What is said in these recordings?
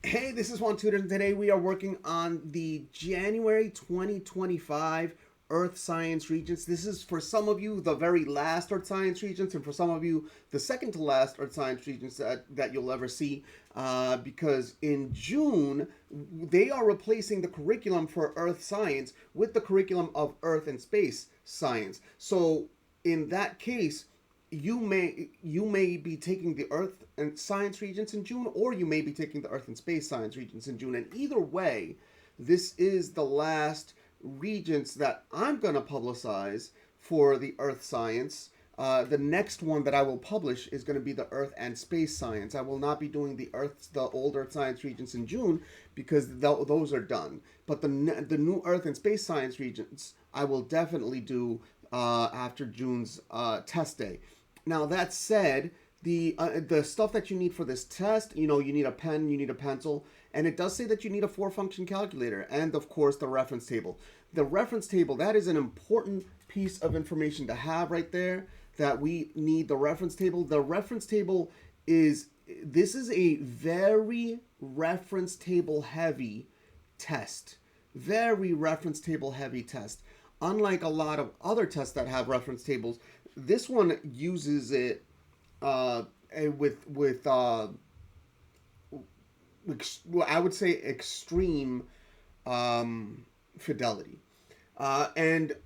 Hey, this is Juan Tutors, and today we are working on the January 2025 Earth Science Regents. This is for some of you the very last Earth Science Regents, and for some of you the second to last Earth Science Regents that you'll ever see, because in June they are replacing the curriculum for Earth Science with the curriculum of Earth and Space Science. So in that case, you may be taking the Earth and Science Regents in June, or you may be taking the Earth and Space Science Regents in June. And either way, this is the last Regents that I'm going to publicize for the Earth Science. The next one that I will publish is going to be the Earth and Space Science. I will not be doing the old Earth Science Regents in June because those are done. But the new Earth and Space Science Regents I will definitely do after June's test day. Now that said, the stuff that you need for this test, you need a pen, you need a pencil, and it does say that you need a 4-function calculator, and of course the reference table. The reference table, that is an important piece of information to have right there. That we need the reference table. The reference table this is a very reference table heavy test. Very reference table heavy test. Unlike a lot of other tests that have reference tables, this one uses it with I would say extreme fidelity. If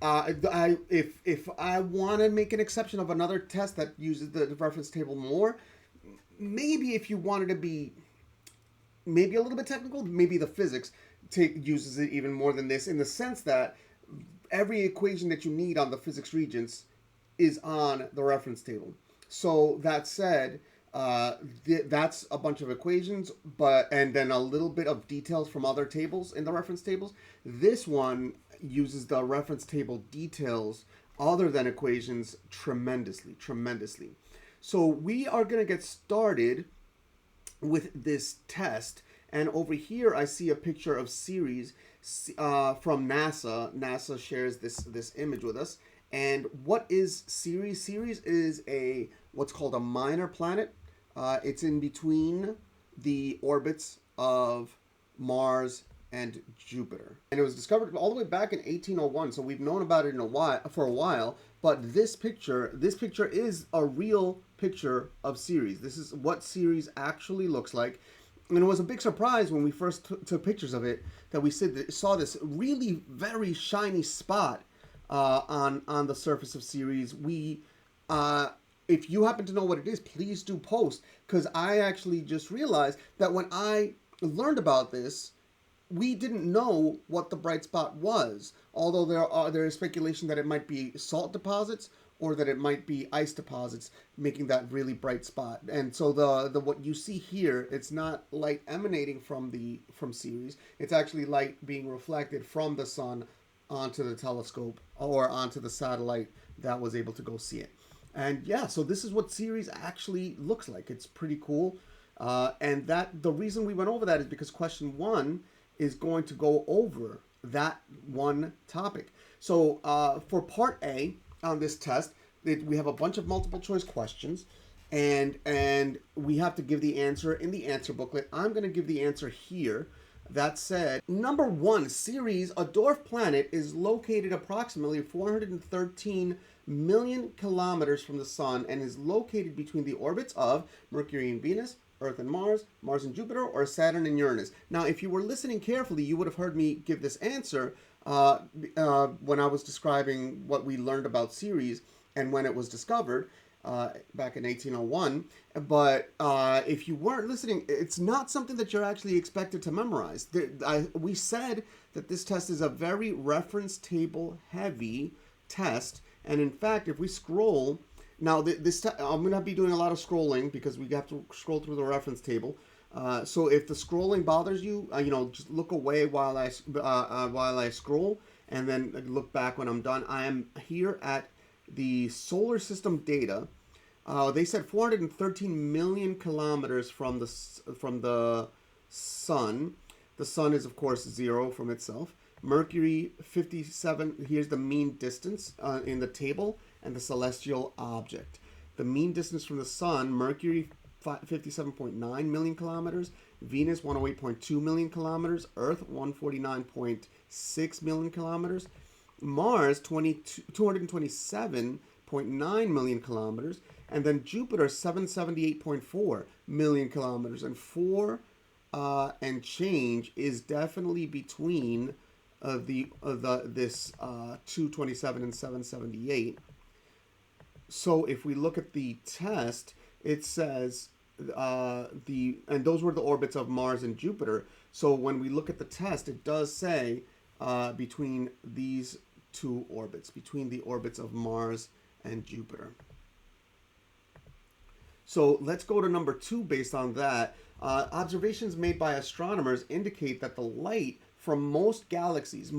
I want to make an exception of another test that uses the reference table more, maybe if you wanted to be maybe a little bit technical, maybe the physics uses it even more than this, in the sense that every equation that you need on the physics regents is on the reference table. So that said, that's a bunch of equations, and then a little bit of details from other tables in the reference tables. This one uses the reference table details other than equations tremendously. So we are going to get started with this test. And over here, I see a picture of Ceres from NASA. NASA shares this image with us. And what is Ceres? Ceres is what's called a minor planet. It's in between the orbits of Mars and Jupiter. And it was discovered all the way back in 1801. So we've known about it for a while. But this picture is a real picture of Ceres. This is what Ceres actually looks like. And it was a big surprise when we first took pictures of it that we saw this really very shiny spot on the surface of Ceres. If you happen to know what it is, please do post, because I actually just realized that when I learned about this, we didn't know what the bright spot was. Although there is speculation that it might be salt deposits or that it might be ice deposits making that really bright spot. And so the what you see here, it's not light emanating from Ceres. It's actually light being reflected from the sun onto the telescope or onto the satellite that was able to go see it. And yeah, so this is what Ceres actually looks like. It's pretty cool. And that the reason we went over that is because question 1 is going to go over that one topic. So for part A on this test, we have a bunch of multiple choice questions, and we have to give the answer in the answer booklet. I'm going to give the answer here. That said, number 1, Ceres, a dwarf planet, is located approximately 413 million kilometers from the sun and is located between the orbits of Mercury and Venus, Earth and Mars, Mars and Jupiter, or Saturn and Uranus. Now, if you were listening carefully, you would have heard me give this answer when I was describing what we learned about Ceres and when it was discovered back in 1801. But if you weren't listening, it's not something that you're actually expected to memorize. We said that this test is a very reference table heavy test. And in fact, if we scroll, now I'm going to be doing a lot of scrolling because we have to scroll through the reference table. So if the scrolling bothers you, just look away while I scroll, and then look back when I'm done. I am here at the solar system data. They said 413 million kilometers from the sun. The sun is, of course, 0 from itself. Mercury, 57. Here's the mean distance in the table, and the celestial object. The mean distance from the sun, Mercury, 57.9 million kilometers, Venus 108.2 million kilometers, Earth 149.6 million kilometers, Mars 227.9 million kilometers, and then Jupiter 778.4 million kilometers. And 4 and change is definitely between this 227 and 778. So if we look at the test, it says and those were the orbits of Mars and Jupiter. So when we look at the test, it does say between these two orbits, between the orbits of Mars and Jupiter. So let's go to number 2 based on that. Observations made by astronomers indicate that the light from most galaxies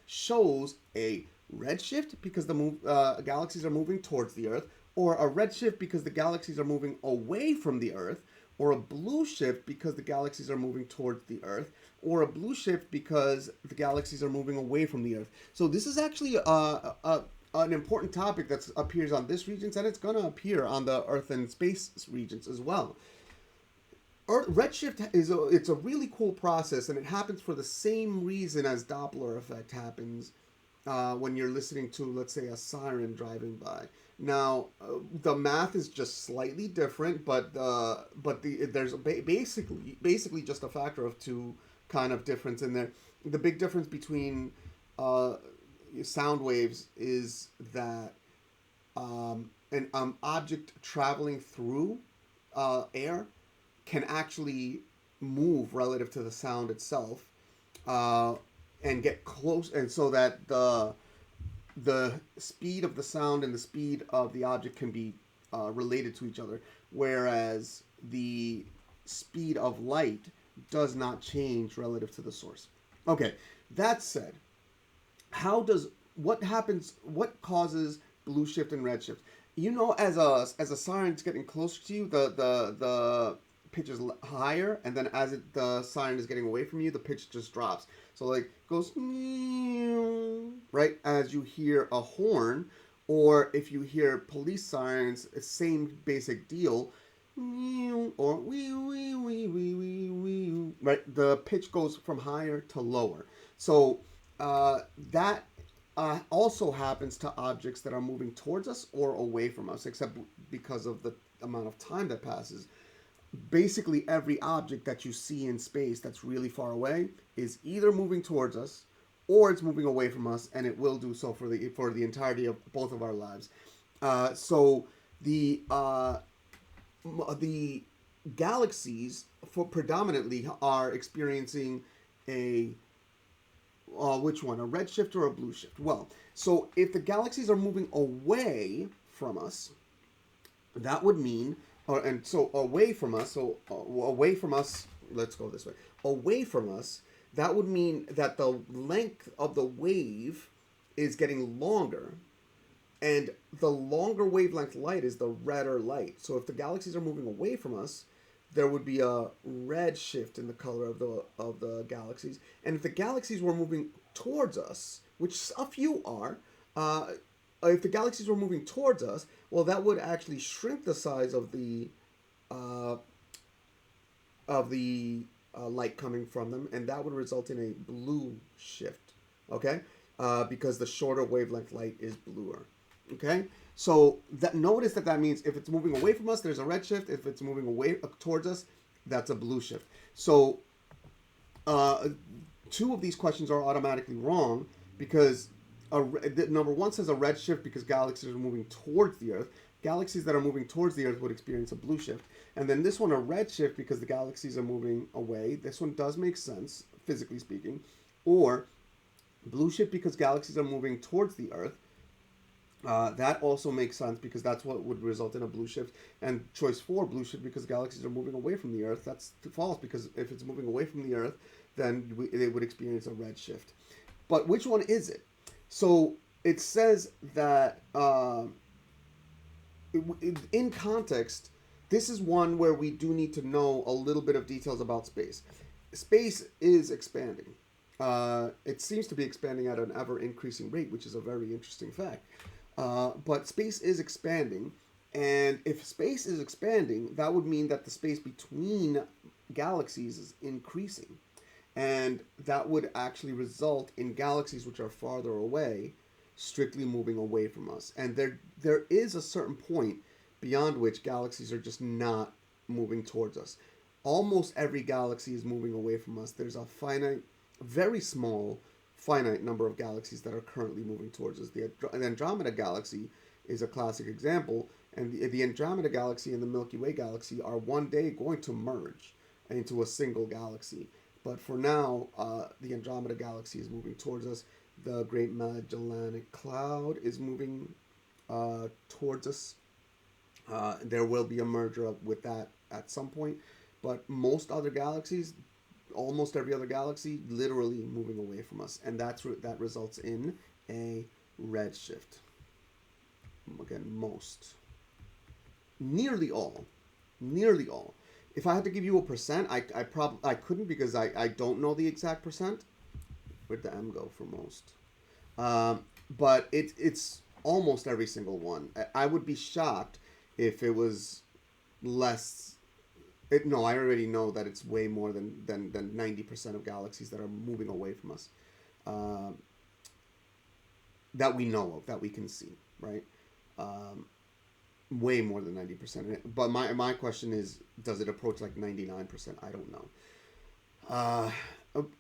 shows a redshift because the galaxies are moving towards the Earth, or a redshift because the galaxies are moving away from the Earth, or a blue shift because the galaxies are moving towards the Earth, or a blue shift because the galaxies are moving away from the Earth. So this is actually an important topic that appears on this Regents, and it's going to appear on the Earth and Space Regents as well. Redshift it's a really cool process, and it happens for the same reason as Doppler effect happens when you're listening to, let's say, a siren driving by. Now, the math is just slightly different, but there's basically just a factor of 2 kind of difference in there. The big difference between sound waves is that an object traveling through air can actually move relative to the sound itself and get close, and so that the speed of the sound and the speed of the object can be related to each other, whereas the speed of light does not change relative to the source. Okay, that said, what causes blue shift and red shift? You know, as a siren's getting closer to you, the pitch is higher, and then as the siren is getting away from you, the pitch just drops. So like goes right as you hear a horn, or if you hear police sirens, same basic deal. Or right, the pitch goes from higher to lower. So that also happens to objects that are moving towards us or away from us, except because of the amount of time that passes. Basically, every object that you see in space that's really far away is either moving towards us or it's moving away from us, and it will do so for the entirety of both of our lives. So the galaxies predominantly are experiencing a which one, a red shift or a blue shift? Well, so if the galaxies are moving away from us, that would mean, let's go this way. Away from us, that would mean that the length of the wave is getting longer, and the longer wavelength light is the redder light. So if the galaxies are moving away from us, there would be a red shift in the color of the galaxies. And if the galaxies were moving towards us, which a few are, if the galaxies were moving towards us, well, that would actually shrink the size of the light coming from them, and that would result in a blue shift. Okay, because the shorter wavelength light is bluer. Okay, so notice that means if it's moving away from us, there's a red shift. If it's moving away towards us, that's a blue shift. So 2 of these questions are automatically wrong because number 1 says a red shift because galaxies are moving towards the Earth. Galaxies that are moving towards the Earth would experience a blue shift. And then this one, a red shift because the galaxies are moving away. This one does make sense, physically speaking. Or blue shift because galaxies are moving towards the Earth. That also makes sense because that's what would result in a blue shift. And choice 4, blue shift because galaxies are moving away from the Earth. That's false because if it's moving away from the Earth, then they would experience a red shift. But which one is it? So it says that in context, this is one where we do need to know a little bit of details about space. Space is expanding. It seems to be expanding at an ever-increasing rate, which is a very interesting fact. But space is expanding, and if space is expanding, that would mean that the space between galaxies is increasing. And that would actually result in galaxies which are farther away strictly moving away from us. And there is a certain point beyond which galaxies are just not moving towards us. Almost every galaxy is moving away from us. There's a finite, very small, finite number of galaxies that are currently moving towards us. The Andromeda galaxy is a classic example, and the Andromeda galaxy and the Milky Way galaxy are one day going to merge into a single galaxy. But for now, the Andromeda galaxy is moving towards us. The Great Magellanic Cloud is moving towards us. There will be a merger with that at some point. But most other galaxies, almost every other galaxy, literally moving away from us. And that results in a redshift. Again, most. Nearly all. If I had to give you a percent, I couldn't, because I don't know the exact percent. Where'd the M go for most? But it's almost every single one. I would be shocked if it was less. No, I already know that it's way more than 90% of galaxies that are moving away from us. That we know of, that we can see, right? Way more than 90%. But my question is, does it approach like 99%? I don't know.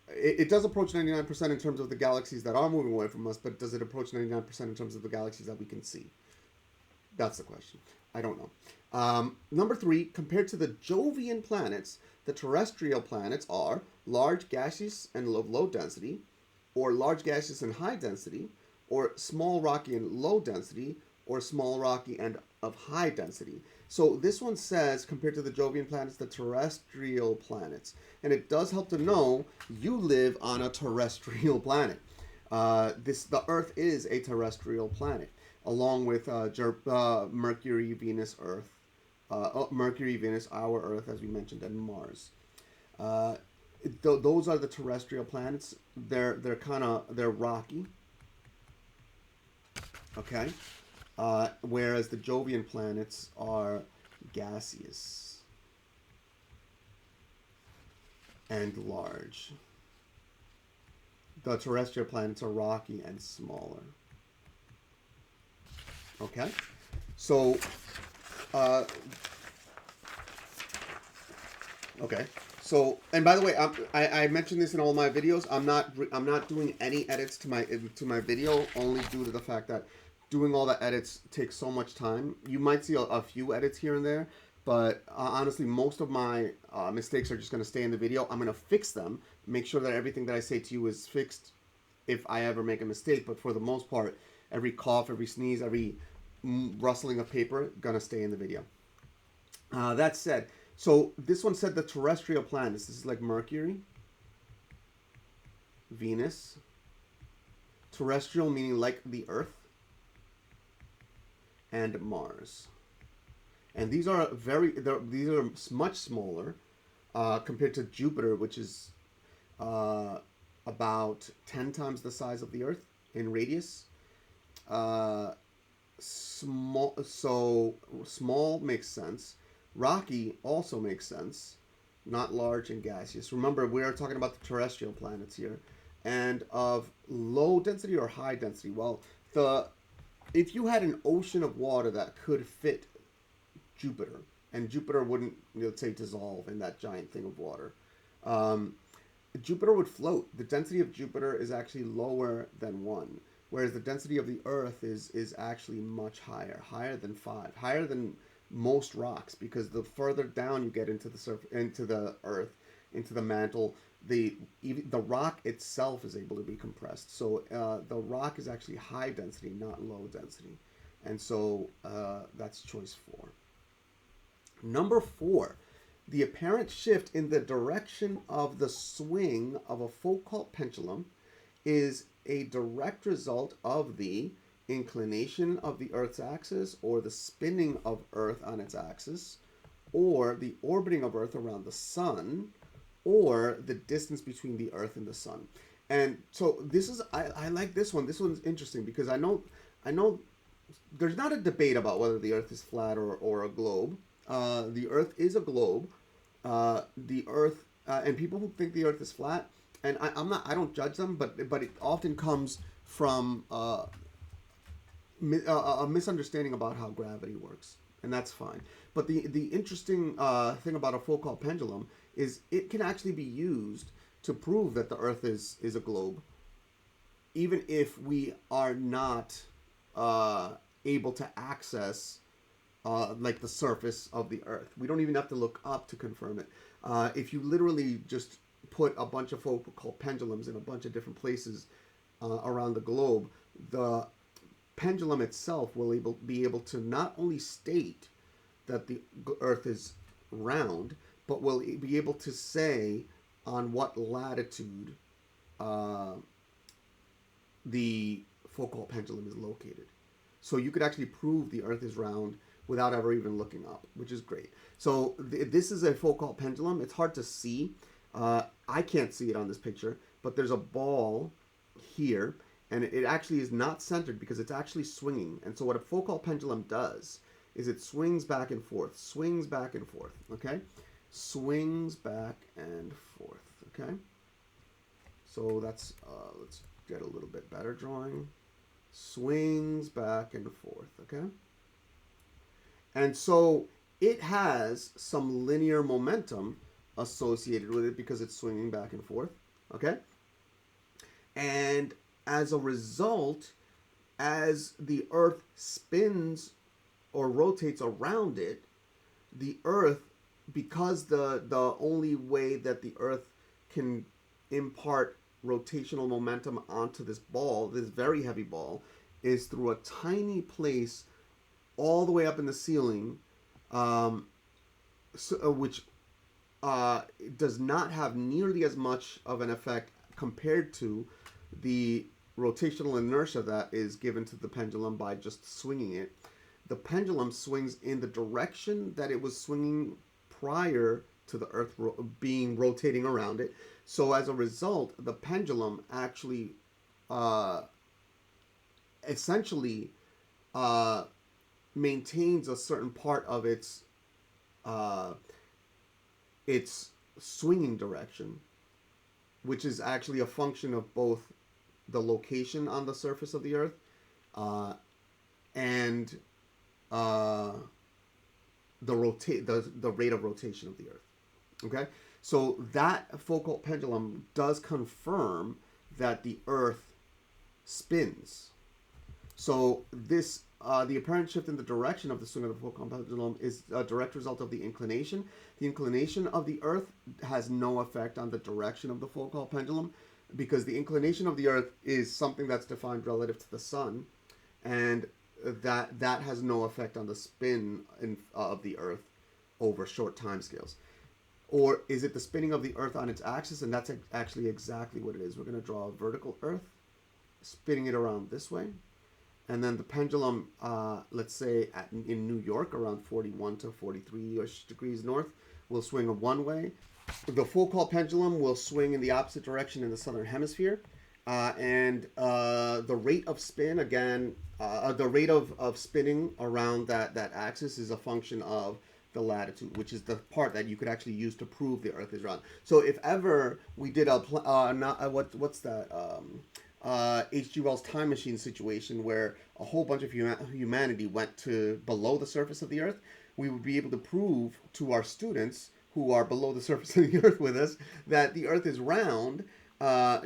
It does approach 99% in terms of the galaxies that are moving away from us, but does it approach 99% in terms of the galaxies that we can see? That's the question. I don't know. Number 3, compared to the Jovian planets, the terrestrial planets are large gaseous and low density, or large gaseous and high density, or small rocky and low density, or small rocky and of high density. So this one says, compared to the Jovian planets, the terrestrial planets. And it does help to know you live on a terrestrial planet. The Earth is a terrestrial planet, along with Mercury, Venus, Earth. Mercury, Venus, our Earth, as we mentioned, and Mars. Those are the terrestrial planets. They're rocky. Okay. Whereas the Jovian planets are gaseous and large. The terrestrial planets are rocky and smaller. Okay, so and by the way, I mentioned this in all my videos. I'm not doing any edits to my video, only due to the fact that doing all the edits takes so much time. You might see a few edits here and there, but honestly, most of my mistakes are just going to stay in the video. I'm going to fix them, make sure that everything that I say to you is fixed if I ever make a mistake. But for the most part, every cough, every sneeze, every rustling of paper, going to stay in the video. That said, so this one said the terrestrial planets. This is like Mercury, Venus, terrestrial meaning like the Earth, and Mars. And these are much smaller compared to Jupiter, which is about 10 times the size of the Earth in radius. Small makes sense. Rocky also makes sense. Not large and gaseous. Remember, we are talking about the terrestrial planets here. And of low density or high density. Well, if you had an ocean of water that could fit Jupiter, and Jupiter wouldn't, let's say, dissolve in that giant thing of water, Jupiter would float. The density of Jupiter is actually lower than 1, whereas the density of the Earth is actually much higher than 5, higher than most rocks, because the further down you get into the Earth, into the mantle, the rock itself is able to be compressed. So the rock is actually high density, not low density. And so that's choice 4. Number 4, the apparent shift in the direction of the swing of a Foucault pendulum is a direct result of the inclination of the Earth's axis, or the spinning of Earth on its axis, or the orbiting of Earth around the sun, or the distance between the Earth and the sun. And so this is, I like this one. This one's interesting because I know there's not a debate about whether the Earth is flat or a globe. The Earth is a globe, the Earth, and people who think the Earth is flat, and I don't judge them, but it often comes from a misunderstanding about how gravity works, and that's fine. But the interesting thing about a Foucault pendulum is it can actually be used to prove that the Earth is a globe, even if we are not able to access like the surface of the Earth. We don't even have to look up to confirm it. If you literally just put a bunch of Foucault pendulums in a bunch of different places around the globe, the pendulum itself will be able to not only state that the Earth is round, but will be able to say on what latitude the Foucault pendulum is located. So you could actually prove the Earth is round without ever even looking up, which is great. So this is a Foucault pendulum. It's hard to see. I can't see it on this picture, but there's a ball here, and it actually is not centered because it's actually swinging. And so what a Foucault pendulum does is it swings back and forth, okay? Swings back and forth, okay? So that's, let's get a little bit better drawing. Swings back and forth, okay? And so it has some linear momentum associated with it because it's swinging back and forth, okay? And as a result, as the Earth spins or rotates around it, the Earth, because the only way that the Earth can impart rotational momentum onto this ball, this very heavy ball, is through a tiny place all the way up in the ceiling, which does not have nearly as much of an effect compared to the rotational inertia that is given to the pendulum by just swinging it. The pendulum swings in the direction that it was swinging prior to the Earth being rotating around it. So as a result, the pendulum actually essentially maintains a certain part of its swinging direction, which is actually a function of both the location on the surface of the Earth and the rate of rotation of the Earth. Okay, so that Foucault pendulum does confirm that the Earth spins. So this the apparent shift in the direction of the swing of the Foucault pendulum is a direct result of the inclination. The inclination of the Earth has no effect on the direction of the Foucault pendulum, because the inclination of the Earth is something that's defined relative to the Sun, and that has no effect on the spin of the Earth over short time scales. Or is it the spinning of the Earth on its axis? And that's actually exactly what it is. We're going to draw a vertical Earth, spinning it around this way. And then the pendulum, let's say in New York, around 41 to 43-ish degrees north, will swing one way. The Foucault pendulum will swing in the opposite direction in the southern hemisphere. And the rate of spin, again, the rate of spinning around that axis is a function of the latitude, which is the part that you could actually use to prove the Earth is round. So if ever we did what's that? H.G. Wells' time machine situation where a whole bunch of humanity went to below the surface of the Earth, we would be able to prove to our students who are below the surface of the Earth with us that the Earth is round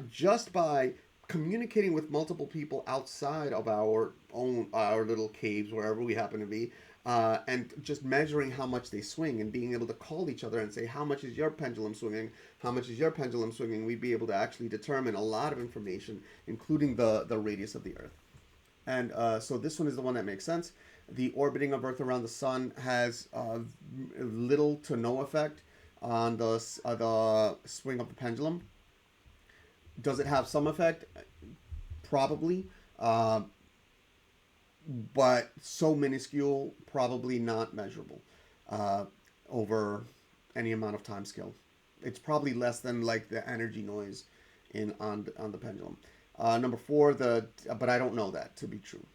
just by communicating with multiple people outside of our little caves, wherever we happen to be, and just measuring how much they swing and being able to call each other and say, how much is your pendulum swinging? How much is your pendulum swinging? We'd be able to actually determine a lot of information, including the radius of the Earth. And so this one is the one that makes sense. The orbiting of Earth around the Sun has little to no effect on the swing of the pendulum. Does it have some effect? Probably. But so minuscule, probably not measurable over any amount of time scale. It's probably less than like the energy noise on the pendulum. Number 4, but I don't know that to be true.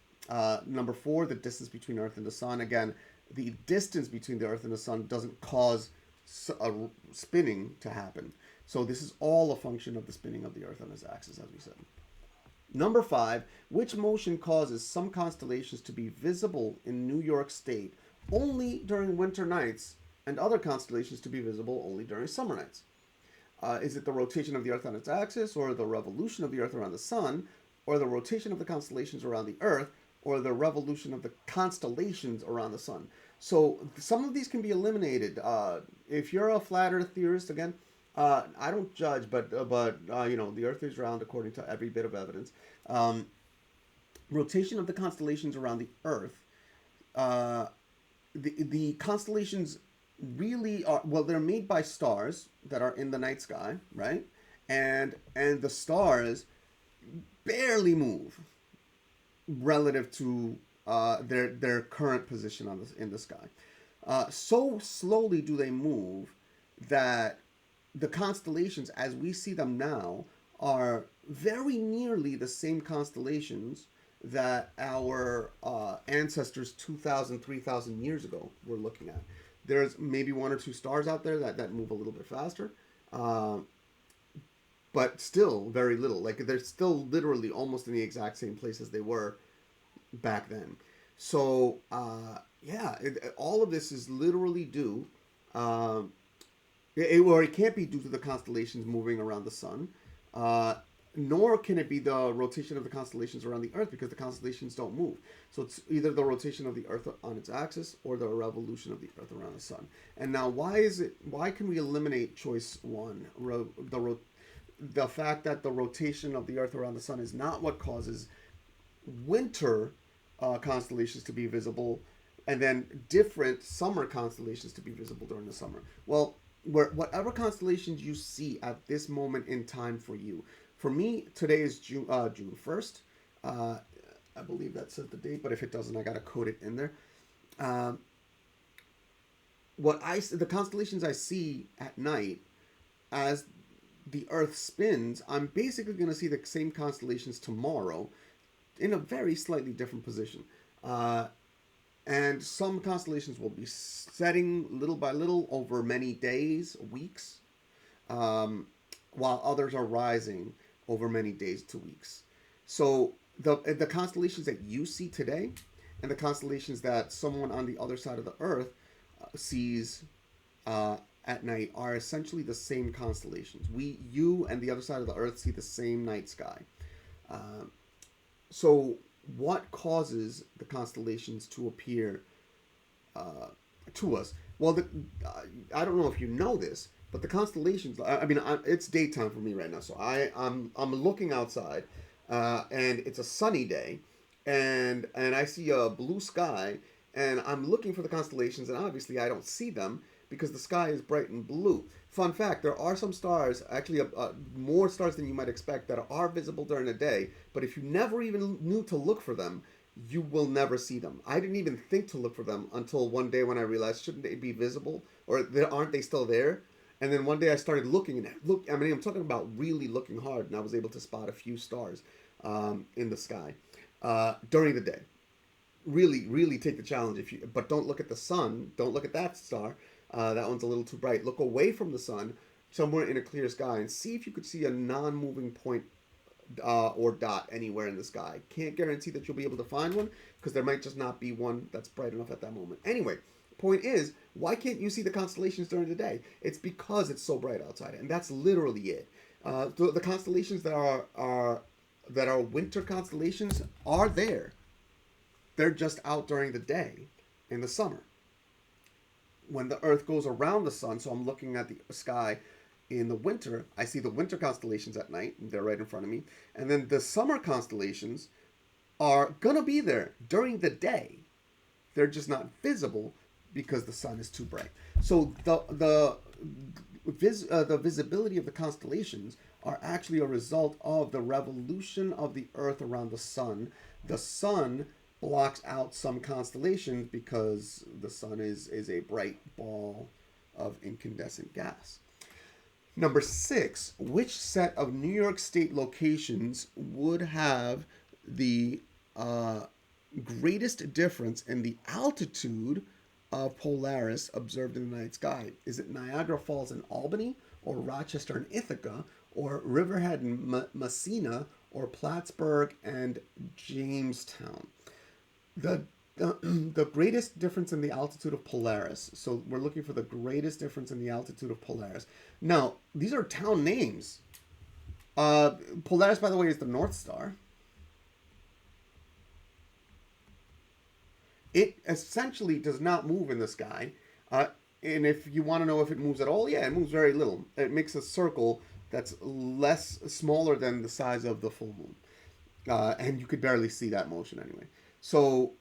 Number 4, the distance between Earth and the Sun. Again, the distance between the Earth and the Sun doesn't cause spinning to happen. So this is all a function of the spinning of the Earth on its axis, as we said. Number 5, which motion causes some constellations to be visible in New York State only during winter nights and other constellations to be visible only during summer nights? Is it the rotation of the Earth on its axis, or the revolution of the Earth around the Sun, or the rotation of the constellations around the Earth, or the revolution of the constellations around the Sun? So some of these can be eliminated. If you're a flat Earth theorist, again, I don't judge, but the Earth is round according to every bit of evidence. Rotation of the constellations around the Earth. The constellations really are, well, they're made by stars that are in the night sky, right? And the stars barely move relative to their current position in the sky. So slowly do they move that the constellations as we see them now are very nearly the same constellations that our ancestors 2,000, 3,000 years ago were looking at. There's maybe one or two stars out there that move a little bit faster, but still very little. Like they're still literally almost in the exact same place as they were back then. So all of this is literally due, it can't be due to the constellations moving around the sun, nor can it be the rotation of the constellations around the Earth, because the constellations don't move. So it's either the rotation of the Earth on its axis or the revolution of the Earth around the sun. And now, why can we eliminate choice 1? The fact that the rotation of the Earth around the sun is not what causes winter constellations to be visible, and then different summer constellations to be visible during the summer. Well, whatever constellations you see at this moment in time for you. For me, today is June 1st. I believe that says the date, but if it doesn't, I got to code it in there. The constellations I see at night as the Earth spins, I'm basically going to see the same constellations tomorrow in a very slightly different position. And some constellations will be setting little by little over many days, weeks, while others are rising over many days to weeks. So the constellations that you see today and the constellations that someone on the other side of the Earth sees at night are essentially the same constellations. You and the other side of the Earth see the same night sky. So what causes the constellations to appear to us? Well, I don't know if you know this, but the constellations, it's daytime for me right now, so I'm looking outside, and it's a sunny day, and I see a blue sky, and I'm looking for the constellations, and obviously I don't see them because the sky is bright and blue. Fun fact, there are some stars, actually more stars than you might expect, that are visible during the day, but if you never even knew to look for them, you will never see them. I didn't even think to look for them until one day when I realized, shouldn't they be visible? Or aren't they still there? And then one day I started looking, and I'm talking about really looking hard, and I was able to spot a few stars in the sky during the day. Really, really take the challenge, but don't look at the sun. Don't look at that star. That one's a little too bright. Look away from the sun, somewhere in a clear sky, and see if you could see a non-moving point or dot anywhere in the sky. Can't guarantee that you'll be able to find one, because there might just not be one that's bright enough at that moment. Anyway, point is, why can't you see the constellations during the day? It's because it's so bright outside, and that's literally it. The constellations that are winter constellations are there. They're just out during the day in the summer. When the Earth goes around the sun, so I'm looking at the sky in the winter, I see the winter constellations at night. They're right in front of me. And then the summer constellations are going to be there during the day. They're just not visible because the sun is too bright. So the visibility of the constellations are actually a result of the revolution of the Earth around the sun. The sun blocks out some constellations because the sun is a bright ball of incandescent gas. Number 6, which set of New York State locations would have the greatest difference in the altitude of Polaris observed in the night sky? Is it Niagara Falls in Albany, or Rochester and Ithaca, or Riverhead and Messina, or Plattsburgh and Jamestown? The the greatest difference in the altitude of Polaris. So we're looking for the greatest difference in the altitude of Polaris. Now, these are town names. Polaris, by the way, is the North Star. It essentially does not move in the sky. And if you want to know if it moves at all, yeah, it moves very little. It makes a circle that's smaller than the size of the full moon. And you could barely see that motion anyway. So,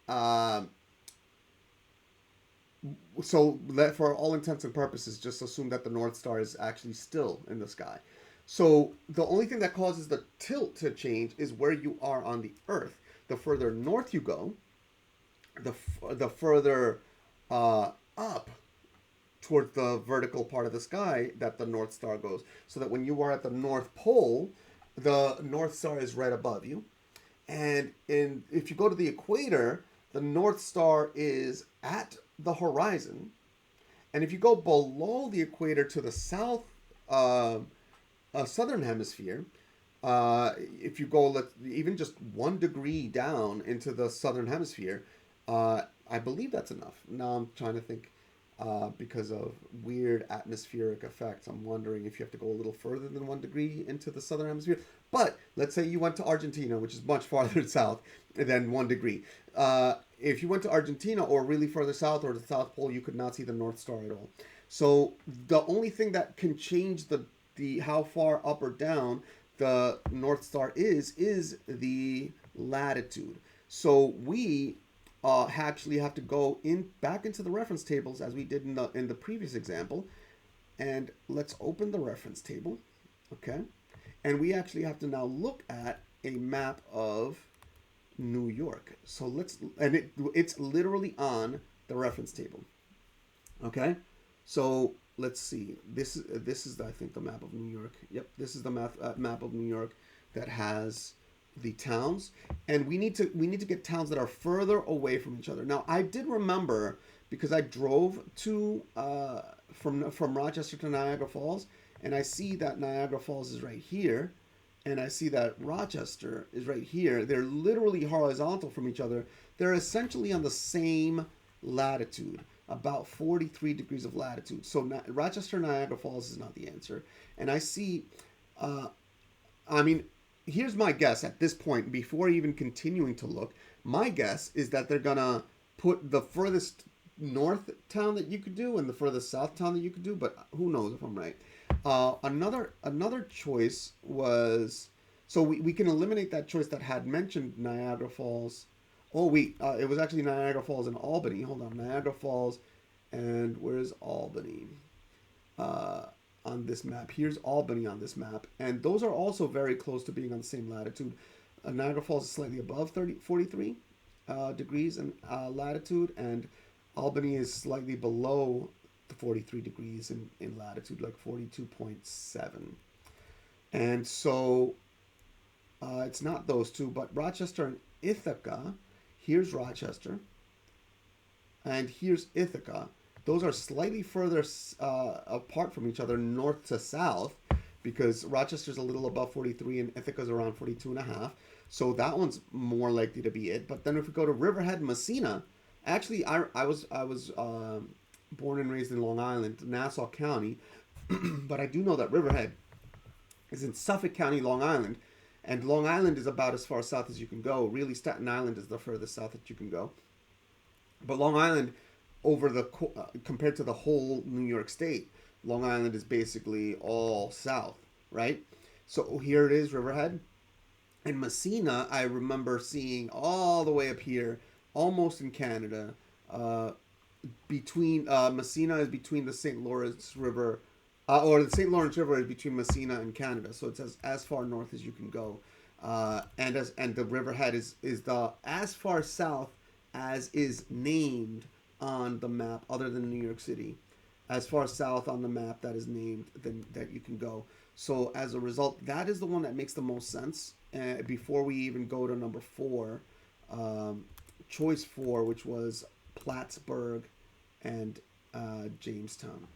for all intents and purposes, just assume that the North Star is actually still in the sky. So the only thing that causes the tilt to change is where you are on the Earth. The further north you go, the further up towards the vertical part of the sky that the North Star goes. So that when you are at the North Pole, the North Star is right above you. And if you go to the equator, the North Star is at the horizon. And if you go below the equator to the south, southern hemisphere, if you go even just 1 degree down into the southern hemisphere, I believe that's enough. Now I'm trying to think, because of weird atmospheric effects, I'm wondering if you have to go a little further than 1 degree into the southern hemisphere. But let's say you went to Argentina, which is much farther south than 1 degree. If you went to Argentina or really further south or the South Pole, you could not see the North Star at all. So the only thing that can change the how far up or down the North Star is the latitude. So we actually have to go back into the reference tables as we did in the previous example, and let's open the reference table, okay? And we actually have to now look at a map of New York. So it's literally on the reference table, okay? So let's see. This is I think the map of New York. Yep, this is the map of New York that has the towns, and we need to get towns that are further away from each other. Now, I did remember, because I drove to from Rochester to Niagara Falls, and I see that Niagara Falls is right here, and I see that Rochester is right here. They're literally horizontal from each other. They're essentially on the same latitude, about 43 degrees of latitude. So Rochester, Niagara Falls is not the answer. And I see, here's my guess at this point, before even continuing to look. My guess is that they're gonna put the furthest north town that you could do and the furthest south town that you could do, but who knows if I'm right. Another choice was, so we can eliminate that choice that had mentioned Niagara Falls. Oh wait, it was actually Niagara Falls and Albany. Hold on, Niagara Falls, and where's Albany? On this map. Here's Albany on this map, and those are also very close to being on the same latitude. Niagara Falls is slightly above 43 degrees in latitude, and Albany is slightly below the 43 degrees in latitude, like 42.7. And so it's not those two, but Rochester and Ithaca. Here's Rochester, and here's Ithaca. Those are slightly further apart from each other, north to south, because Rochester's a little above 43 and Ithaca's around 42.5. So that one's more likely to be it. But then if we go to Riverhead, Messina, actually I was born and raised in Long Island, Nassau County, but I do know that Riverhead is in Suffolk County, Long Island, and Long Island is about as far south as you can go. Really, Staten Island is the furthest south that you can go. But Long Island, compared to the whole New York State, Long Island is basically all south, right? So here it is, Riverhead. And Messina, I remember seeing all the way up here, almost in Canada. Messina is between the St. Lawrence River, or the St. Lawrence River is between Messina and Canada. So it's as far north as you can go. And the Riverhead is the as far south as is named on the map, other than New York City, as far south on the map that is named that you can go. So as a result, that is the one that makes the most sense. Before we even go to number 4, choice 4, which was Plattsburgh and Jamestown.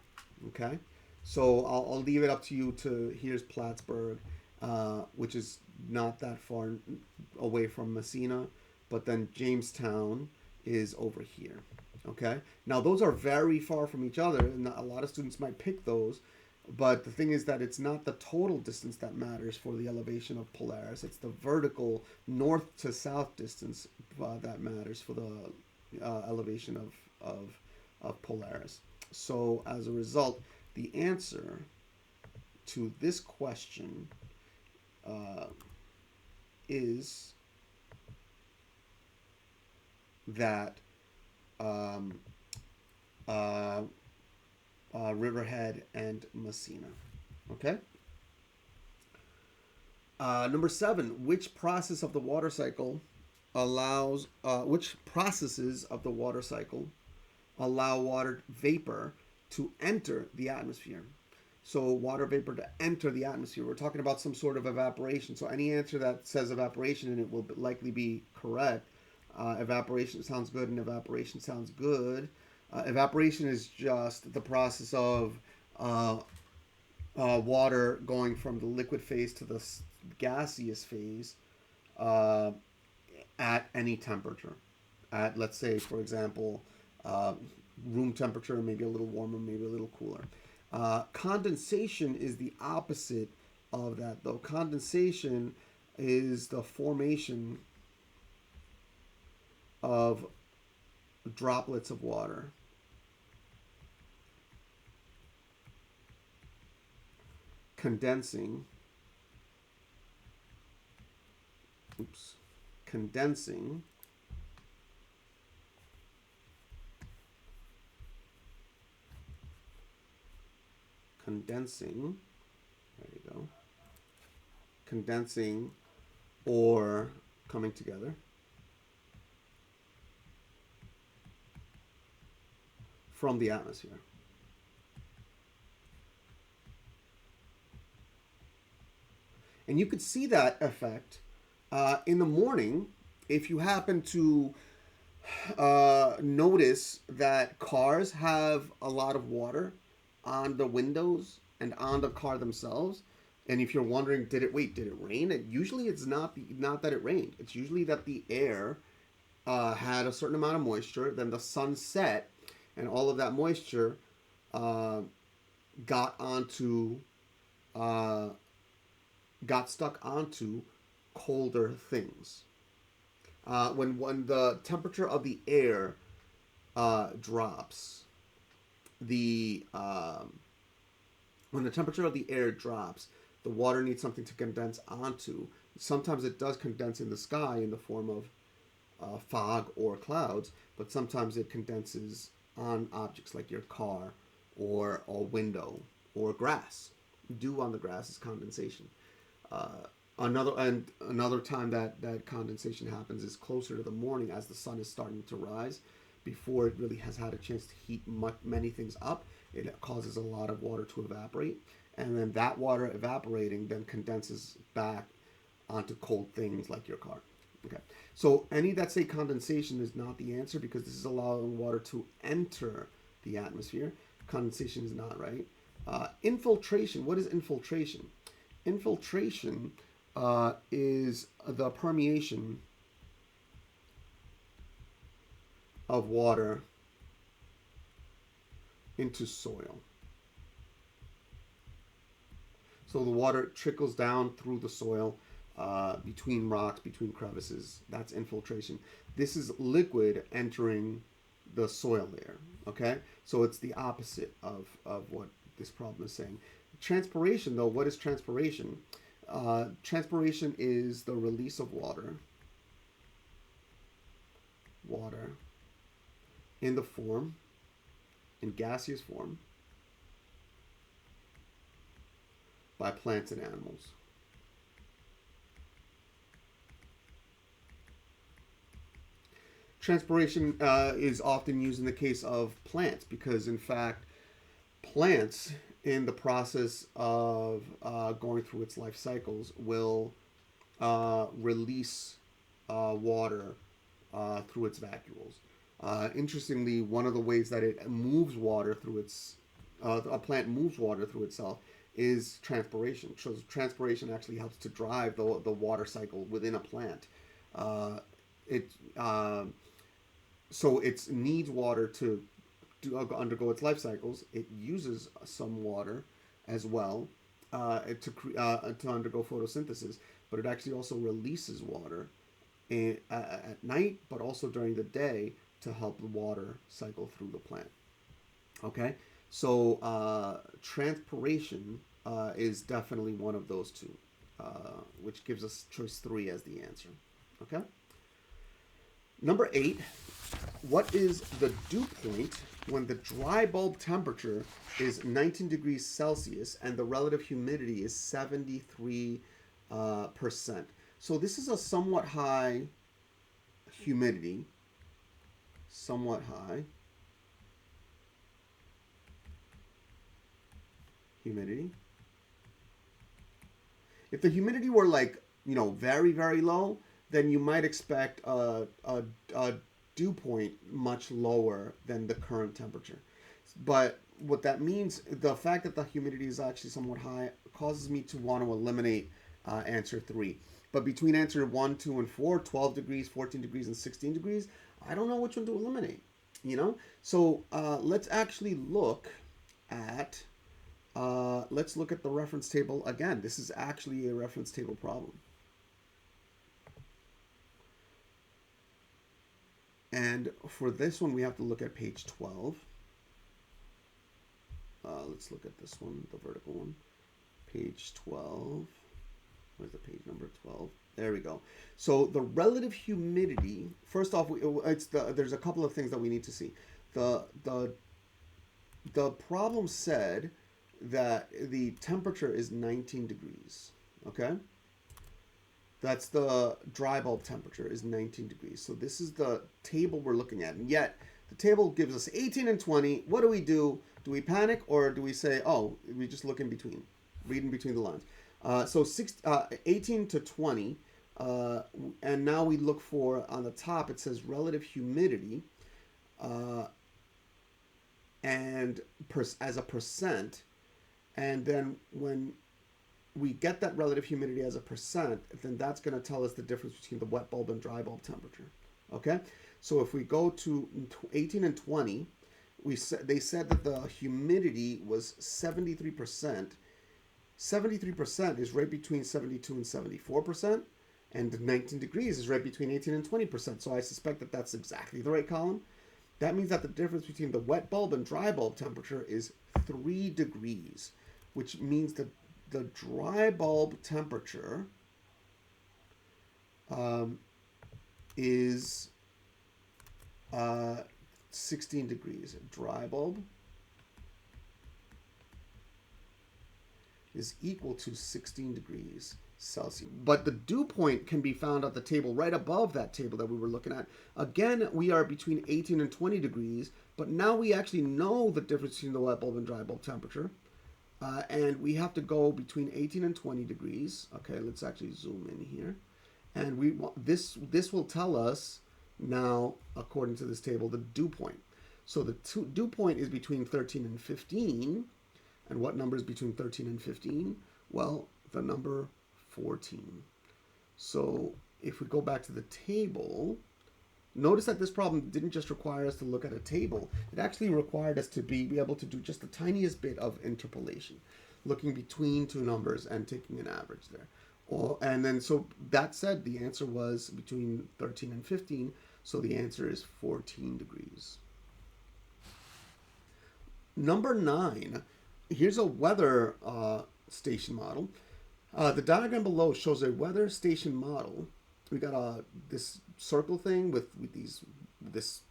Okay, so I'll leave it up to you to. Here's Plattsburgh, which is not that far away from Messina, but then Jamestown is over here. Okay, now those are very far from each other, and a lot of students might pick those. But the thing is that it's not the total distance that matters for the elevation of Polaris. It's the vertical north to south distance that matters for the elevation of Polaris. So as a result, the answer to this question is that um, uh, Riverhead and Messina. Okay. Number 7, which process of the water cycle allows, which processes of the water cycle allow water vapor to enter the atmosphere? So water vapor to enter the atmosphere. We're talking about some sort of evaporation. So any answer that says evaporation in it will likely be correct. Evaporation sounds good, and evaporation sounds good. Evaporation is just the process of water going from the liquid phase to the gaseous phase at any temperature. At, let's say, for example, room temperature, maybe a little warmer, maybe a little cooler. Condensation is the opposite of that, though. Condensation is the formation of droplets of water. Condensing, condensing condensing, there you go, condensing or coming together from the atmosphere. And you could see that effect in the morning if you happen to notice that cars have a lot of water on the windows and on the car themselves. And if you're wondering, did it rain? Usually it's not that it rained. It's usually that the air had a certain amount of moisture. Then the sun set, and all of that moisture got stuck onto colder things. When the temperature of the air drops, when the temperature of the air drops, the water needs something to condense onto. Sometimes it does condense in the sky in the form of fog or clouds, but sometimes it condenses on objects like your car or a window or grass. Dew on the grass is condensation. Another time that condensation happens is closer to the morning as the sun is starting to rise. Before it really has had a chance to heat many things up, it causes a lot of water to evaporate, and then that water evaporating then condenses back onto cold things like your car. Okay, so any that say condensation is not the answer, because this is allowing water to enter the atmosphere. Condensation is not right. Infiltration. What is infiltration? Infiltration is the permeation of water into soil. So the water trickles down through the soil, between rocks, between crevices. That's infiltration. This is liquid entering the soil layer. Okay, so it's the opposite of what this problem is saying. Transpiration, though, what is transpiration? Transpiration is the release of water in gaseous form by plants and animals. Transpiration is often used in the case of plants because, in fact, plants, in the process of going through its life cycles, will release water through its vacuoles. Interestingly, one of the ways that it moves water through its a plant moves water through itself is transpiration. So transpiration actually helps to drive the water cycle within a plant. Uh, it so it needs water to undergo its life cycles. It uses some water as well to undergo photosynthesis, but it actually also releases water at night, but also during the day to help the water cycle through the plant. Okay, so transpiration is definitely one of those two, which gives us choice 3 as the answer. Okay. Number 8, what is the dew point when the dry bulb temperature is 19 degrees Celsius and the relative humidity is 73%? So this is a somewhat high humidity, somewhat high humidity. If the humidity were like, very, very low, then you might expect a dew point much lower than the current temperature. But what that means, the fact that the humidity is actually somewhat high causes me to want to eliminate answer 3. But between answer 1, 2, and 4, 12 degrees, 14 degrees, and 16 degrees, I don't know which one to eliminate, So let's actually look at, let's look at the reference table again. This is actually a reference table problem. And for this one, we have to look at page 12. Let's look at this one, the vertical one. Page 12. Where's the page number 12? There we go. So the relative humidity, first off, there's a couple of things that we need to see. The problem said that the temperature is 19 degrees, okay? That's the dry bulb temperature is 19 degrees. So this is the table we're looking at. And yet the table gives us 18 and 20. What do? Do we panic, or do we say, oh, we just look in between, read in between the lines? So 18 to 20. And now we look for, on the top, it says relative humidity and as a percent. And then when we get that relative humidity as a percent, then that's going to tell us the difference between the wet bulb and dry bulb temperature. Okay, so if we go to 18 and 20, they said that the humidity was 73%. 73% is right between 72 and 74%, and 19 degrees is right between 18 and 20%. So I suspect that that's exactly the right column. That means that the difference between the wet bulb and dry bulb temperature is 3 degrees, which means that the dry bulb temperature is 16 degrees. Dry bulb is equal to 16 degrees Celsius. But the dew point can be found at the table right above that table that we were looking at. Again, we are between 18 and 20 degrees, but now we actually know the difference between the wet bulb and dry bulb temperature. And we have to go between 18 and 20 degrees. Okay, let's actually zoom in here. And this will tell us now, according to this table, the dew point. So the dew point is between 13 and 15. And what number is between 13 and 15? Well, the number 14. So if we go back to the table, notice that this problem didn't just require us to look at a table. It actually required us to be able to do just the tiniest bit of interpolation, looking between two numbers and taking an average there. And then, so that said, the answer was between 13 and 15. So the answer is 14 degrees. Number 9, here's a weather station model. The diagram below shows a weather station model. We got this circle thing with this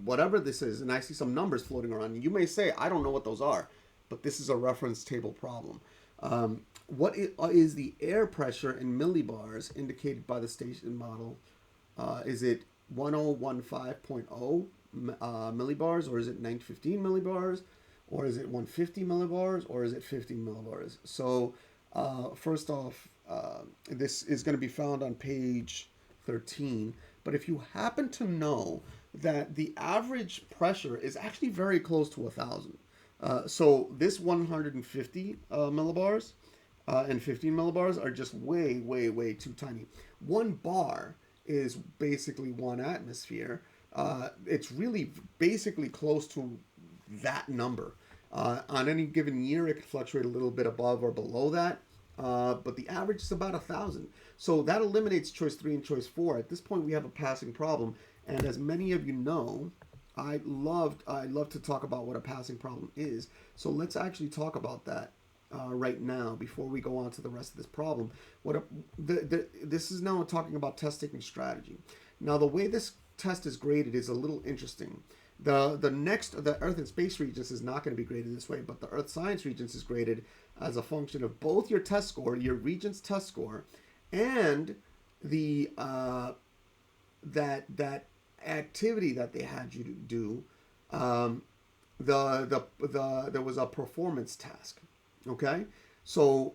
whatever this is, and I see some numbers floating around. You may say, I don't know what those are, but this is a reference table problem. What is the air pressure in millibars indicated by the station model? Is it 1015.0 millibars, or is it 915 millibars, or is it 150 millibars, or is it 50 millibars? So first off, this is going to be found on page 13. But if you happen to know that the average pressure is actually very close to 1,000, so this 150 millibars and 15 millibars are just way, way, way too tiny. 1 bar is basically 1 atmosphere. It's really basically close to that number. On any given year, it could fluctuate a little bit above or below that, but the average is about 1,000. So that eliminates choice 3 and choice 4. At this point, we have a passing problem, and as many of you know, I love to talk about what a passing problem is. So let's actually talk about that right now before we go on to the rest of this problem. This is now talking about test taking strategy. Now, the way this test is graded is a little interesting. The Earth and Space Regents is not going to be graded this way, but the Earth Science Regents is graded as a function of both your test score, your Regents test score, and the that activity that they had you to do. There was a performance task. Okay, so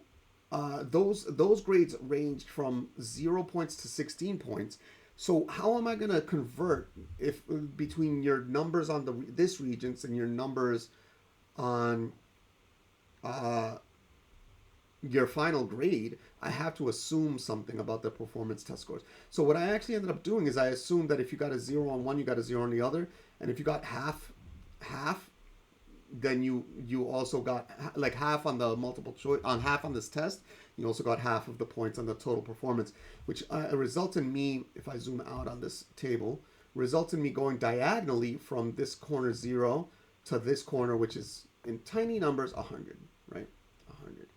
those grades ranged from 0 points to 16 points. So how am I going to convert if between your numbers on this Regents and your numbers on your final grade? I have to assume something about the performance test scores. So what I actually ended up doing is I assumed that if you got a 0 on one, you got a 0 on the other, and if you got half, then you also got like half on the multiple choice on half on this test. You also got half of the points on the total performance, which results in me, if I zoom out on this table, results in me going diagonally from this corner 0 to this corner, which is in tiny numbers 100, right? 100.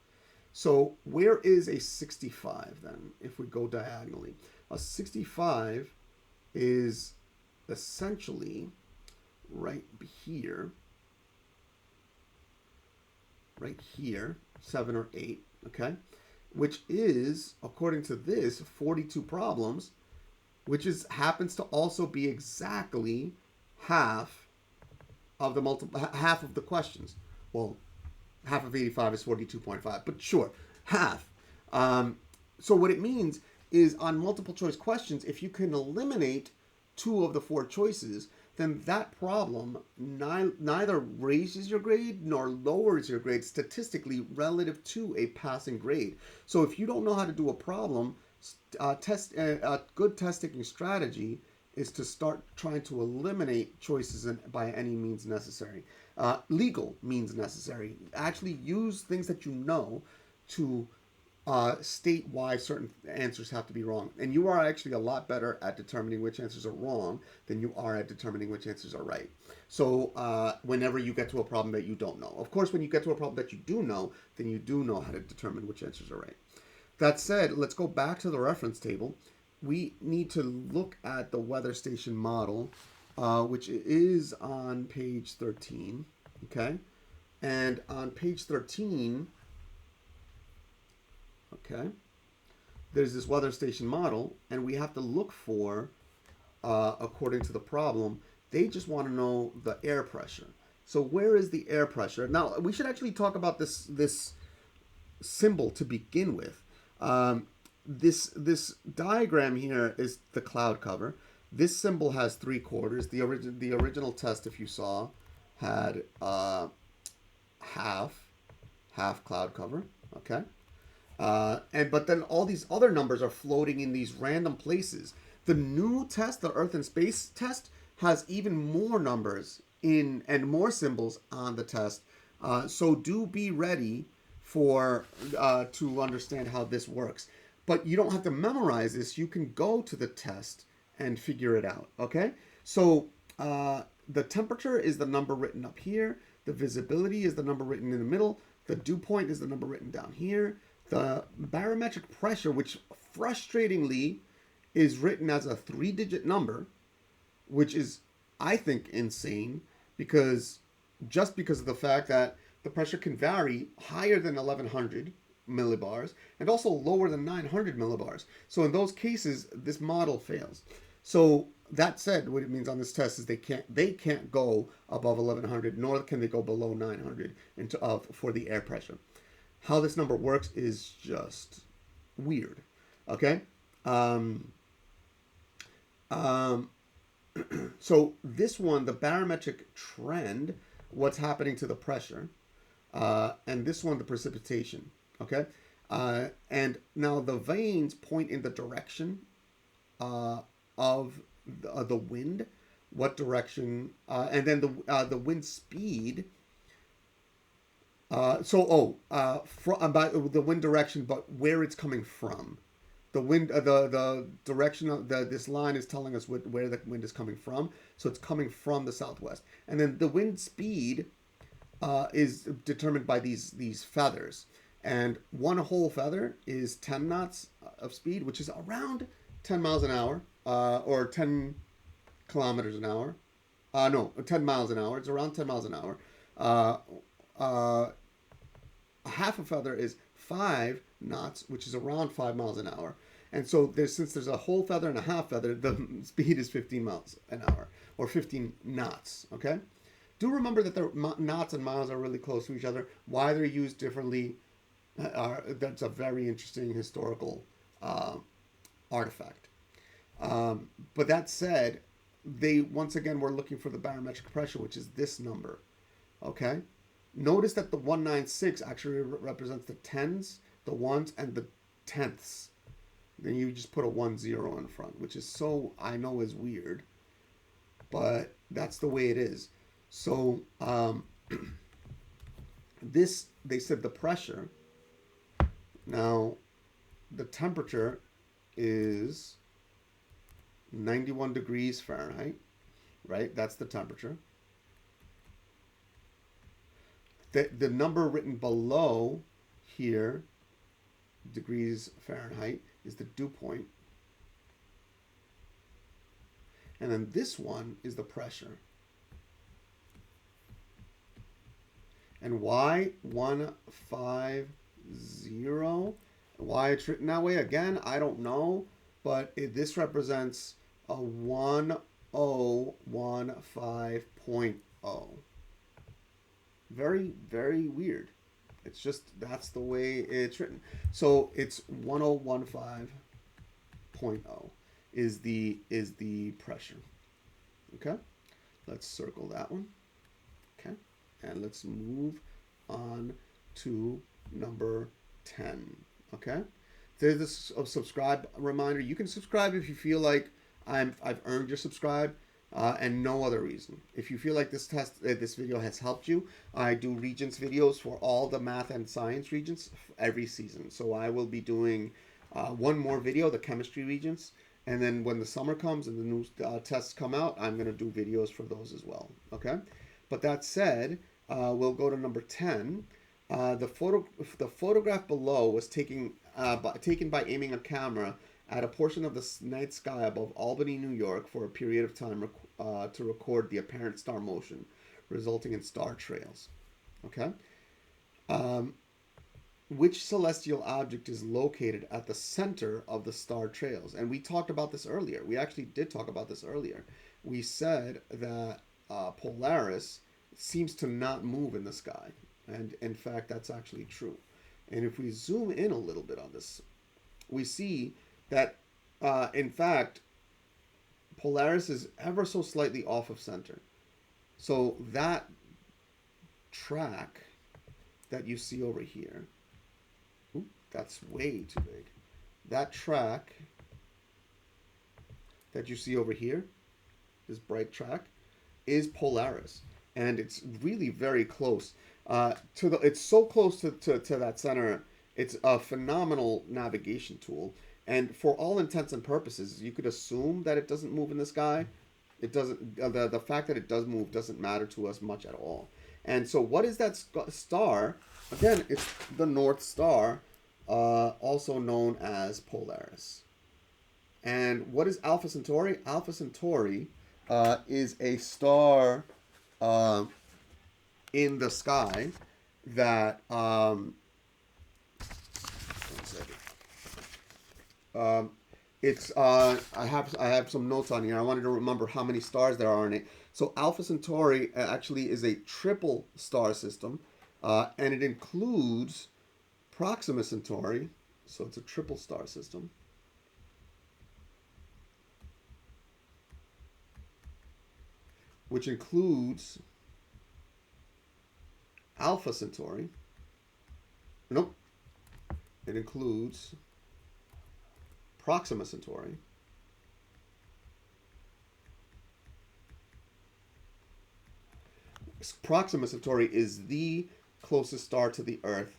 So where is a 65 then? If we go diagonally, a 65 is essentially right here, 7 or 8, okay? Which is, according to this, 42 problems, which happens to also be exactly half of the questions. Well, half of 85 is 42.5, but sure, half. So what it means is on multiple choice questions, if you can eliminate 2 of the 4 choices, then that problem neither raises your grade nor lowers your grade statistically relative to a passing grade. So if you don't know how to do a problem, a good test taking strategy is to start trying to eliminate choices by any means necessary. Legal means necessary. Actually use things that you know to state why certain answers have to be wrong. And you are actually a lot better at determining which answers are wrong than you are at determining which answers are right. So whenever you get to a problem that you don't know. Of course, when you get to a problem that you do know, then you do know how to determine which answers are right. That said, let's go back to the reference table. We need to look at the weather station model, which is on page 13, okay? And on page 13, okay, there's this weather station model, and we have to look for, according to the problem, they just want to know the air pressure. So where is the air pressure? Now, we should actually talk about this symbol to begin with. This diagram here is the cloud cover. This symbol has 3 quarters. The original test, if you saw, had half cloud cover, okay? But then all these other numbers are floating in these random places. The new test, the Earth and Space test, has even more numbers and more symbols on the test. So do be ready for to understand how this works. But you don't have to memorize this. You can go to the test and figure it out, okay? So the temperature is the number written up here. The visibility is the number written in the middle. The dew point is the number written down here. The barometric pressure, which frustratingly is written as a 3-digit number, which is, I think, insane, because of the fact that the pressure can vary higher than 1100 millibars and also lower than 900 millibars. So in those cases, this model fails. So that said, what it means on this test is they can't go above 1100, nor can they go below 900 for the air pressure. How this number works is just weird, okay? Um, so this one, the barometric trend, what's happening to the pressure, and this one, the precipitation. Okay, and now the veins point in the direction uh, of the wind, what direction, and then the wind speed. By the wind direction, but where it's coming from. The wind, the direction of this line is telling us where the wind is coming from. So it's coming from the southwest, and then the wind speed is determined by these feathers. And one whole feather is 10 knots of speed, which is around 10 miles an hour, or 10 kilometers an hour. No, 10 miles an hour. It's around 10 miles an hour. Uh, uh, a half a feather is 5 knots, which is around 5 miles an hour. And so since there's a whole feather and a half feather, the speed is 15 miles an hour, or 15 knots. Okay. Do remember that the knots and miles are really close to each other. Why they're used differently, that's a very interesting historical uh, artifact. But that said, they once again were looking for the barometric pressure, which is this number. Okay. Notice that the 196 actually represents the tens, the ones, and the tenths. Then you just put a 10 in front, which is I know is weird, but that's the way it is. So they said the pressure. Now, the temperature is 91 degrees Fahrenheit, right? That's the temperature. The number written below here, degrees Fahrenheit, is the dew point. And then this one is the pressure. And why 150? Why it's written that way, again, I don't know. But this represents a 1015.0. Very, very weird. It's just, that's the way it's written. So it's 1015.0 is the pressure. Okay? Let's circle that one. Okay? And let's move on to number 10. Okay? There's a subscribe reminder. You can subscribe if you feel like I've earned your subscribe. And no other reason. If you feel like this video has helped you, I do Regents videos for all the math and science Regents every season. So I will be doing one more video, the chemistry Regents, and then when the summer comes and the new tests come out, I'm going to do videos for those as well. Okay? But that said, we'll go to number 10. The photograph below was taken by aiming a camera at a portion of the night sky above Albany, New York, for a period of time to record the apparent star motion, resulting in star trails. Okay? Which celestial object is located at the center of the star trails? And we talked about this earlier. We actually did talk about this earlier. We said that Polaris seems to not move in the sky. And in fact, that's actually true. And if we zoom in a little bit on this, we see that, in fact, Polaris is ever so slightly off of center. So that track that you see over here, that's way too big. That track that you see over here, this bright track, is Polaris. And it's really very close. It's so close to that center, it's a phenomenal navigation tool. And for all intents and purposes, you could assume that it doesn't move in the sky. It doesn't. The fact that it does move doesn't matter to us much at all. And so, what is that star? Again, it's the North Star, also known as Polaris. And what is Alpha Centauri? Alpha Centauri is a star in the sky that. I have some notes on here. I wanted to remember how many stars there are in it. So Alpha Centauri actually is a triple star system, and it includes Proxima Centauri. So it's a triple star system. which includes Alpha Centauri. Nope. It includes Proxima Centauri. Proxima Centauri is the closest star to the Earth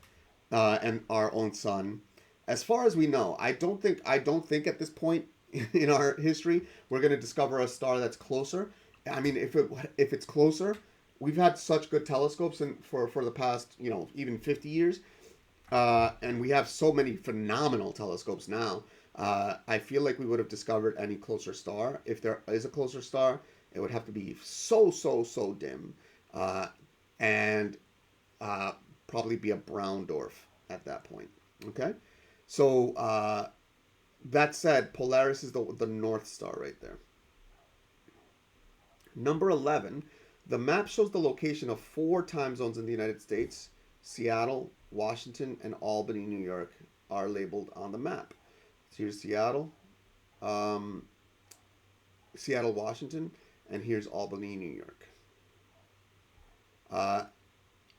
and our own sun. As far as we know, I don't think at this point in our history we're going to discover a star that's closer. I mean, if it's closer, we've had such good telescopes for the past, even 50 years, and we have so many phenomenal telescopes now. I feel like we would have discovered any closer star. If there is a closer star, it would have to be so dim, and probably be a brown dwarf at that point. Okay, so that said, Polaris is the North Star right there. Number 11, the map shows the location of 4 time zones in the United States. Seattle, Washington, and Albany, New York are labeled on the map. So here's Seattle, Washington, and here's Albany, New York.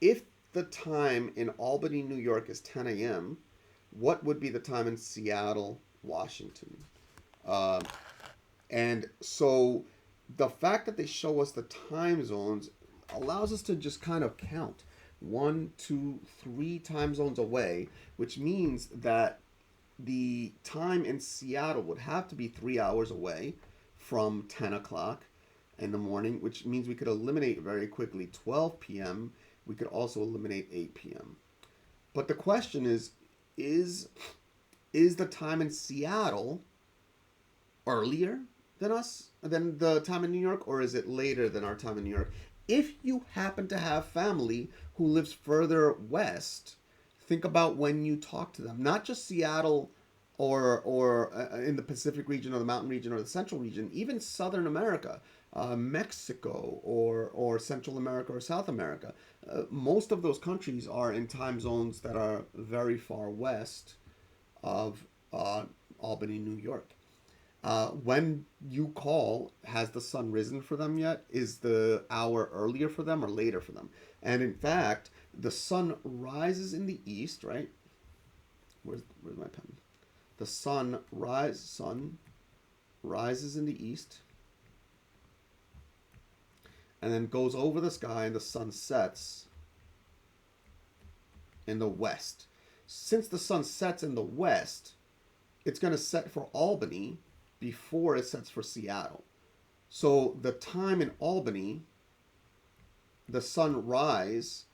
If the time in Albany, New York is 10 a.m., what would be the time in Seattle, Washington? And so the fact that they show us the time zones allows us to just kind of count 1, 2, 3 time zones away, which means that the time in Seattle would have to be 3 hours away from 10 o'clock in the morning, which means we could eliminate very quickly 12 p.m. We could also eliminate 8 p.m. But the question is the time in Seattle earlier than the time in New York, or is it later than our time in New York? If you happen to have family who lives further west, think about when you talk to them. Not just Seattle or in the Pacific region or the mountain region or the central region, even Southern America, Mexico or Central America or South America. Most of those countries are in time zones that are very far west of Albany, New York. When you call, has the sun risen for them yet? Is the hour earlier for them or later for them? And in fact, the sun rises in the east, right? Where's my pen? The sun rises in the east and then goes over the sky, and the sun sets in the west. Since the sun sets in the west, it's going to set for Albany before it sets for Seattle. So the time in Albany, the sunrise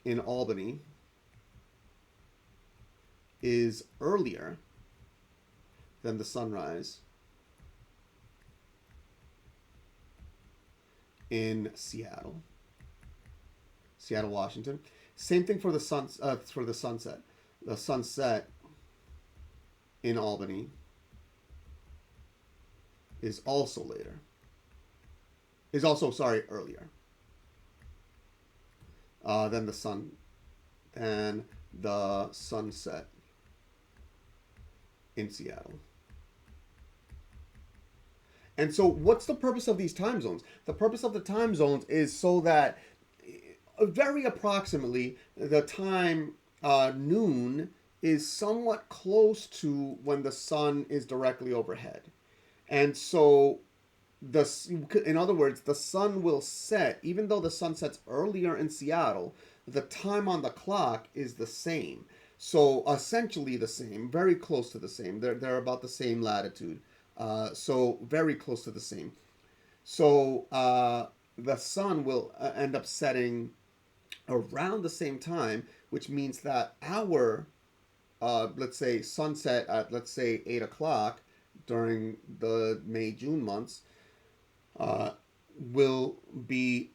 in Albany is earlier than the sunrise in Seattle, Washington. Same thing for the sunset. The sunset in Albany is also earlier than the sunset in Seattle. And so what's the purpose of these time zones? The purpose of the time zones is so that very approximately the time noon is somewhat close to when the sun is directly overhead. And so in other words, the sun will set, even though the sun sets earlier in Seattle, the time on the clock is the same. So essentially the same, very close to the same. They're about the same latitude. So very close to the same. So the sun will end up setting around the same time, which means that our, let's say, sunset at, let's say, 8 o'clock during the May-June months will be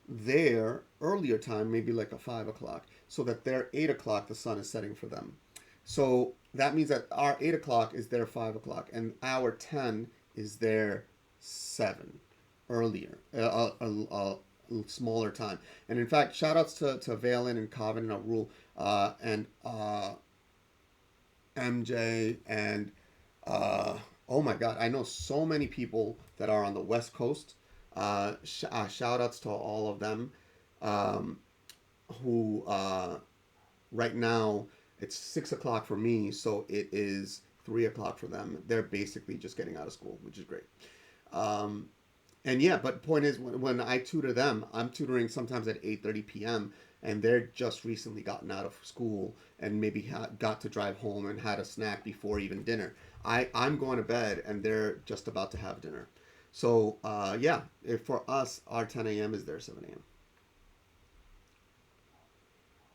their earlier time, maybe like a 5 o'clock, so that their 8 o'clock, the sun is setting for them. So that means that our 8 o'clock is their 5 o'clock, and our 10 is their 7 earlier, a smaller time. And in fact, shout outs to Valen and Kavin and Arul and MJ and Oh my God, I know so many people that are on the West Coast. Shout outs to all of them um, who right now it's 6 o'clock for me, so it is 3 o'clock for them. They're basically just getting out of school, which is great. Um, and yeah, but point is, when I tutor them, I'm tutoring sometimes at 8:30 p.m. and they're just recently gotten out of school and maybe got to drive home and had a snack before even dinner. I'm going to bed and they're just about to have dinner. So yeah, if for us, our 10 a.m. is their 7 a.m.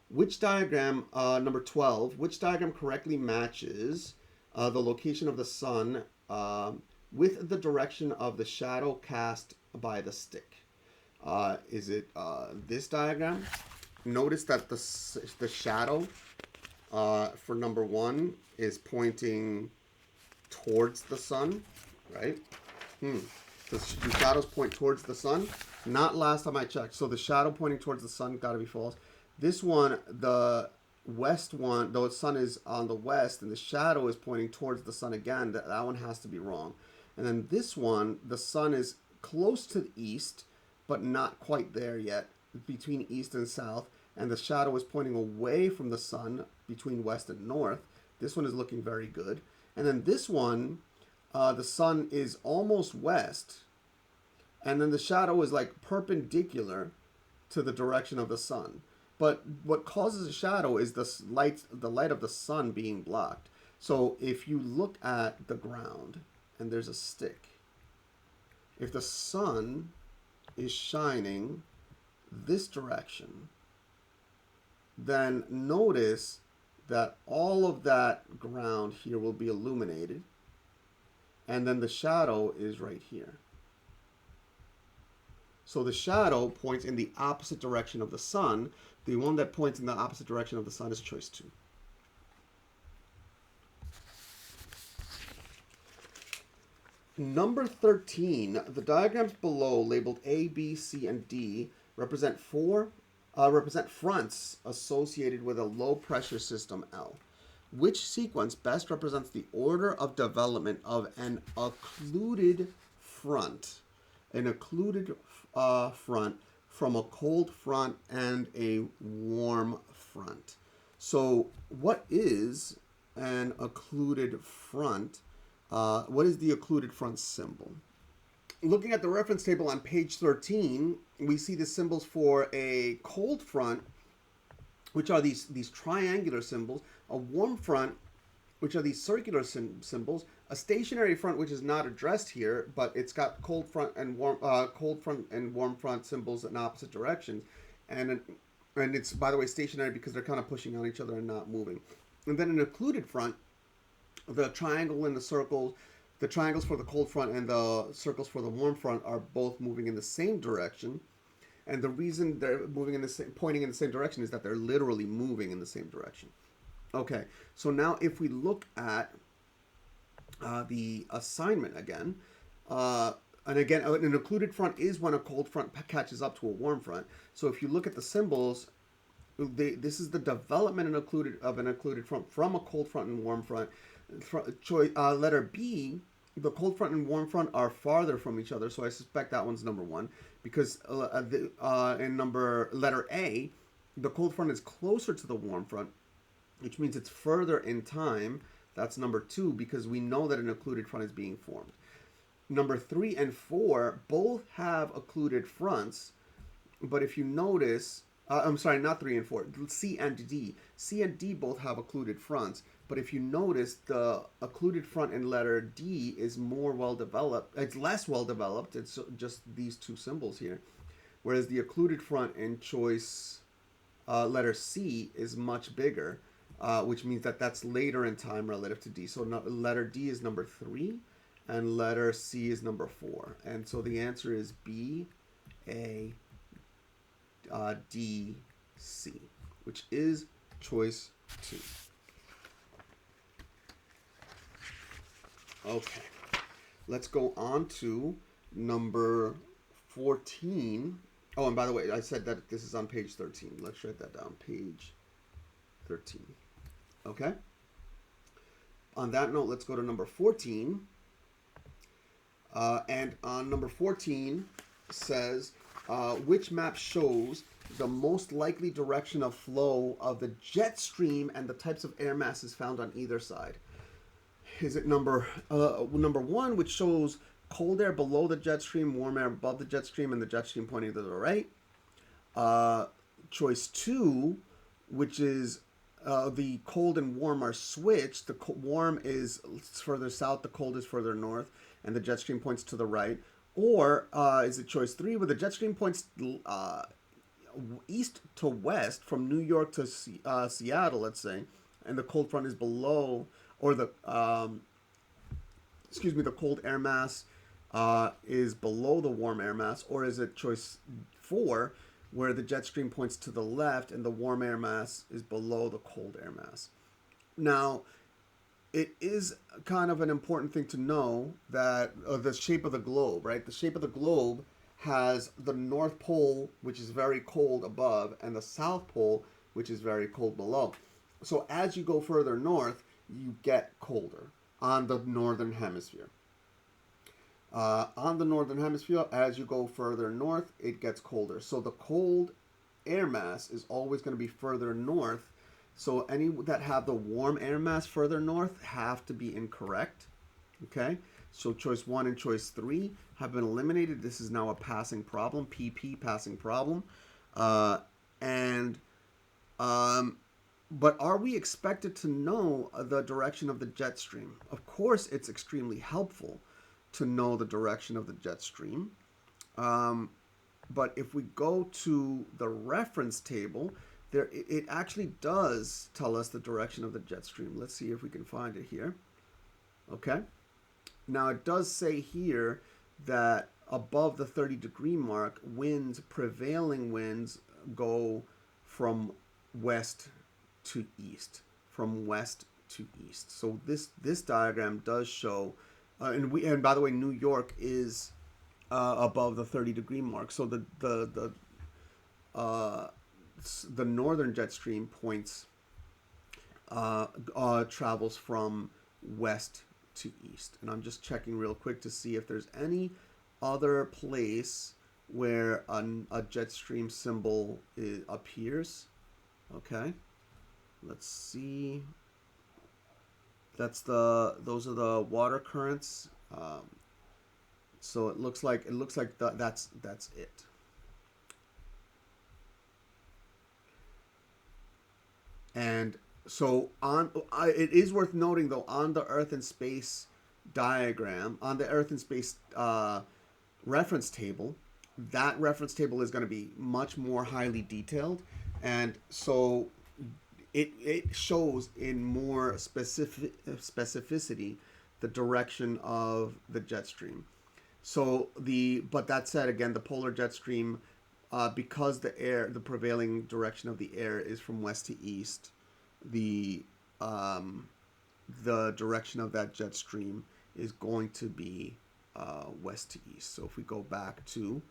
Which diagram, number 12, which diagram correctly matches the location of the sun with the direction of the shadow cast by the stick? Is it this diagram? Notice that the shadow for number one is pointing towards the sun, right? The shadows point towards the sun. Not last time I checked. So the shadow pointing towards the sun got to be false. This one, the west one, though the sun is on the west and the shadow is pointing towards the sun again, that one has to be wrong. And then this one, the sun is close to the east, but not quite there yet, between east and south. And the shadow is pointing away from the sun between west and north. This one is looking very good. And then this one, the sun is almost west, and then the shadow is like perpendicular to the direction of the sun. But what causes a shadow is the light of the sun being blocked. So if you look at the ground and there's a stick, if the sun is shining this direction, then notice that all of that ground here will be illuminated, and then the shadow is right here. So the shadow points in the opposite direction of the sun. The one that points in the opposite direction of the sun is choice 2. Number 13, the diagrams below labeled A, B, C, and D represent fronts associated with a low pressure system L. Which sequence best represents the order of development of an occluded front? An occluded front from a cold front and a warm front. So what is an occluded front? What is the occluded front symbol? Looking at the reference table on page 13, we see the symbols for a cold front, which are these triangular symbols, a warm front, which are these circular symbols, a stationary front, which is not addressed here, but it's got cold front and warm front symbols in opposite directions, and it's, by the way, stationary because they're kind of pushing on each other and not moving. And then an occluded front, the triangle and the circles, the triangles for the cold front and the circles for the warm front are both moving in the same direction. And the reason they're pointing in the same direction is that they're literally moving in the same direction. Okay, so now if we look at the assignment again, and again, an occluded front is when a cold front catches up to a warm front. So if you look at the symbols, this is the development of an occluded front from a cold front and warm front. Letter B, the cold front and warm front are farther from each other, so I suspect that one's number 1, because in letter A, the cold front is closer to the warm front, which means it's further in time. That's number 2, because we know that an occluded front is being formed. Number 3 and 4 both have occluded fronts, but if you notice, I'm sorry, not 3 and 4, C and D. C and D both have occluded fronts, but if you notice, the occluded front in letter D is more well developed. It's less well developed. It's just these two symbols here, whereas the occluded front in choice letter C is much bigger, which means that that's later in time relative to D. So letter D is number 3, and letter C is number 4. And so the answer is B, A, D, C, which is choice 2. Okay, let's go on to number 14. Oh, and by the way, I said that this is on page 13. Let's write that down, page 13. Okay? On that note, let's go to number 14. And on number 14 says, which map shows the most likely direction of flow of the jet stream and the types of air masses found on either side? Is it number one, which shows cold air below the jet stream, warm air above the jet stream, and the jet stream pointing to the right? Choice two, which is the cold and warm are switched. The warm is further south, the cold is further north, and the jet stream points to the right. Or is it choice three, where the jet stream points east to west from New York to Seattle, let's say, and the cold front is below, or the the cold air mass is below the warm air mass? Or is it choice four, where the jet stream points to the left and the warm air mass is below the cold air mass? Now, it is kind of an important thing to know that the shape of the globe, right? The shape of the globe has the North Pole, which is very cold above, and the South Pole, which is very cold below. So as you go further north, you get colder on the northern hemisphere. On the northern hemisphere, as you go further north, it gets colder. So the cold air mass is always going to be further north. So any that have the warm air mass further north have to be incorrect. Okay, so choice one and choice three have been eliminated. This is now a passing problem, PP, passing problem. And but are we expected to know the direction of the jet stream? Of course, it's extremely helpful to know the direction of the jet stream. But if we go to the reference table, there it actually does tell us the direction of the jet stream. Let's see if we can find it here. Okay. Now it does say here that above the 30-degree mark, prevailing winds go from west to east, from west to east. So this diagram does show, and by the way, New York is above the 30-degree mark. So the northern jet stream points travels from west to east. And I'm just checking real quick to see if there's any other place where a jet stream symbol appears. Okay, let's see. Those are the water currents. So it looks like that's it. And so it is worth noting, though, on the Earth and Space diagram, on the Earth and Space reference table, that reference table is going to be much more highly detailed, and so it shows in more specificity the direction of the jet stream. So but that said, again, the polar jet stream, because the prevailing direction of the air is from west to east, the direction of that jet stream is going to be west to east. So if we go back to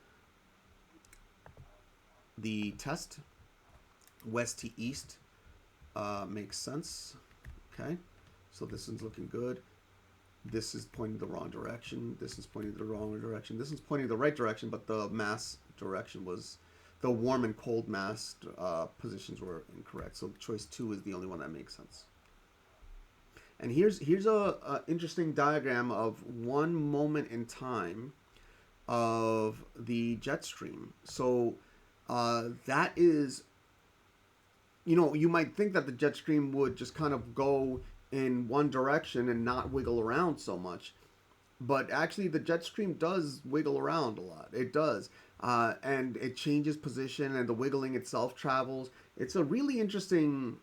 the test, west to east makes sense. Okay, so this one's looking good. This is pointing the wrong direction. This is pointing the wrong direction. This is pointing the right direction, but the mass direction was, the warm and cold mass positions were incorrect. So choice two is the only one that makes sense. And here's a interesting diagram of one moment in time of the jet stream. So that is, you might think that the jet stream would just kind of go in one direction and not wiggle around so much, but actually the jet stream does wiggle around a lot. It does, and it changes position, and the wiggling itself travels. It's a really interesting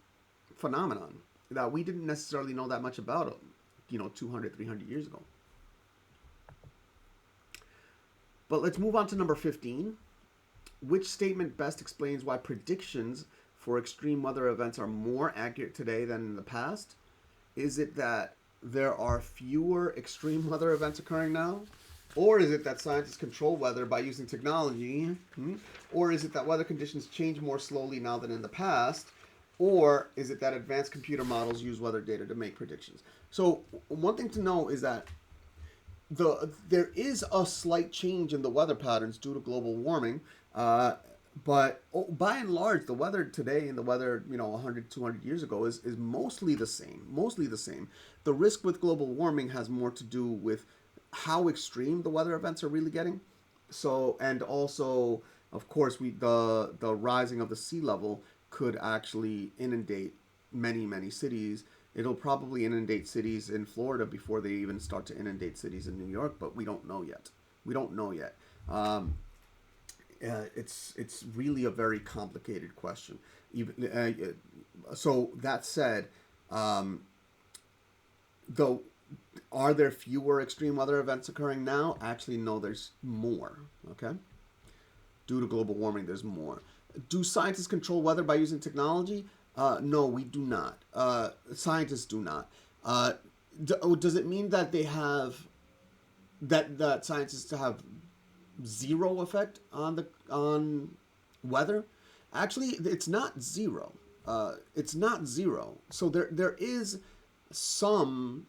phenomenon that we didn't necessarily know that much about 200, 300 years ago. But let's move on to number 15. Which statement best explains why predictions for extreme weather events are more accurate today than in the past? Is it that there are fewer extreme weather events occurring now? Or is it that scientists control weather by using technology? Or is it that weather conditions change more slowly now than in the past? Or is it that advanced computer models use weather data to make predictions? So one thing to know is that there is a slight change in the weather patterns due to global warming, but by and large, the weather today and the weather 100, 200 years ago is mostly the same. Mostly the same. The risk with global warming has more to do with how extreme the weather events are really getting. So, and also, of course, the rising of the sea level could actually inundate many cities. It'll probably inundate cities in Florida before they even start to inundate cities in New York, but we don't know yet. We don't know yet. It's really a very complicated question. Even so, that said, though, are there fewer extreme weather events occurring now? Actually, no. There's more. Okay, due to global warming, there's more. Do scientists control weather by using technology? No, we do not. Scientists do not. Does it mean that they have that scientists have zero effect on weather? Actually, it's not zero. It's not zero. So there is some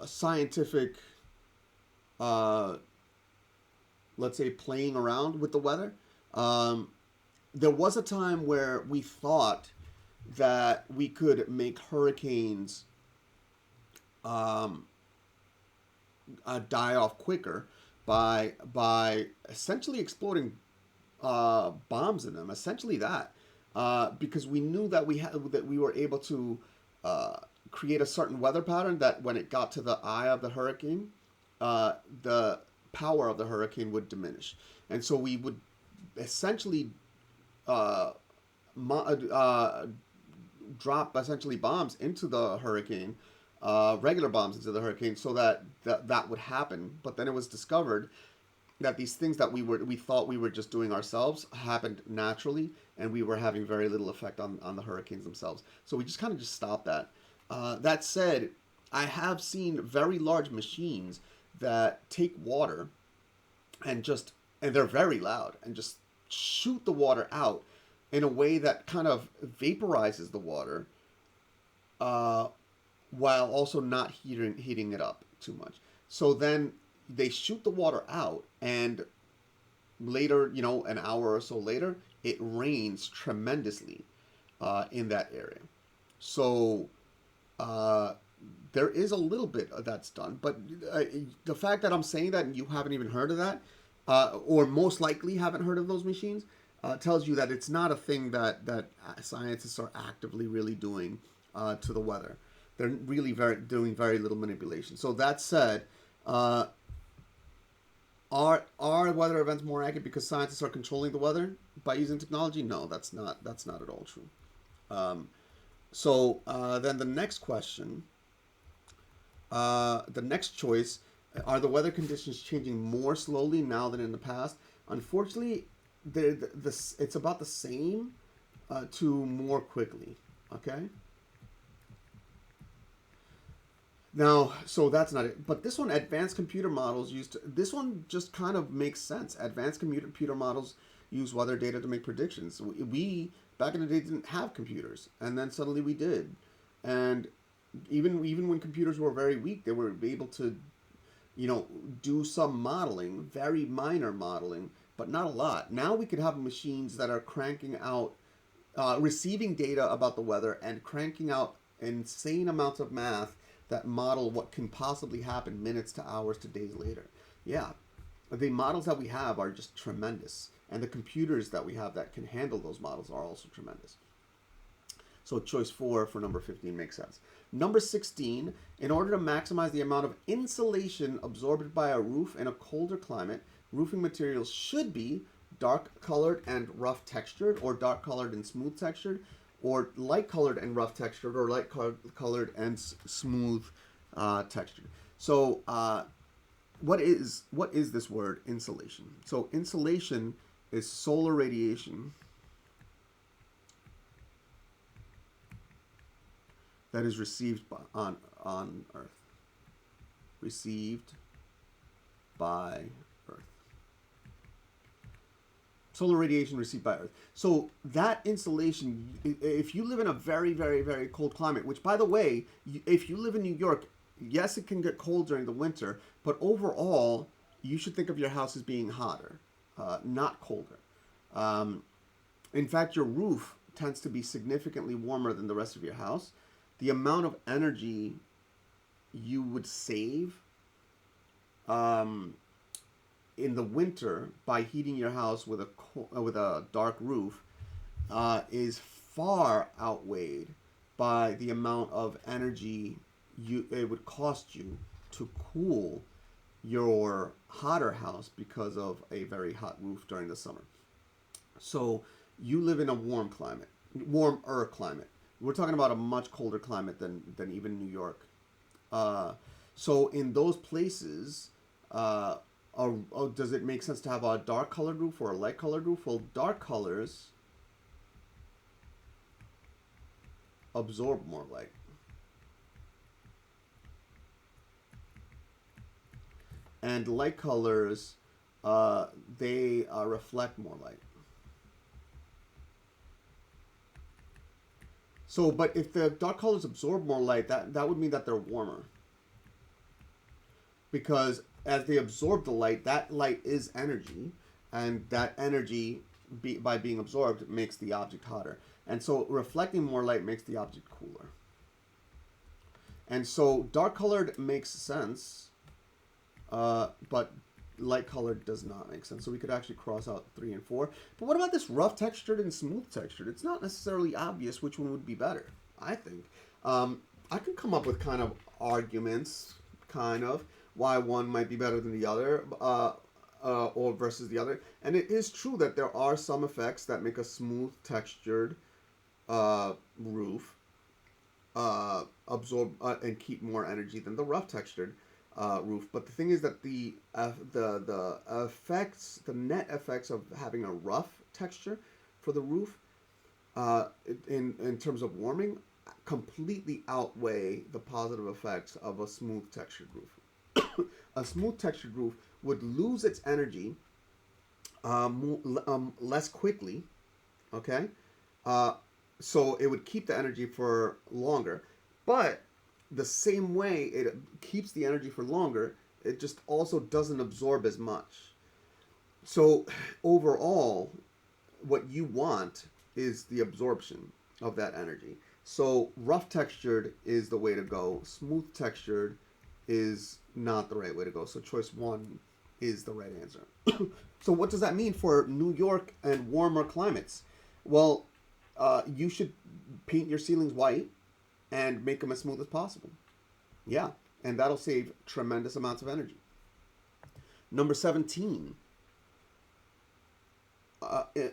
scientific, uh, let's say, playing around with the weather. Um, there was a time where we thought that we could make hurricanes um, die off quicker by essentially exploding bombs in them. Essentially that, because we knew that we were able to uh, create a certain weather pattern that when it got to the eye of the hurricane, the power of the hurricane would diminish, and so we would essentially uh, mo- drop essentially bombs into the hurricane, regular bombs into the hurricane, so that would happen. But then it was discovered that these things that we thought we were just doing ourselves happened naturally, and we were having very little effect on the hurricanes themselves. So we just kind of just stopped that. That said, I have seen very large machines that take water and they're very loud and just shoot the water out in a way that kind of vaporizes the water, uh, while also not heating it up too much. So then they shoot the water out, and later, an hour or so later, it rains tremendously in that area. So uh, there is a little bit of that's done, but the fact that I'm saying that and you haven't even heard of that, or most likely haven't heard of those machines, tells you that it's not a thing that scientists are actively really doing to the weather. They're really doing very little manipulation. So that said, uh, are weather events more accurate because scientists are controlling the weather by using technology? No, that's not at all true. Um, so then the next question, the next choice, are the weather conditions changing more slowly now than in the past? Unfortunately, it's about the same to more quickly. Okay. Now, so that's not it. But this one, advanced computer models this one just kind of makes sense. Advanced computer models use weather data to make predictions. We back in the day didn't have computers, and then suddenly we did. And even when computers were very weak, they were able to, do some modeling, very minor modeling, but not a lot. Now we could have machines that are cranking out, receiving data about the weather and cranking out insane amounts of math that model what can possibly happen minutes to hours to days later. Yeah, the models that we have are just tremendous, and the computers that we have that can handle those models are also tremendous. So choice 4 for number 15 makes sense. Number 16, in order to maximize the amount of insulation absorbed by a roof in a colder climate, roofing materials should be dark colored and rough textured, or dark colored and smooth textured, or light colored and rough textured, or light colored and smooth textured. So what is this word insulation? So insulation is solar radiation that is received on Earth. Received by Earth. Solar radiation received by Earth. So that insulation, if you live in a very, very, very cold climate, which by the way, if you live in New York, yes, it can get cold during the winter, but overall, you should think of your house as being hotter, not colder. Um, in fact, your roof tends to be significantly warmer than the rest of your house. The amount of energy you would save um, in the winter by heating your house with a dark roof is far outweighed by the amount of energy it would cost you to cool your hotter house because of a very hot roof during the summer. So you live in a warmer climate. We're talking about a much colder climate than even New York. Uh, so in those places, does it make sense to have a dark colored roof or a light colored roof? Well, dark colors absorb more light. And light colors, they reflect more light. So, but if the dark colors absorb more light, that would mean that they're warmer. Because as they absorb the light, that light is energy, and that energy, by being absorbed, makes the object hotter. And so reflecting more light makes the object cooler. And so dark colored makes sense, but light colored does not make sense. So we could actually cross out 3 and 4. But what about this rough textured and smooth textured? It's not necessarily obvious which one would be better, I think. I can come up with kind of arguments, kind of, why one might be better than the other, or versus the other. And it is true that there are some effects that make a smooth textured roof absorb and keep more energy than the rough textured roof. But the thing is that the effects, the net effects of having a rough texture for the roof, in terms of warming, completely outweigh the positive effects of a smooth textured roof. A smooth textured roof would lose its energy less quickly, okay? So it would keep the energy for longer. But the same way it keeps the energy for longer, it just also doesn't absorb as much. So overall, what you want is the absorption of that energy. So rough textured is the way to go. Smooth textured is not the right way to go. So choice 1 is the right answer. So what does that mean for New York and warmer climates? Well, you should paint your ceilings white and make them as smooth as possible. Yeah, and that'll save tremendous amounts of energy. Number 17,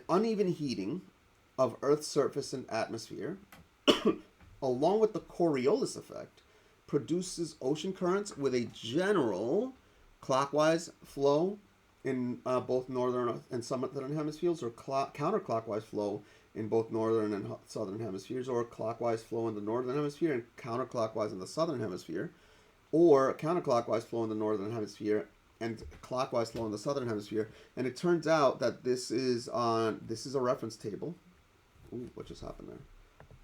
uneven heating of Earth's surface and atmosphere, along with the Coriolis effect, produces ocean currents with a general clockwise flow in both northern and southern hemispheres, or counterclockwise flow in both northern and southern hemispheres, or clockwise flow in the northern hemisphere and counterclockwise in the southern hemisphere, or counterclockwise flow in the northern hemisphere and clockwise flow in the southern hemisphere. And it turns out that this is a reference table. Ooh, what just happened there?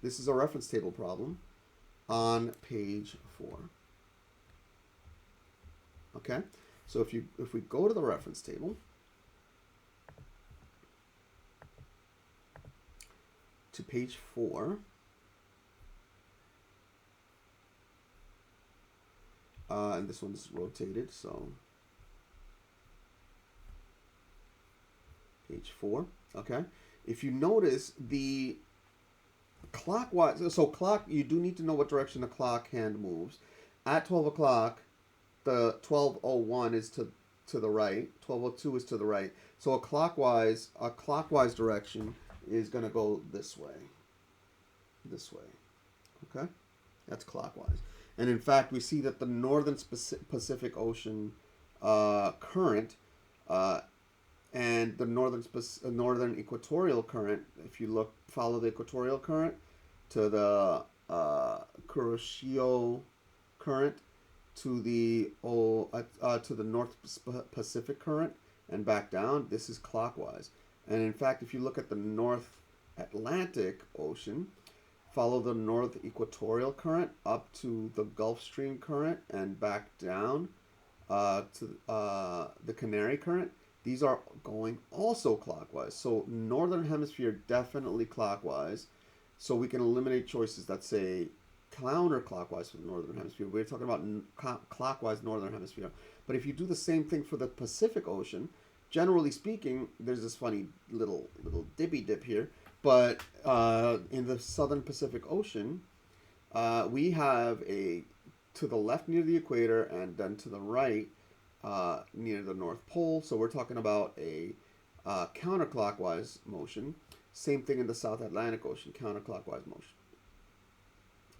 This is a reference table problem on page 4. Okay, so if we go to the reference table, to page 4, and this one's rotated, so page 4. Okay, if you notice the clockwise, so you do need to know what direction the clock hand moves. At 12 o'clock, the 12:01 is to the right, 12:02 is to the right. So a clockwise direction is going to go this way. Okay, that's clockwise. And in fact, we see that the northern Pacific Ocean current and the northern equatorial current, if you follow the equatorial current to the Kuroshio current, to the North Pacific current and back down, this is clockwise. And in fact, if you look at the North Atlantic Ocean, follow the north equatorial current up to the Gulf Stream current and back down to the Canary current. These are going also clockwise. So northern hemisphere definitely clockwise. So we can eliminate choices that say counterclockwise for the northern hemisphere. We're talking about clockwise northern hemisphere. But if you do the same thing for the Pacific Ocean, generally speaking, there's this funny little dippy dip here. But in the southern Pacific Ocean, we have a to the left near the equator and then to the right near the North Pole. So we're talking about a counterclockwise motion. Same thing in the South Atlantic Ocean, counterclockwise motion.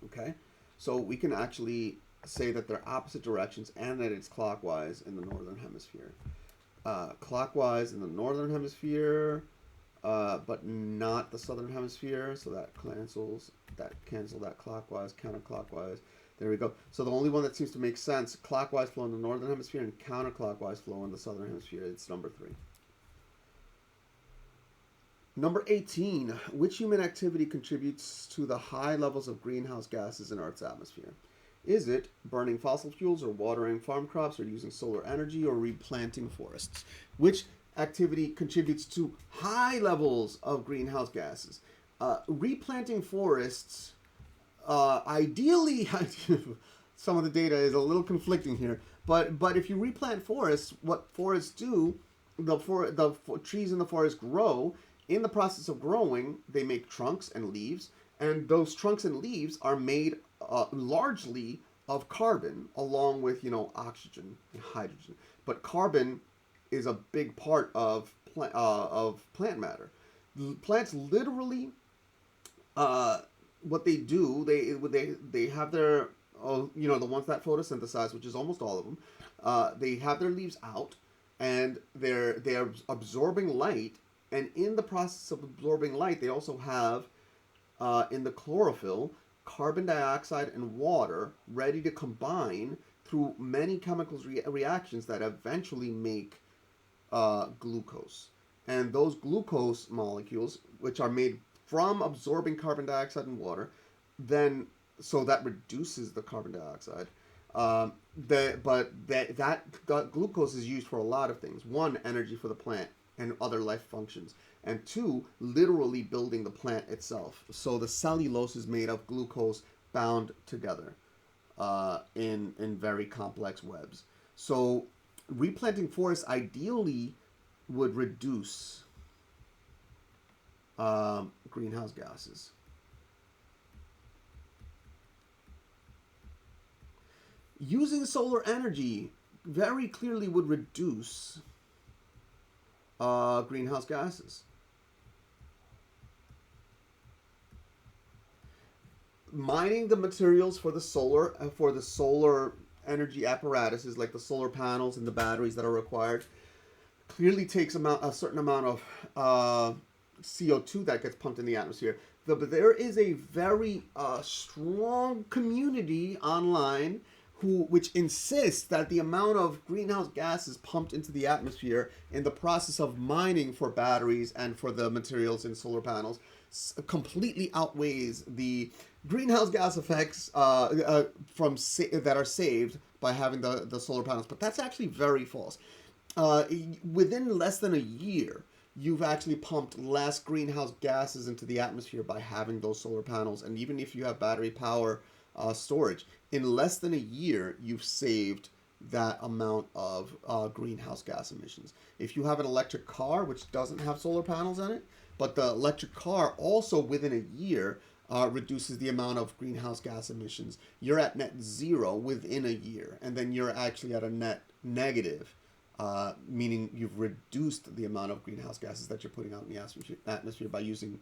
Okay, so we can actually say that they're opposite directions and that it's clockwise in the northern hemisphere. Clockwise in the northern hemisphere, but not the southern hemisphere. So that cancels that clockwise, counterclockwise. There we go. So the only one that seems to make sense, clockwise flow in the northern hemisphere and counterclockwise flow in the southern hemisphere. It's number 3. Number 18, which human activity contributes to the high levels of greenhouse gases in Earth's atmosphere? Is it burning fossil fuels or watering farm crops or using solar energy or replanting forests? Which activity contributes to high levels of greenhouse gases? Replanting forests, ideally, some of the data is a little conflicting here, but if you replant forests, what forests do, the trees in the forest grow. In the process of growing, they make trunks and leaves, and those trunks and leaves are made largely of carbon, along with oxygen and hydrogen. But carbon is a big part of plant matter. Plants literally, what they do, they have their the ones that photosynthesize, which is almost all of them. They have their leaves out, and they're absorbing light. And in the process of absorbing light, they also have, in the chlorophyll, carbon dioxide and water ready to combine through many chemical reactions that eventually make glucose. And those glucose molecules, which are made from absorbing carbon dioxide and water, then so that reduces the carbon dioxide. But that glucose is used for a lot of things. 1, energy for the plant and other life functions, and 2, literally building the plant itself. So the cellulose is made of glucose bound together in very complex webs. So replanting forests ideally would reduce greenhouse gases. Using solar energy very clearly would reduce greenhouse gases. Mining the materials for the solar energy apparatuses, like the solar panels and the batteries that are required, clearly takes a certain amount of CO2 that gets pumped in the atmosphere. But there is a very strong community online which insists that the amount of greenhouse gases pumped into the atmosphere in the process of mining for batteries and for the materials in solar panels completely outweighs the greenhouse gas effects that are saved by having the solar panels. But that's actually very false. Within less than a year, you've actually pumped less greenhouse gases into the atmosphere by having those solar panels. And even if you have battery power storage, in less than a year, you've saved that amount of greenhouse gas emissions. If you have an electric car, which doesn't have solar panels on it, but the electric car also within a year reduces the amount of greenhouse gas emissions, you're at net zero within a year. And then you're actually at a net negative, meaning you've reduced the amount of greenhouse gases that you're putting out in the atmosphere by using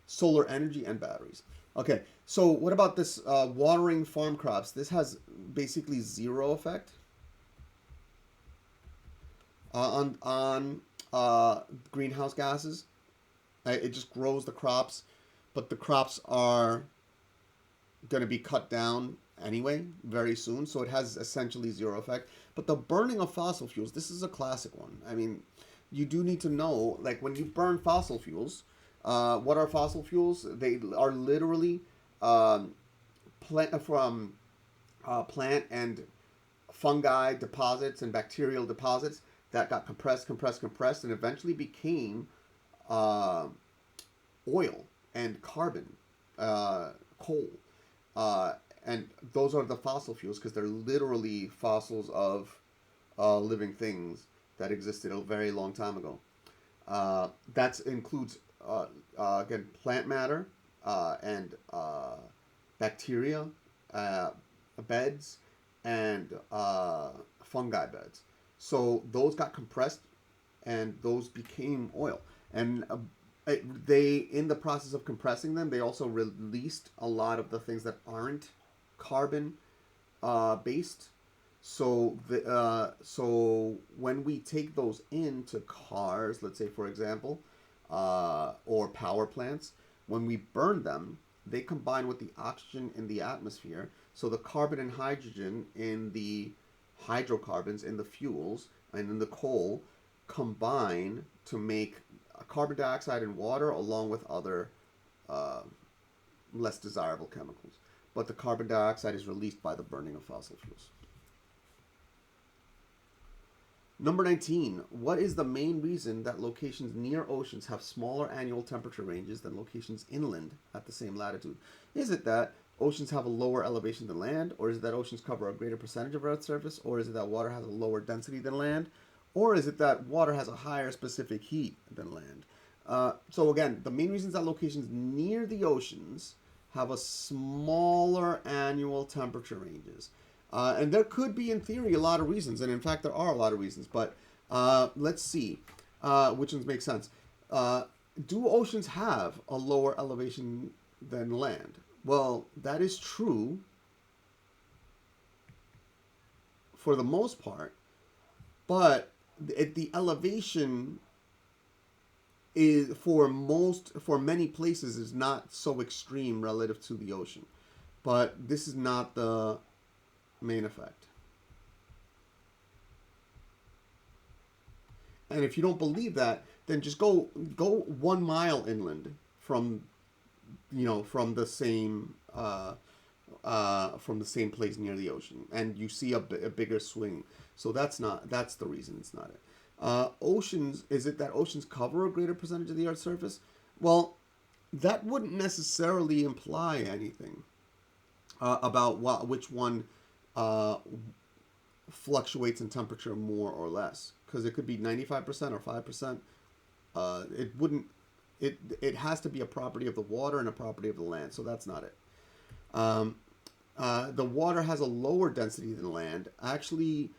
solar energy and batteries. Okay, so what about this watering farm crops? This has basically zero effect on greenhouse gases. It just grows the crops, but the crops are going to be cut down anyway very soon, so it has essentially zero effect. But the burning of fossil fuels, this is a classic one. I mean, you do need to know, like when you burn fossil fuels, what are fossil fuels? They are literally um, plant and fungi deposits and bacterial deposits that got compressed, and eventually became uh, oil and carbon, coal. Uh, and those are the fossil fuels because they're literally fossils of living things that existed a very long time ago. That includes, again, plant matter and bacteria beds and fungi beds. So those got compressed and those became oil. And they, in the process of compressing them, they also released a lot of the things that aren't carbon based. So when we take those into cars, let's say for example, or power plants, when we burn them, they combine with the oxygen in the atmosphere. So the carbon and hydrogen in the hydrocarbons in the fuels and in the coal combine to make carbon dioxide and water, along with other uh, less desirable chemicals. But the carbon dioxide is released by the burning of fossil fuels. Number 19. What is the main reason that locations near oceans have smaller annual temperature ranges than locations inland at the same latitude? Is it that oceans have a lower elevation than land? Or is it that oceans cover a greater percentage of Earth's surface? Or is it that water has a lower density than land? Or is it that water has a higher specific heat than land? So again, the main reasons that locations near the oceans have a smaller annual temperature ranges. And there could be, in theory, a lot of reasons. And in fact, there are a lot of reasons. But let's see which ones make sense. Do oceans have a lower elevation than land? Well, that is true for the most part. But the elevation is for many places is not so extreme relative to the ocean. But this is not the main effect. And if you don't believe that, then just go 1 mile inland from the same place near the ocean, and you see a bigger swing. So that's the reason it's not it. Oceans, is it that oceans cover a greater percentage of the Earth's surface? Well, that wouldn't necessarily imply anything about which one fluctuates in temperature more or less, because it could be 95% or 5%. It wouldn't. It has to be a property of the water and a property of the land. So that's not it. The water has a lower density than land. Actually,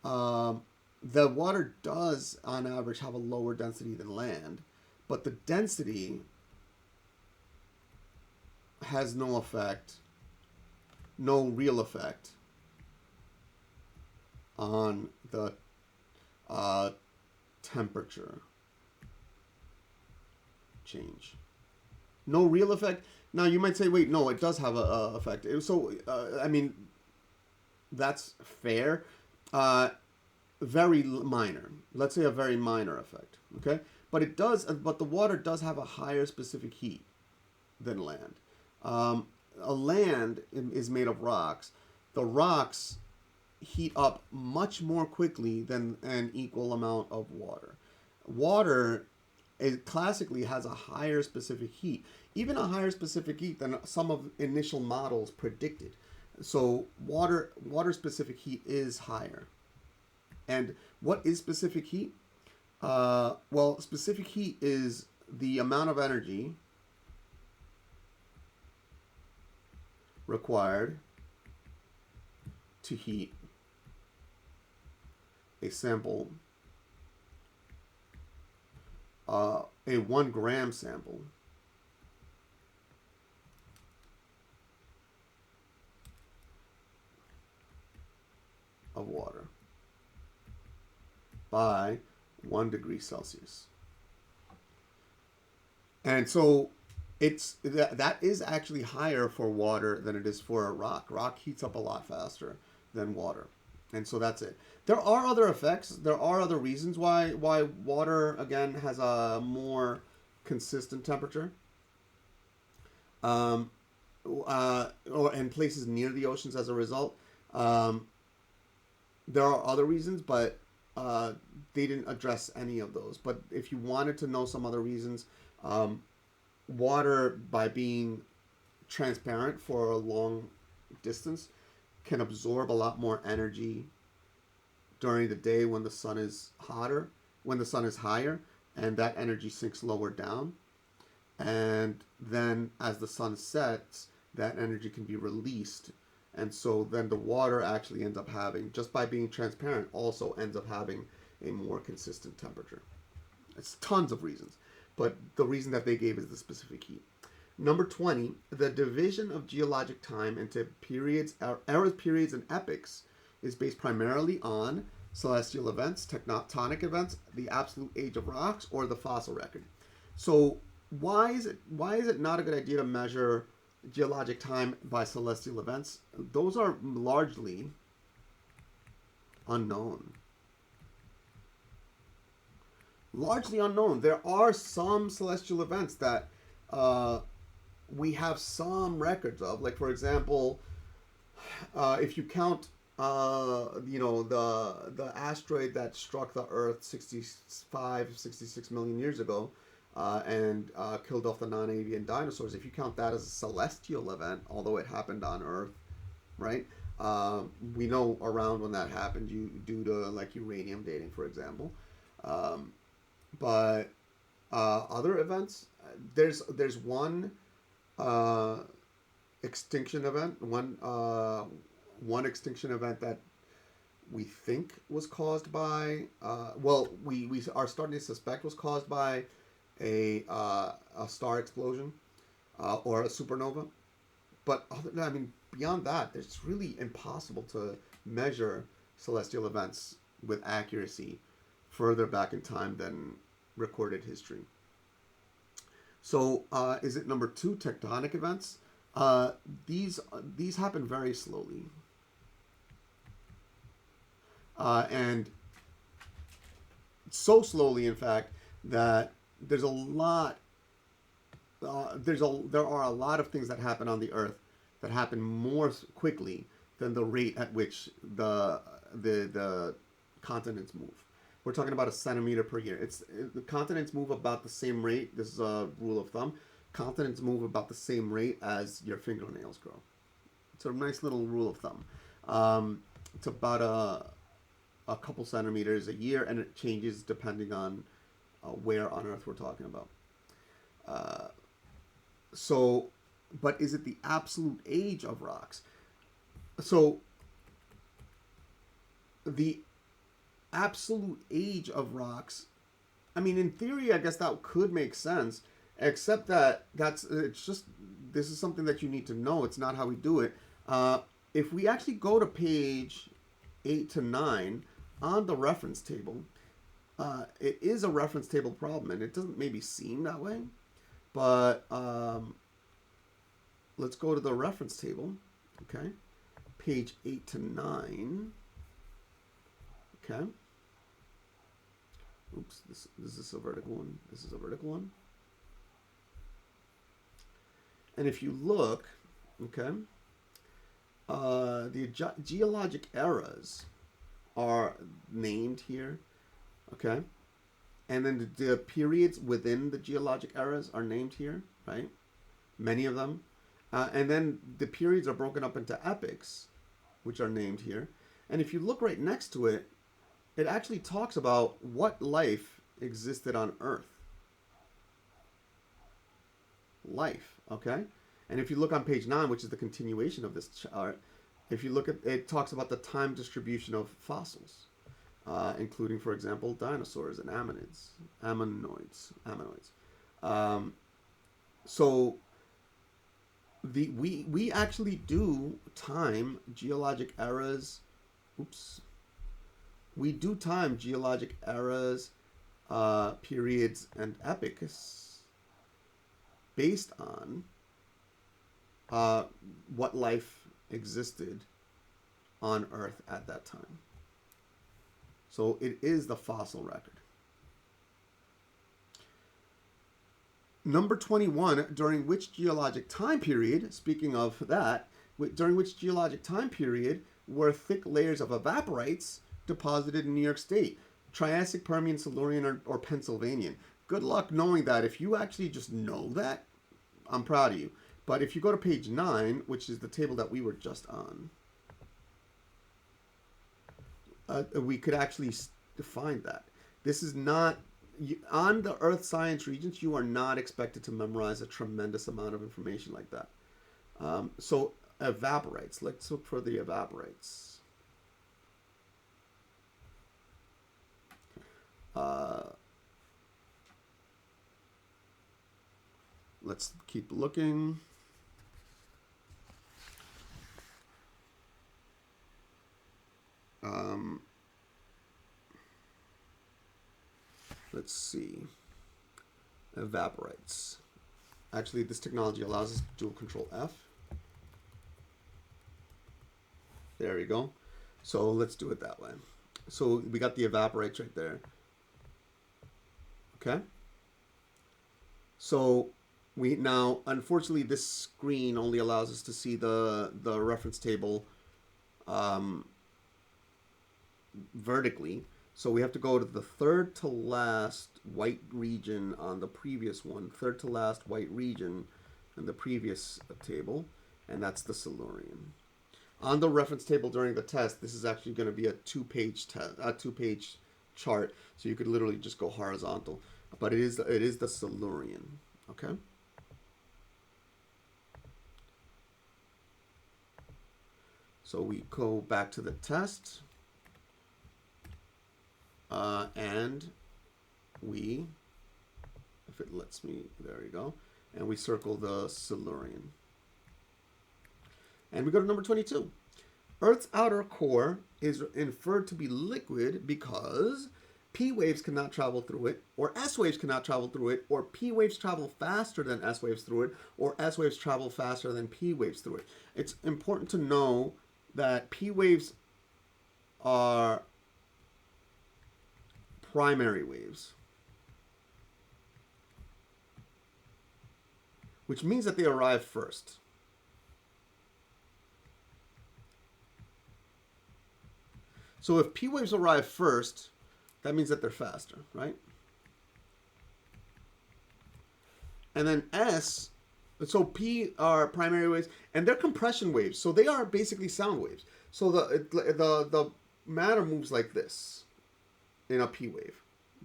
the water does, on average, have a lower density than land, but the density has no real effect on the temperature change. No real effect. Now you might say, wait, no, it does have a effect. So, I mean, that's fair. Very minor. Let's say a very minor effect. Okay, but it does. But the water does have a higher specific heat than land. A land is made of rocks. The rocks heat up much more quickly than an equal amount of water. Water classically has a higher specific heat, even a higher specific heat than some of initial models predicted. So water specific heat is higher. And what is specific heat? Well, specific heat is the amount of energy required to heat a sample, a 1 gram sample of water by 1 degree Celsius. And so that is actually higher for water than it is for a rock. Rock heats up a lot faster than water. And so that's it. There are other effects. There are other reasons why water, again, has a more consistent temperature. or and places near the oceans as a result. Um, there are other reasons, but uh, they didn't address any of those. But if you wanted to know some other reasons, um, water, by being transparent for a long distance, can absorb a lot more energy during the day when the sun is hotter, when the sun is higher, and that energy sinks lower down. And then as the sun sets, that energy can be released. And so then the water actually ends up having, just by being transparent, also ends up having a more consistent temperature. It's tons of reasons, but the reason that they gave is the specific heat. Number 20, the division of geologic time into periods, eras, periods, and epochs is based primarily on celestial events, tectonic events, the absolute age of rocks, or the fossil record. So why is it not a good idea to measure geologic time by celestial events? Those are largely unknown. Largely unknown. There are some celestial events that we have some records of. Like, for example, if you count, the asteroid that struck the Earth 66 million years ago, and killed off the non-avian dinosaurs. If you count that as a celestial event, although it happened on Earth, right? We know around when that happened, due to like uranium dating, for example. Um, but other events, there's one uh, extinction event, one extinction event that we think was caused by, we are starting to suspect was caused by a star explosion, or a supernova. But I mean, beyond that, it's really impossible to measure celestial events with accuracy further back in time than recorded history. So, is it number two, tectonic events? Uh, these happen very slowly, and so slowly, in fact, that there's a lot. There are a lot of things that happen on the Earth that happen more quickly than the rate at which the continents move. We're talking about a centimeter per year. The continents move about the same rate. This is a rule of thumb. Continents move about the same rate as your fingernails grow. It's a nice little rule of thumb. It's about a couple centimeters a year, and it changes depending on where on Earth we're talking about. Uh, so, but is it the absolute age of rocks? So, the absolute age of rocks, I mean, in theory, I guess that could make sense, except that it's just, this is something that you need to know. It's not how we do it. If we actually go to page 8 to 9 on the reference table, it is a reference table problem, and it doesn't maybe seem that way, but let's go to the reference table, okay? Page 8 to 9, okay? Oops, is this a vertical one? This is a vertical one. And if you look, okay, the geologic eras are named here, okay? And then the periods within the geologic eras are named here, right? Many of them. And then the periods are broken up into epochs, which are named here. And if you look right next to it, it actually talks about what life existed on Earth. Life, okay? And if you look on page 9, which is the continuation of this chart, if you look at it, talks about the time distribution of fossils, including, for example, dinosaurs and ammonoids. So we actually do time geologic eras. Oops. We do time geologic eras, periods, and epochs based on what life existed on Earth at that time. So it is the fossil record. Number 21, during which geologic time period, speaking of that, during which geologic time period were thick layers of evaporites deposited in New York State? Triassic, Permian, Silurian, or Pennsylvanian? Good luck knowing that. If you actually just know that, I'm proud of you. But if you go to page 9, which is the table that we were just on, we could actually define that. This is not on the Earth Science Regents. You are not expected to memorize a tremendous amount of information like that. So evaporites. Let's look for the evaporites. Let's keep looking. Let's see. Evaporites. Actually, this technology allows us to dual control F. There we go. So let's do it that way. So we got the evaporites right there. Okay. So we now, unfortunately, this screen only allows us to see the reference table vertically. So we have to go to the third to last white region on the previous one, third to last white region in the previous table, and that's the Silurian. On the reference table during the test, this is actually going to be a two-page chart, so you could literally just go horizontal. But it is the Silurian, okay? So we go back to the test. And we, if it lets me, there you go. And we circle the Silurian. And we go to number 22. Earth's outer core is inferred to be liquid because P waves cannot travel through it, or S waves cannot travel through it, or P waves travel faster than S waves through it, or S waves travel faster than P waves through it. It's important to know that P waves are primary waves, which means that they arrive first. So if P waves arrive first, that means that they're faster, right? And then S, so P are primary waves, and they're compression waves, so they are basically sound waves. So the matter moves like this in a P wave,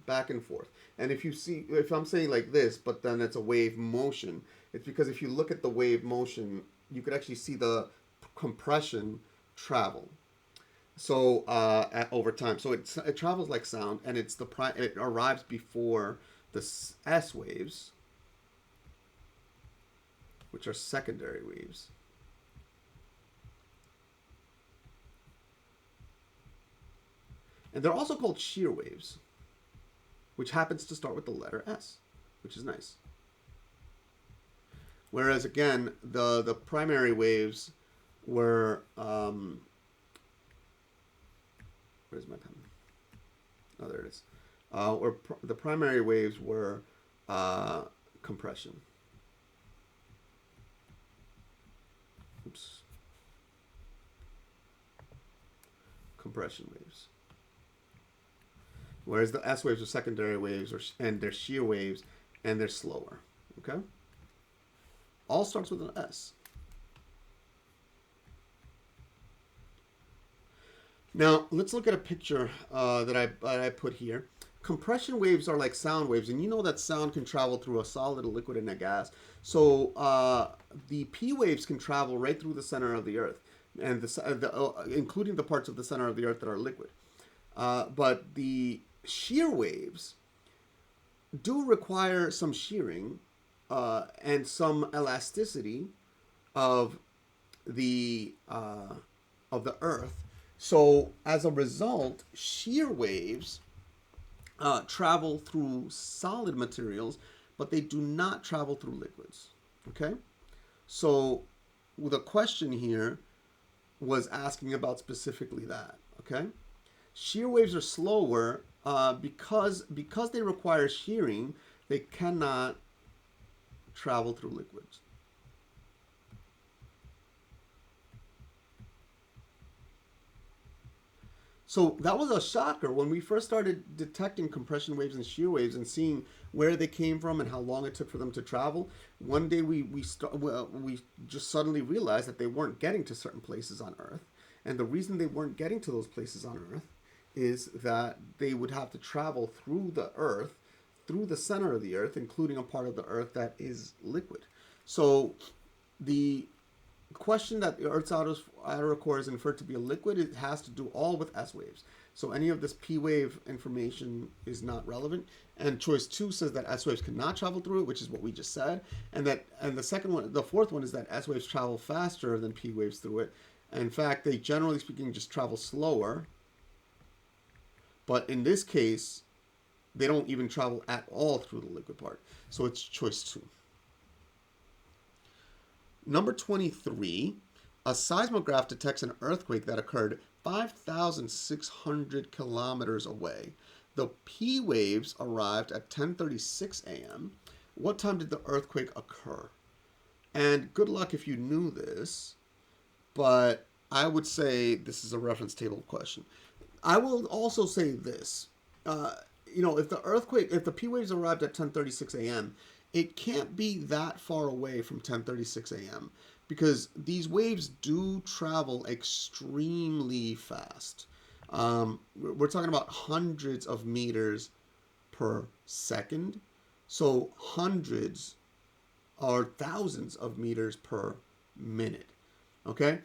back and forth. And if I'm saying like this, but then it's a wave motion, it's because if you look at the wave motion, you could actually see the compression travel. So over time, so it travels like sound, and it arrives before the S waves, which are secondary waves. And they're also called shear waves, which happens to start with the letter S, which is nice. Whereas again, the primary waves were where's my pen? Oh, there it is. The primary waves were compression. Oops. Compression waves. Whereas the S waves are secondary waves, and they're shear waves, and they're slower. Okay? All starts with an S. Now, let's look at a picture that I put here. Compression waves are like sound waves, and you know that sound can travel through a solid, a liquid, and a gas. So the P waves can travel right through the center of the Earth, and including the parts of the center of the Earth that are liquid. But the shear waves do require some shearing and some elasticity of the Earth. So as a result, shear waves travel through solid materials, but they do not travel through liquids. Okay? So the question here was asking about specifically that. Okay? Shear waves are slower because they require shearing. They cannot travel through liquids. So that was a shocker when we first started detecting compression waves and shear waves and seeing where they came from and how long it took for them to travel. One day we just suddenly realized that they weren't getting to certain places on Earth, and the reason they weren't getting to those places on Earth is that they would have to travel through the Earth, through the center of the Earth, including a part of the Earth that is liquid. So the question that the Earth's outer core is inferred to be a liquid, it has to do all with S waves. So any of this P wave information is not relevant. And choice 2 says that S waves cannot travel through it, which is what we just said. And the fourth one is that S waves travel faster than P waves through it. In fact, they generally speaking just travel slower. But in this case, they don't even travel at all through the liquid part. So it's choice 2. Number 23, a seismograph detects an earthquake that occurred 5,600 kilometers away. The P waves arrived at 10:36 a.m. What time did the earthquake occur? And good luck if you knew this, but I would say this is a reference table question. I will also say this. If the P waves arrived at 10:36 a.m., it can't be that far away from 10:36 a.m. because these waves do travel extremely fast. We're talking about hundreds of meters per second. So hundreds or thousands of meters per minute. Okay?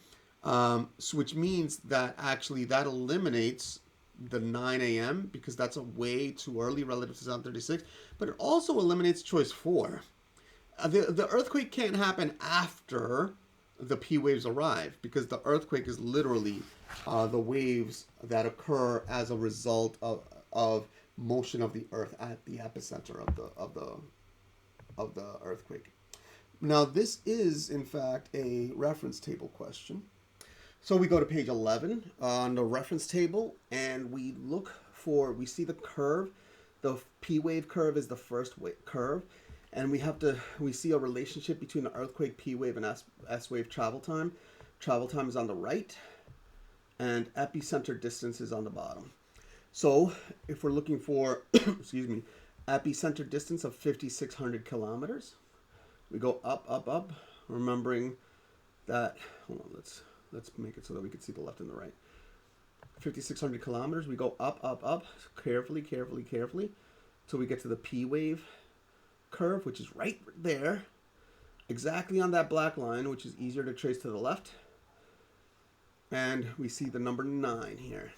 So which means that actually that eliminates the 9 a.m. because that's a way too early relative to 10:36, but it also eliminates choice 4. The earthquake can't happen after the P waves arrive because the earthquake is literally the waves that occur as a result of motion of the Earth at the epicenter of the earthquake. Now this is in fact a reference table question. So we go to page 11 on the reference table, and we see the curve. The P wave curve is the first curve, and we see a relationship between the earthquake, P wave, and S wave travel time. Travel time is on the right, and epicenter distance is on the bottom. So if we're looking for, epicenter distance of 5,600 kilometers, we go up, up, up, remembering that, hold on, let's make it so that we can see the left and the right. 5,600 kilometers, we go up, up, up, carefully, carefully, carefully, till we get to the P wave curve, which is right there, exactly on that black line, which is easier to trace to the left. And we see the number 9 here.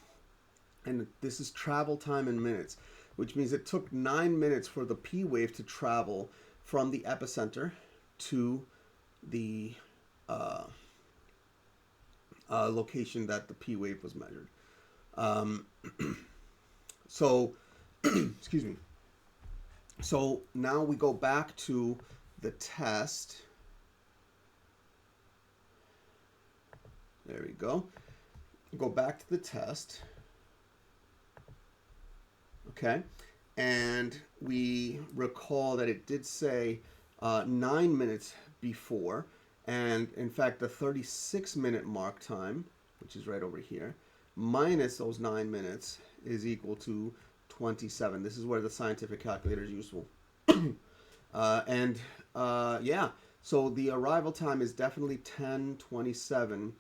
And this is travel time in minutes, which means it took 9 minutes for the P wave to travel from the epicenter to the location that the P wave was measured. Excuse me. So now we go back to the test. There we go. Go back to the test. Okay. And we recall that it did say 9 minutes before. And in fact, the 36-minute mark time, which is right over here, minus those 9 minutes is equal to 27. This is where the scientific calculator is useful. So the arrival time is definitely 10:27.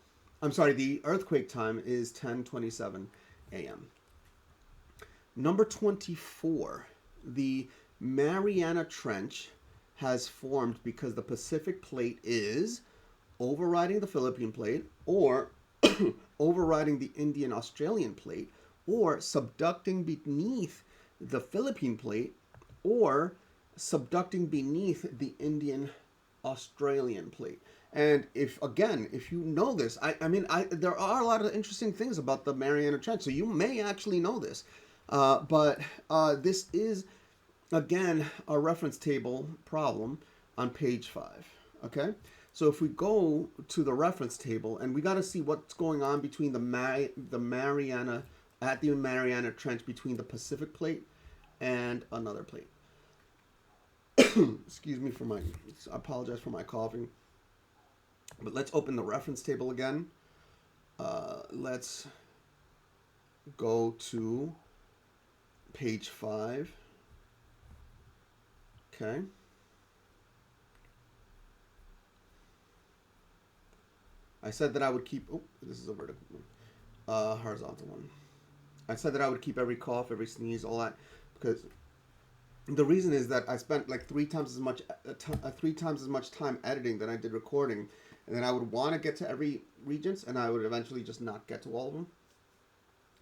I'm sorry, the earthquake time is 10:27 a.m. Number 24, the Mariana Trench has formed because the Pacific plate is overriding the Philippine plate, or overriding the Indian Australian plate, or subducting beneath the Philippine plate, or subducting beneath the Indian Australian plate. And if you know this, there are a lot of interesting things about the Mariana Trench, so you may actually know this. But this is, again, a reference table problem on page 5. Okay? So if we go to the reference table, and we got to see what's going on between the Mariana Trench between the Pacific plate and another plate. Excuse me for my, I apologize for my coughing. But let's open the reference table again. Let's go to page 5. Okay. I said that I would keep, oh, this is a vertical one, horizontal one. I said that I would keep every cough, every sneeze, all that, because the reason is that I spent like three times as much time editing than I did recording, and then I would want to get to every regents, and I would eventually just not get to all of them.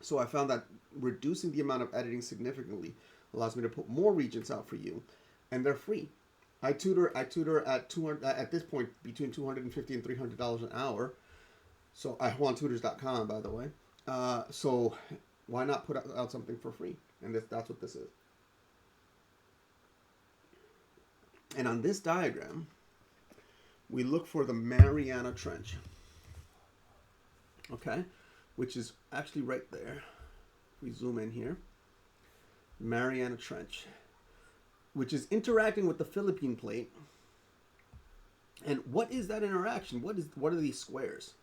So I found that reducing the amount of editing significantly allows me to put more regents out for you, and they're free. I tutor at 200 at this point between $250 and $300 an hour. So at JuanTutors.com, by the way. So why not put out something for free? And that's what this is. And on this diagram, we look for the Mariana Trench. Okay, which is actually right there. We zoom in here. Mariana Trench, which is interacting with the Philippine plate. And what is that interaction? What are these squares?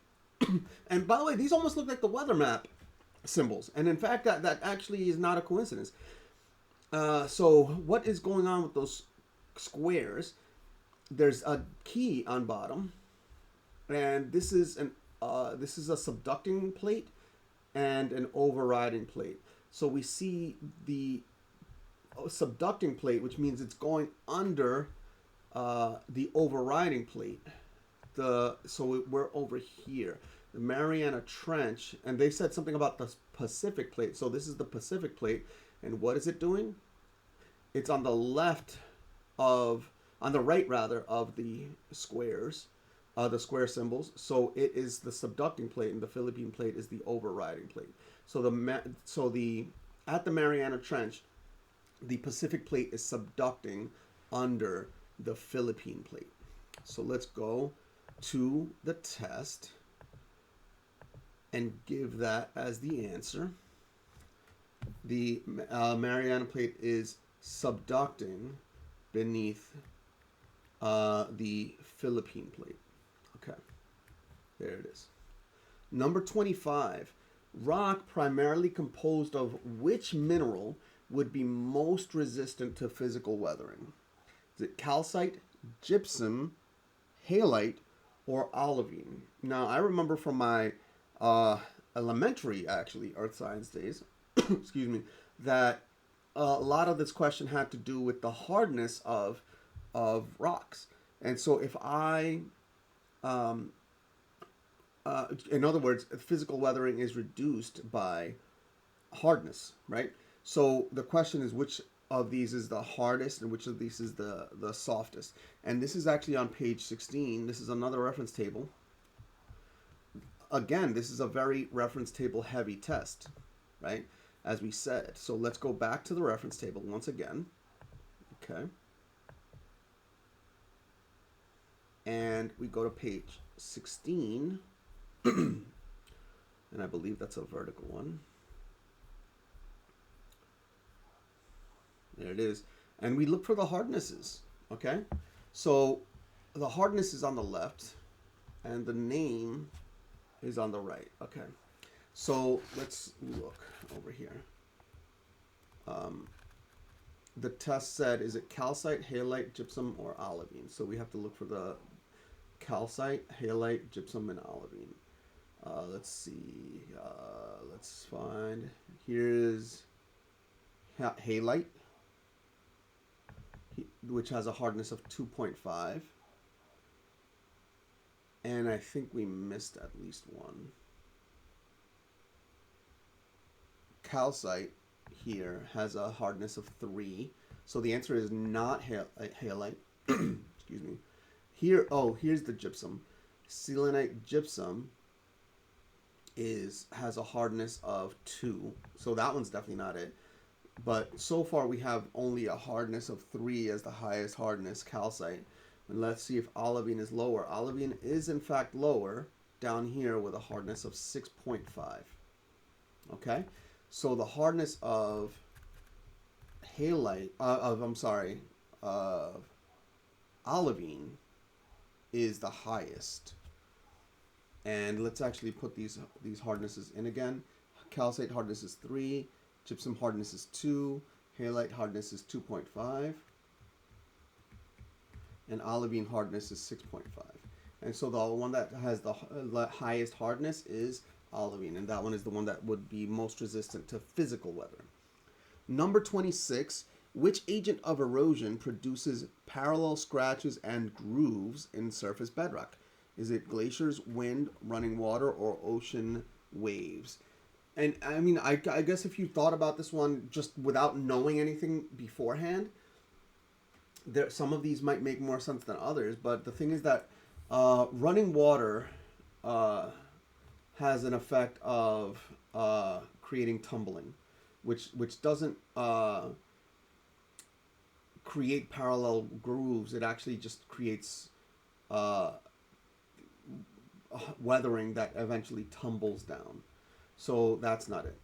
And by the way, these almost look like the weather map symbols. And in fact, that actually is not a coincidence. So what is going on with those squares? There's a key on bottom, and this is a subducting plate and an overriding plate. So we see the subducting plate, which means it's going under the overriding plate. So we're over here, the Mariana Trench, and they said something about the Pacific plate. So this is the Pacific plate, and what is it doing? It's on the right rather of the squares, the square symbols. So it is the subducting plate, and the Philippine plate is the overriding plate. So at the Mariana Trench, the Pacific plate is subducting under the Philippine plate. So let's go to the test and give that as the answer. The Mariana plate is subducting beneath the Philippine plate. Okay, there it is. Number 25, rock primarily composed of which mineral would be most resistant to physical weathering? Is it calcite, gypsum, halite, or olivine? Now, I remember from my elementary, actually, earth science days, excuse me, that a lot of this question had to do with the hardness of rocks. And so if in other words, physical weathering is reduced by hardness, right? So the question is, which of these is the hardest and which of these is the softest? And this is actually on page 16. This is another reference table. Again, this is a very reference table heavy test, right? As we said. So let's go back to the reference table once again. Okay. And we go to page 16. And I believe that's a vertical one. There it is. And we look for the hardnesses. Okay. So the hardness is on the left and the name is on the right. Okay. So let's look over here. The test said, is it calcite, halite, gypsum, or olivine? So we have to look for the calcite, halite, gypsum, and olivine. Let's see. Let's find. Here's halite, which has a hardness of 2.5. And I think we missed at least one. Calcite here has a hardness of 3. So the answer is not halite. Excuse me. Here, here's the gypsum. Selenite gypsum has a hardness of 2. So that one's definitely not it. But so far we have only a hardness of 3 as the highest hardness, calcite. And let's see if olivine is lower. Olivine is in fact lower down here with a hardness of 6.5. Okay? So the hardness of halite, of olivine is the highest. And let's actually put these hardnesses in again. Calcite hardness is 3, gypsum hardness is 2, halite hardness is 2.5, and olivine hardness is 6.5. And so the one that has the highest hardness is olivine, and that one is the one that would be most resistant to physical weather. Number 26, which agent of erosion produces parallel scratches and grooves in surface bedrock? Is it glaciers, wind, running water, or ocean waves? And I mean, I guess if you thought about this one just without knowing anything beforehand, some of these might make more sense than others. But the thing is that running water has an effect of creating tumbling, which doesn't create parallel grooves. It actually just creates weathering that eventually tumbles down. So that's not it.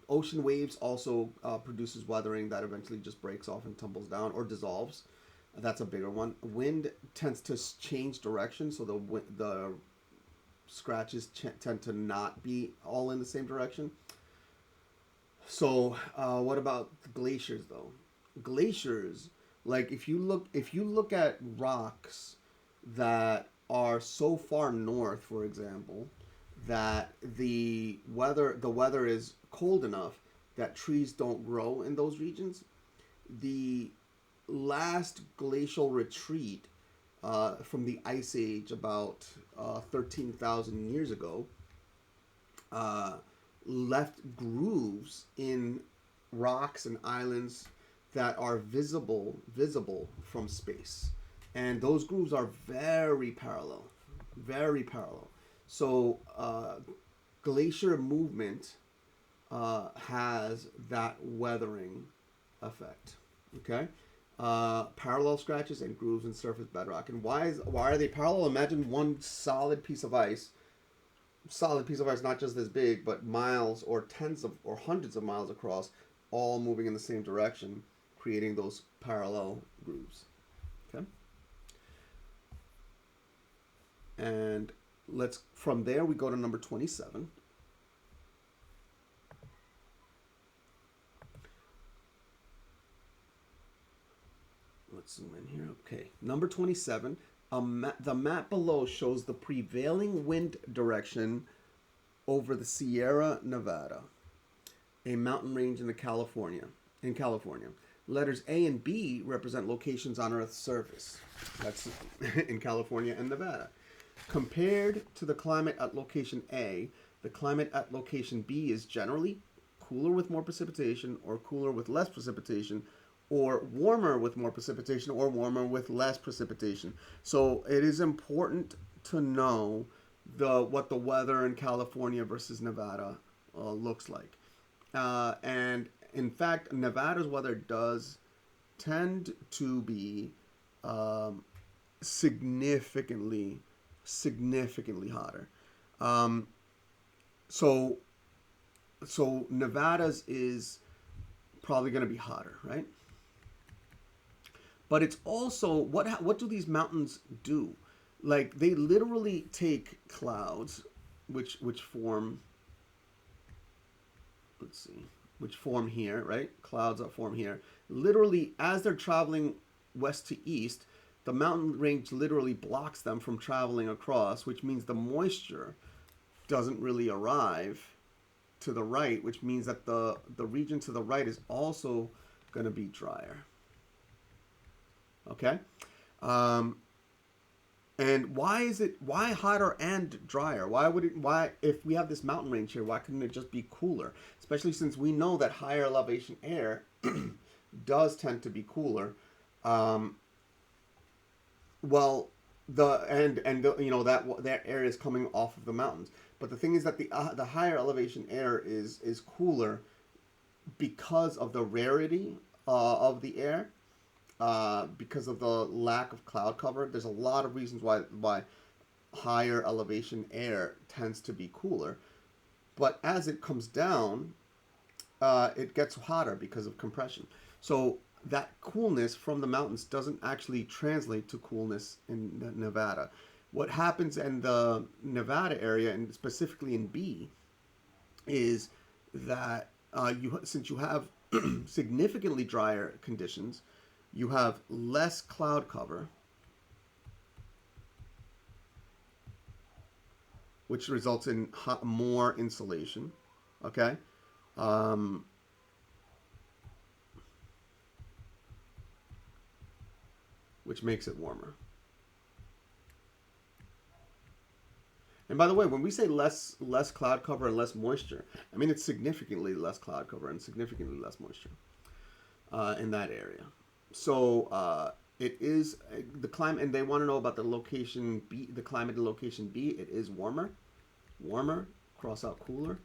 Ocean waves also produces weathering that eventually just breaks off and tumbles down or dissolves. That's a bigger one. Wind tends to change direction, so the scratches tend to not be all in the same direction. So what about glaciers though? Glaciers, like if you look at rocks that are so far north, for example, that the weather is cold enough that trees don't grow in those regions. The last glacial retreat from the Ice Age about 13,000 years ago left grooves in rocks and islands that are visible from space. And those grooves are very parallel. So glacier movement has that weathering effect. Okay, parallel scratches and grooves in surface bedrock. And why are they parallel? Imagine one solid piece of ice, not just this big, but miles or tens of or hundreds of miles across, all moving in the same direction, creating those parallel grooves. Okay. And from there we go to number 27. Let's zoom in here. Okay, number 27. The map below shows the prevailing wind direction over the Sierra Nevada, a mountain range in California. Letters A and B represent locations on Earth's surface. That's in California and Nevada. Compared to the climate at location A, the climate at location B is generally cooler with more precipitation, or cooler with less precipitation, or warmer with more precipitation, or warmer with less precipitation. So it is important to know what the weather in California versus Nevada looks like. And in fact, Nevada's weather does tend to be significantly hotter. So Nevada's is probably going to be hotter, right? But it's also what do these mountains do? Like they literally take clouds, which form. Let's see, which form here, right? Clouds that form here. Literally, as they're traveling west to east, the mountain range literally blocks them from traveling across, which means the moisture doesn't really arrive to the right, which means that the region to the right is also going to be drier. Okay, and why hotter and drier? Why if we have this mountain range here, why couldn't it just be cooler? Especially since we know that higher elevation air does tend to be cooler. Well, that air is coming off of the mountains. But the thing is that the higher elevation air is cooler because of the rarity of the air. Because of the lack of cloud cover. There's a lot of reasons why higher elevation air tends to be cooler. But as it comes down, it gets hotter because of compression. So that coolness from the mountains doesn't actually translate to coolness in Nevada. What happens in the Nevada area, and specifically in B, is that since you have significantly drier conditions, you have less cloud cover, which results in more insolation. Okay, um, which makes it warmer. And by the way, when we say less cloud cover and less moisture, I mean it's significantly less cloud cover and significantly less moisture in that area. So it is the climate, and they want to know about the location B, the climate in location B. It is warmer, cross out cooler,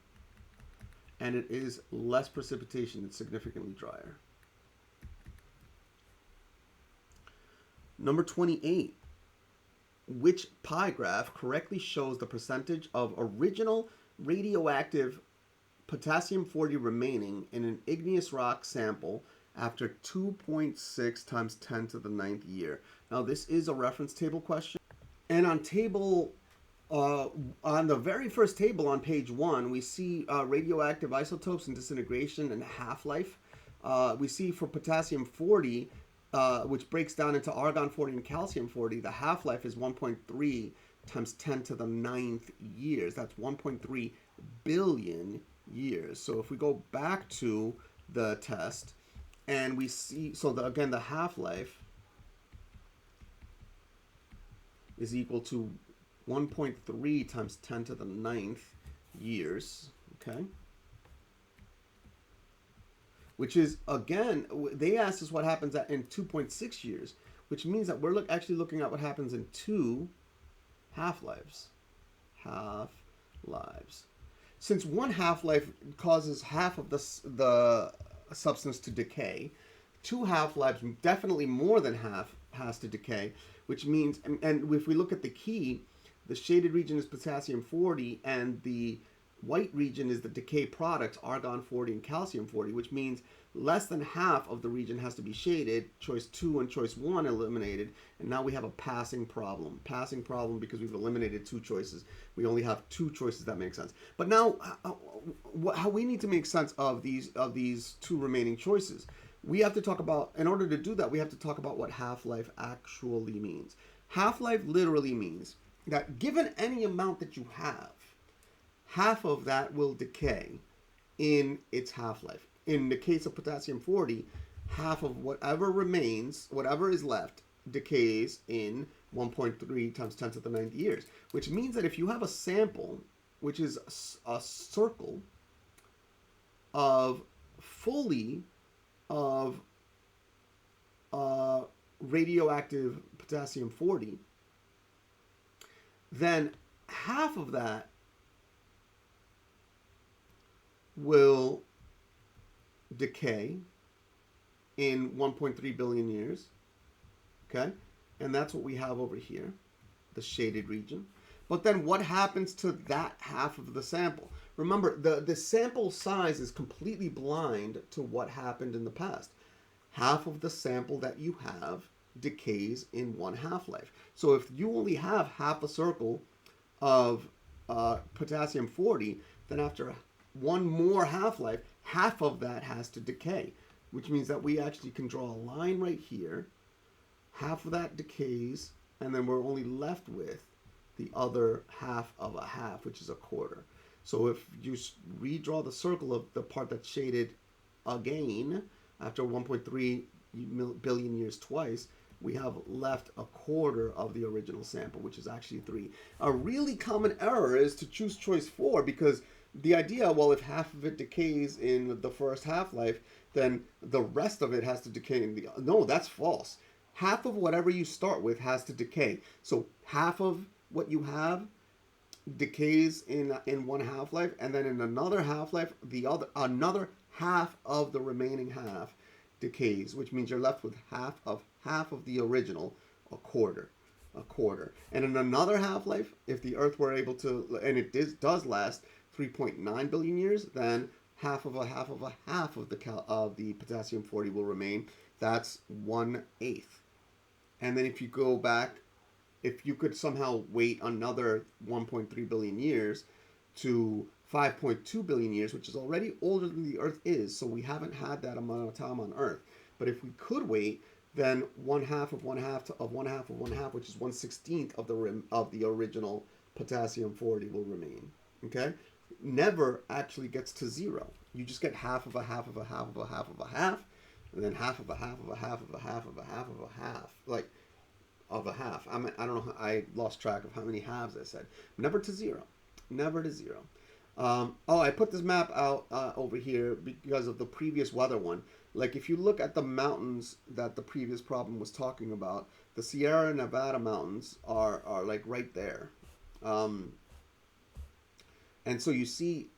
and it is less precipitation. It's significantly drier. Number 28. Which pie graph correctly shows the percentage of original radioactive potassium-40 remaining in an igneous rock sample after 2.6 times 10 to the ninth year? Now, this is a reference table question. And on the very first table on page 1, we see radioactive isotopes and disintegration and half-life. We see for potassium-40, which breaks down into argon-40 and calcium-40, the half-life is 1.3 times 10 to the ninth years. That's 1.3 billion years. So if we go back to the test and we see, so again, the half-life is equal to 1.3 times 10 to the ninth years, okay? Which is, again, they asked us what happens in 2.6 years, which means that we're actually looking at what happens in 2 half-lives. Half-lives. Since one half-life causes half of the substance to decay, 2 half-lives, definitely more than half, has to decay, which means, and if we look at the key, the shaded region is potassium-40, and the white region is the decay products, argon-40 and calcium-40, which means less than half of the region has to be shaded, choice 2 and choice 1 eliminated, and now we have a passing problem. Passing problem because we've eliminated 2 choices. We only have 2 choices that make sense. But now, how we need to make sense of these 2 remaining choices. We have to talk about, in order to do that, we have to talk about what half-life actually means. Half-life literally means that given any amount that you have, half of that will decay in its half-life. In the case of potassium-40, half of whatever remains, whatever is left, decays in 1.3 times 10 to the ninth years. Which means that if you have a sample, which is a circle of fully of radioactive potassium-40, then half of that will decay in 1.3 billion years, okay? And that's what we have over here, the shaded region. But then what happens to that half of the sample? Remember, the sample size is completely blind to what happened in the past. Half of the sample that you have decays in 1 half-life. So if you only have half a circle of potassium-40, then after 1 more half-life, half of that has to decay, which means that we actually can draw a line right here. Half of that decays, and then we're only left with the other half of a half, which is a quarter. So if you redraw the circle of the part that's shaded again after 1.3 billion years twice, we have left a quarter of the original sample, which is actually 3. A really common error is to choose choice 4, because the idea, well, if half of it decays in the first half-life, then the rest of it has to decay in the... No, that's false. Half of whatever you start with has to decay. So half of what you have decays in 1 half-life, and then in another half-life, another half of the remaining half decays, which means you're left with half of the original, a quarter. And in another half-life, if the Earth were able to, and it does last 3.9 billion years, then half of the potassium-40 will remain. That's 1/8. And then if you go back, if you could somehow wait another 1.3 billion years to 5.2 billion years, which is already older than the Earth is, so we haven't had that amount of time on Earth. But if we could wait, then 1/2 of 1/2 of 1/2 of 1/2, which is 1/16 of the original potassium 40 will remain. Okay, never actually gets to zero. You just get half of a half of a half of a half of a half, and then half of a half of a half of a half of a half of a half, like of a half. I don't know. I lost track of how many halves I said. Never to zero. Never to zero. I put this map out over here because of the previous weather one. Like if you look at the mountains that the previous problem was talking about, the Sierra Nevada mountains are like right there. And so you see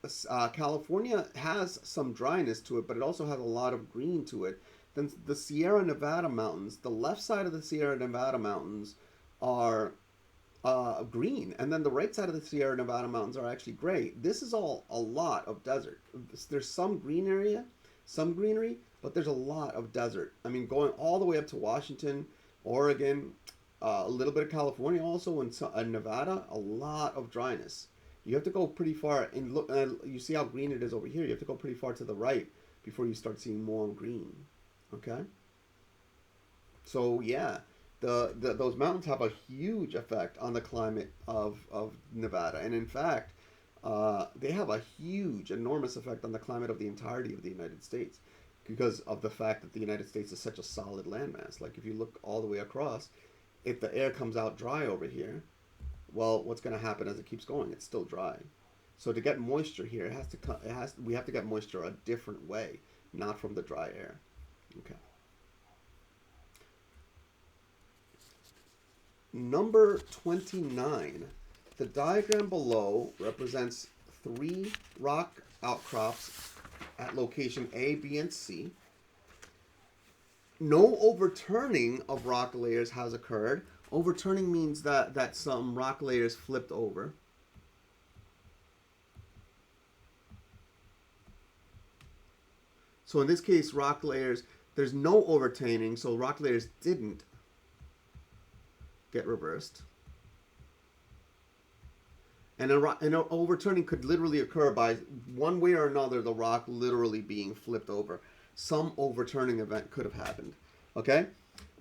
California has some dryness to it, but it also has a lot of green to it. Then the Sierra Nevada mountains, the left side of the Sierra Nevada mountains are green, and then the right side of the Sierra Nevada mountains are actually gray. This is all a lot of desert. There's some green area, some greenery, but there's a lot of desert. I mean, going all the way up to Washington, Oregon, a little bit of California also, and Nevada, a lot of dryness. You have to go pretty far, and look. You see how green it is over here. You have to go pretty far to the right before you start seeing more green. Okay. So yeah, those mountains have a huge effect on the climate of Nevada, and in fact, they have a huge, enormous effect on the climate of the entirety of the United States, because of the fact that the United States is such a solid landmass. Like if you look all the way across, if the air comes out dry over here, well, what's going to happen as it keeps going? It's still dry. So to get moisture here, we have to get moisture a different way, not from the dry air. Okay. Number 29. The diagram below represents 3 rock outcrops at location A, B, and C. No overturning of rock layers has occurred. Overturning means that some rock layers flipped over. So in this case, rock layers, there's no overturning, so rock layers didn't get reversed. And an overturning could literally occur by one way or another, the rock literally being flipped over. Some overturning event could have happened. Okay?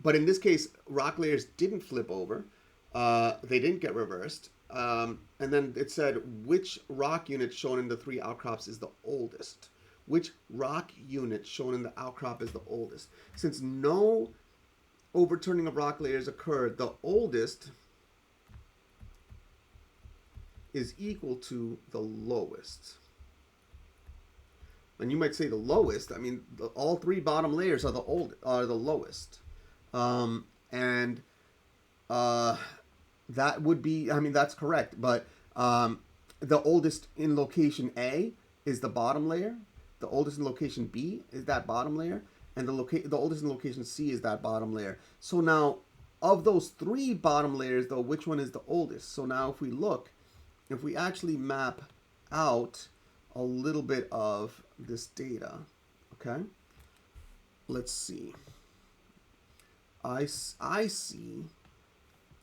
But in this case, rock layers didn't flip over. They didn't get reversed. And then it said which rock unit shown in the 3 outcrops is the oldest. Which rock unit shown in the outcrop is the oldest? Since no overturning of rock layers occurred, the oldest is equal to the lowest. And you might say the lowest. I mean, all 3 bottom layers are the lowest. That would be, I mean, that's correct. But the oldest in location A is the bottom layer. The oldest in location B is that bottom layer. And the oldest in location C is that bottom layer. So now, of those 3 bottom layers, though, which one is the oldest? So now if we look, if we actually map out a little bit of this data, okay? Let's see. I see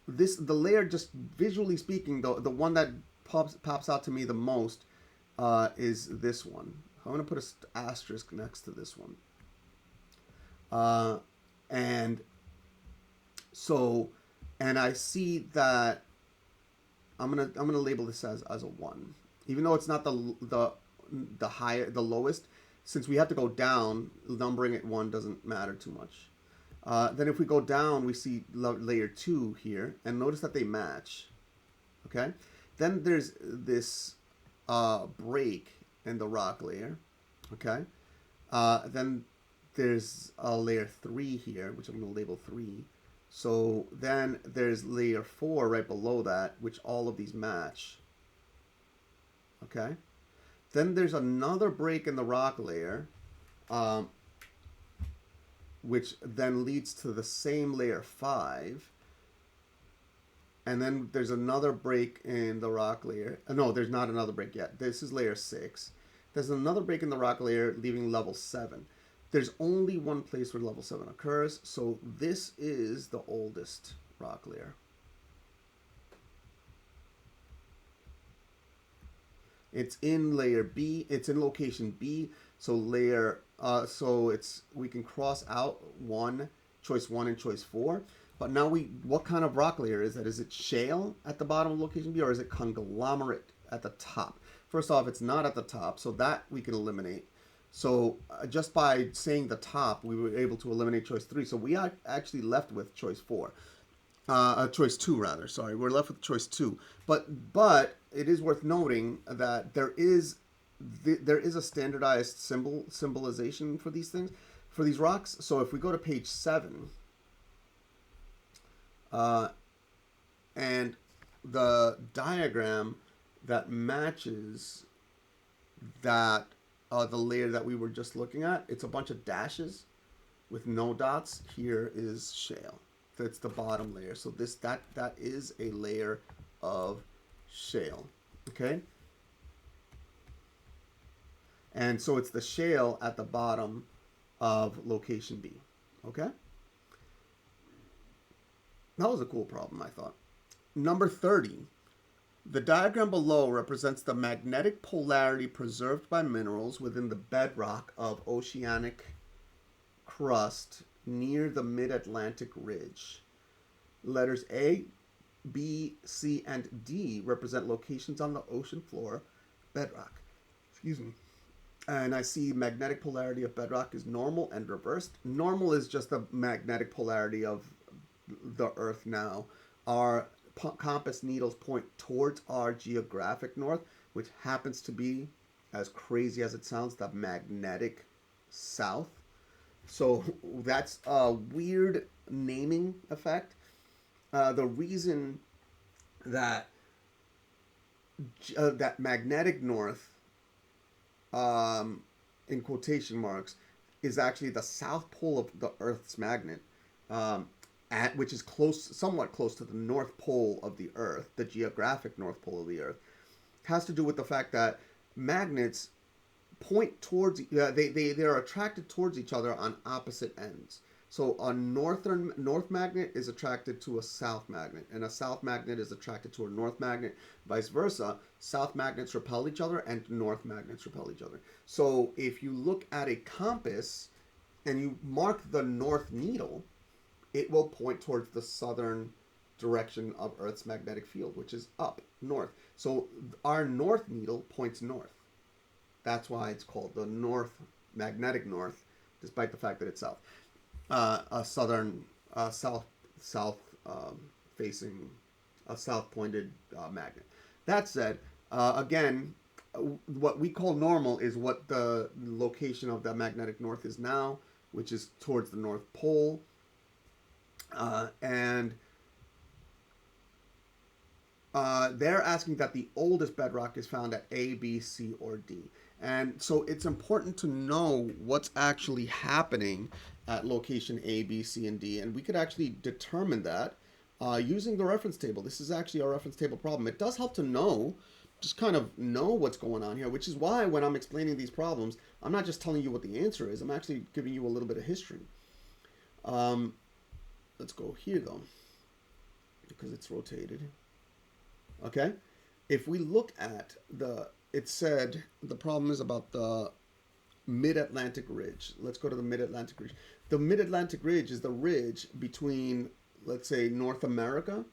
this, the layer, just visually speaking, the one that pops out to me the most is this one. I'm going to put an asterisk next to this one. And I see that I'm gonna label this as a 1, even though it's not the lowest. Since we have to go down, numbering it 1 doesn't matter too much. Then if we go down, we see layer 2 here, and notice that they match. Okay. Then there's this break in the rock layer. Okay. Then there's a layer 3 here, which I'm going to label 3. So then there's layer 4 right below that, which all of these match. Okay. Then there's another break in the rock layer, which then leads to the same layer 5. And then there's another break in the rock layer. No, there's not another break yet. This is layer 6. There's another break in the rock layer, leaving level 7. there's only one place where level 7 occurs. So this is the oldest rock layer. It's in layer B. It's in location B. So we can cross out choice 1 and choice 4. But now what kind of rock layer is that? Is it shale at the bottom of location B, or is it conglomerate at the top? First off, it's not at the top, so that we can eliminate. So just by saying the top, we were able to eliminate choice 3. So we are actually left with choice 4. Choice 2 rather. Sorry, we're left with choice 2. But it is worth noting that there is a standardized symbolization for these things, for these rocks. So if we go to page 7, and the diagram that matches that the layer that we were just looking at, it's a bunch of dashes with no dots. Here is shale. That's the bottom layer. So that is a layer of shale. Okay? And so it's the shale at the bottom of location B. Okay? That was a cool problem, I thought. Number 30. The diagram below represents the magnetic polarity preserved by minerals within the bedrock of oceanic crust near the mid-Atlantic ridge. Letters A, B, C, and D represent locations on the ocean floor bedrock. Excuse me. And I see magnetic polarity of bedrock is normal and reversed. Normal is just the magnetic polarity of the Earth now. Our compass needles point towards our geographic north, which happens to be, as crazy as it sounds, the magnetic south. So that's a weird naming effect. The reason that that magnetic north, in quotation marks, is actually the south pole of the Earth's magnet, which is somewhat close to the North Pole of the Earth, the geographic North Pole of the Earth, has to do with the fact that magnets point towards, they're attracted towards each other on opposite ends. So a north magnet is attracted to a south magnet, and a south magnet is attracted to a north magnet. Vice versa, south magnets repel each other, and north magnets repel each other. So if you look at a compass and you mark the north needle, it will point towards the southern direction of Earth's magnetic field, which is up, north. So our north needle points north. That's why it's called the magnetic north, despite the fact that it's south. A southern, south facing, a south pointed magnet. That said, again, what we call normal is what the location of the magnetic north is now, which is towards the North Pole. And they're asking that the oldest bedrock is found at A, B, C, or D. And so it's important to know what's actually happening at location A, B, C, and D. And we could actually determine that using the reference table. This is actually a reference table problem. It does help to just kind of know what's going on here, which is why when I'm explaining these problems, I'm not just telling you what the answer is. I'm actually giving you a little bit of history. Let's go here, though, because it's rotated. Okay? If we look at it said the problem is about the mid-Atlantic ridge. Let's go to the mid-Atlantic ridge. The mid-Atlantic ridge is the ridge between, let's say, North America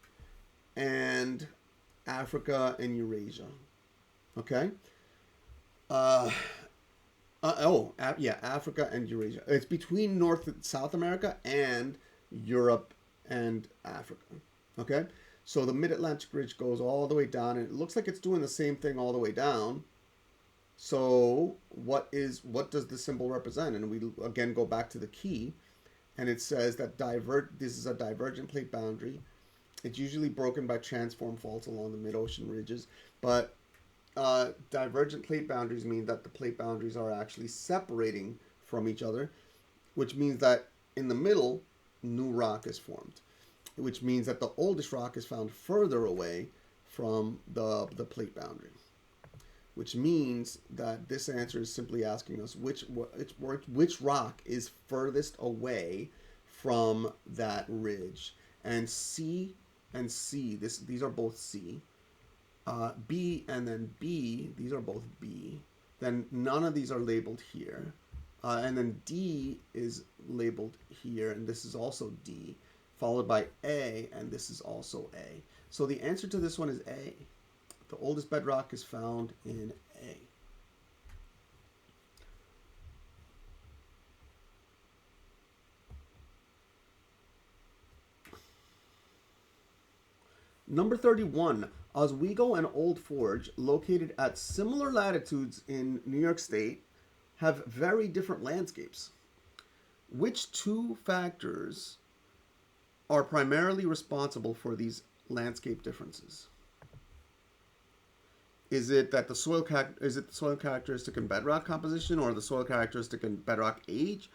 and Africa and Eurasia. Okay? Africa and Eurasia. It's between North and South America and Europe and Africa. Okay? So the mid-Atlantic ridge goes all the way down, and it looks like it's doing the same thing all the way down. So what does the symbol represent? And we again go back to the key, and it says that this is a divergent plate boundary. It's usually broken by transform faults along the mid-ocean ridges, but divergent plate boundaries mean that the plate boundaries are actually separating from each other, which means that in the middle, new rock is formed, which means that the oldest rock is found further away from the plate boundary. which means that this answer is simply asking us which rock is furthest away from that ridge. And C and C, these are both C. B and then B, these are both B. Then none of these are labeled here. And then D is labeled here, and this is also D, followed by A, and this is also A. So the answer to this one is A. The oldest bedrock is found in A. Number 31, Oswego and Old Forge, located at similar latitudes in New York State, have very different landscapes. Which two factors are primarily responsible for these landscape differences? Is it that the soil characteristic and bedrock composition, or the soil characteristic and bedrock age,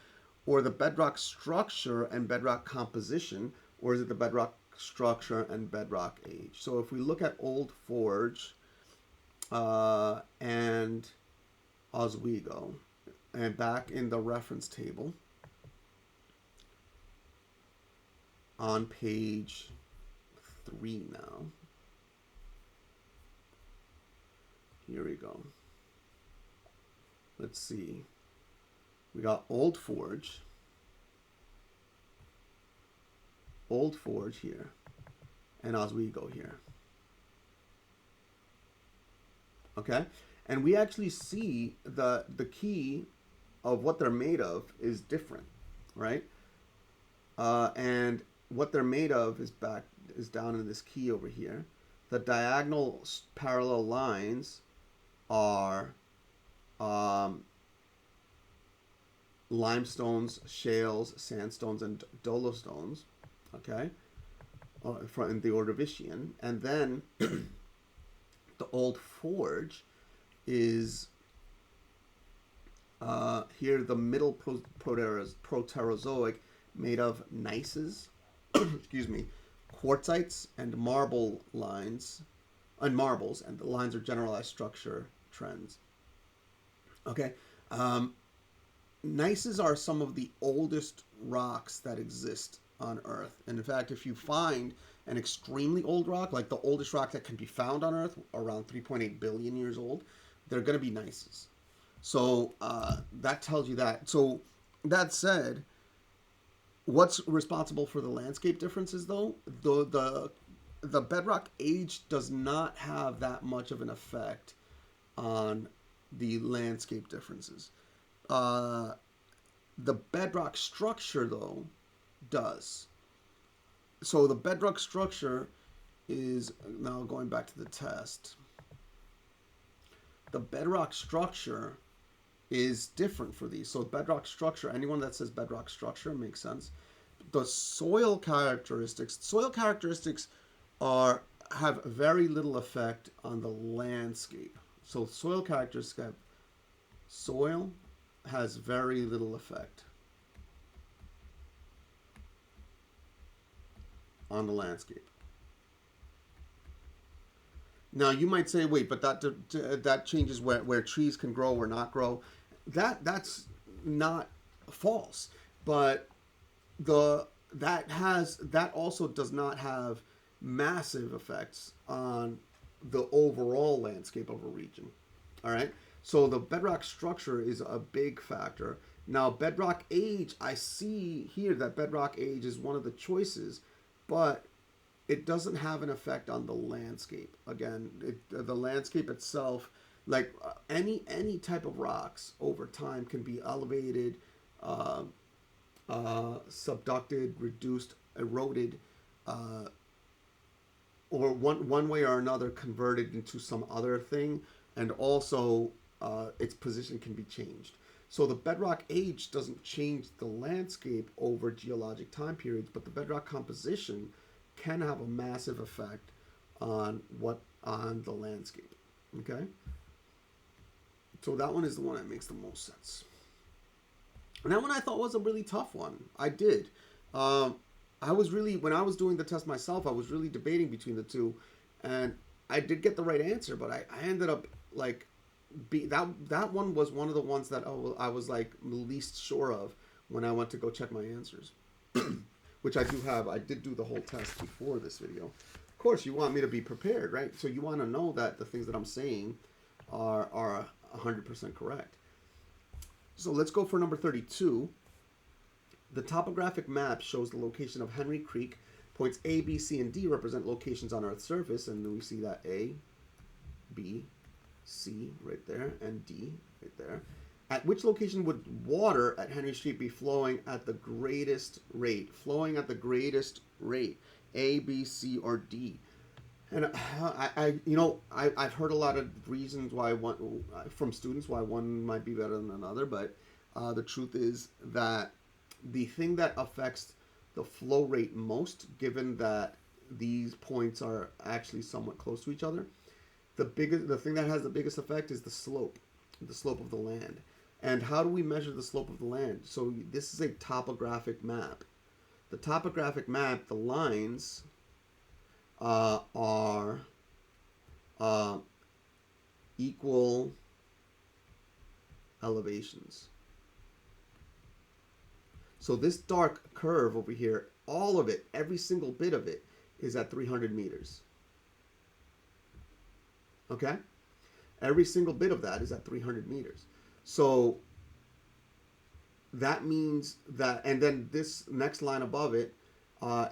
or the bedrock structure and bedrock composition, or is it the bedrock structure and bedrock age? So if we look at Old Forge and Oswego, and back in the reference table on page 3 now. Here we go. Let's see. We got Old Forge here, and Oswego here. Okay? And we actually see the key of what they're made of is different, right? And what they're made of is down in this key over here. The diagonal parallel lines are limestones, shales, sandstones, and dolostones, okay, in the Ordovician. And then the Old Forge is here, the middle Proterozoic, made of gneisses, excuse me, quartzites and marbles, and the lines are generalized structure trends. Okay, gneisses are some of the oldest rocks that exist on Earth, and in fact, if you find an extremely old rock, like the oldest rock that can be found on Earth, around 3.8 billion years old, they're going to be gneisses. So that tells you that. So that said, what's responsible for the landscape differences, though? The bedrock age does not have that much of an effect on the landscape differences. The bedrock structure, though, does. So the bedrock structure is, now going back to the test, the bedrock structure is different for these. So bedrock structure, anyone that says bedrock structure makes sense. The soil characteristics have very little effect on the landscape. So soil has very little effect on the landscape. Now you might say, wait, but that changes where trees can grow or not grow. That's not false, but that also does not have massive effects on the overall landscape of a region. All right, so the bedrock structure is a big factor. Now bedrock age, I see here that bedrock age is one of the choices, but it doesn't have an effect on the landscape. Again, the landscape itself, like any type of rocks over time, can be elevated, subducted, reduced, eroded, or one way or another converted into some other thing, and also its position can be changed. So the bedrock age doesn't change the landscape over geologic time periods, but the bedrock composition can have a massive effect on the landscape. Okay, so that one is the one that makes the most sense. And that one I thought was a really tough one. I did. When I was doing the test myself, I was really debating between the two, and I did get the right answer, but I ended up like that one was one of the ones that I was like least sure of when I went to go check my answers, which I do have. I did do the whole test before this video. Of course, you want me to be prepared, right? So you want to know that the things that I'm saying are 100% correct. So let's go for number 32. The topographic map shows the location of Henry Creek. Points A, B, C, and D represent locations on Earth's surface, and we see that A, B, C right there, and D right there. At which location would water at Henry Street be flowing at the greatest rate? Flowing at the greatest rate. A, B, C, or D. And I've heard a lot of reasons why one from students why one might be better than another, but the truth is that the thing that affects the flow rate most, given that these points are actually somewhat close to each other, the thing that has the biggest effect is the slope of the land. And how do we measure the slope of the land? So this is a topographic map. The topographic map, the lines are equal elevations. So this dark curve over here, all of it, every single bit of it, is at 300 meters. Okay? Every single bit of that is at 300 meters. So that means that, and then this next line above it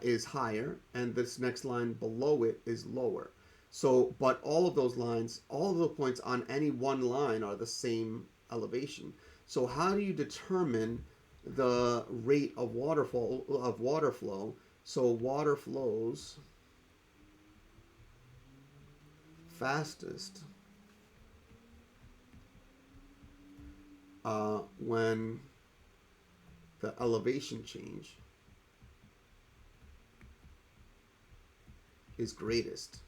is higher, and this next line below it is lower. So, but all of those lines, all of the points on any one line are the same elevation. So how do you determine the rate of water flow? So water flows fastest when the elevation change is greatest.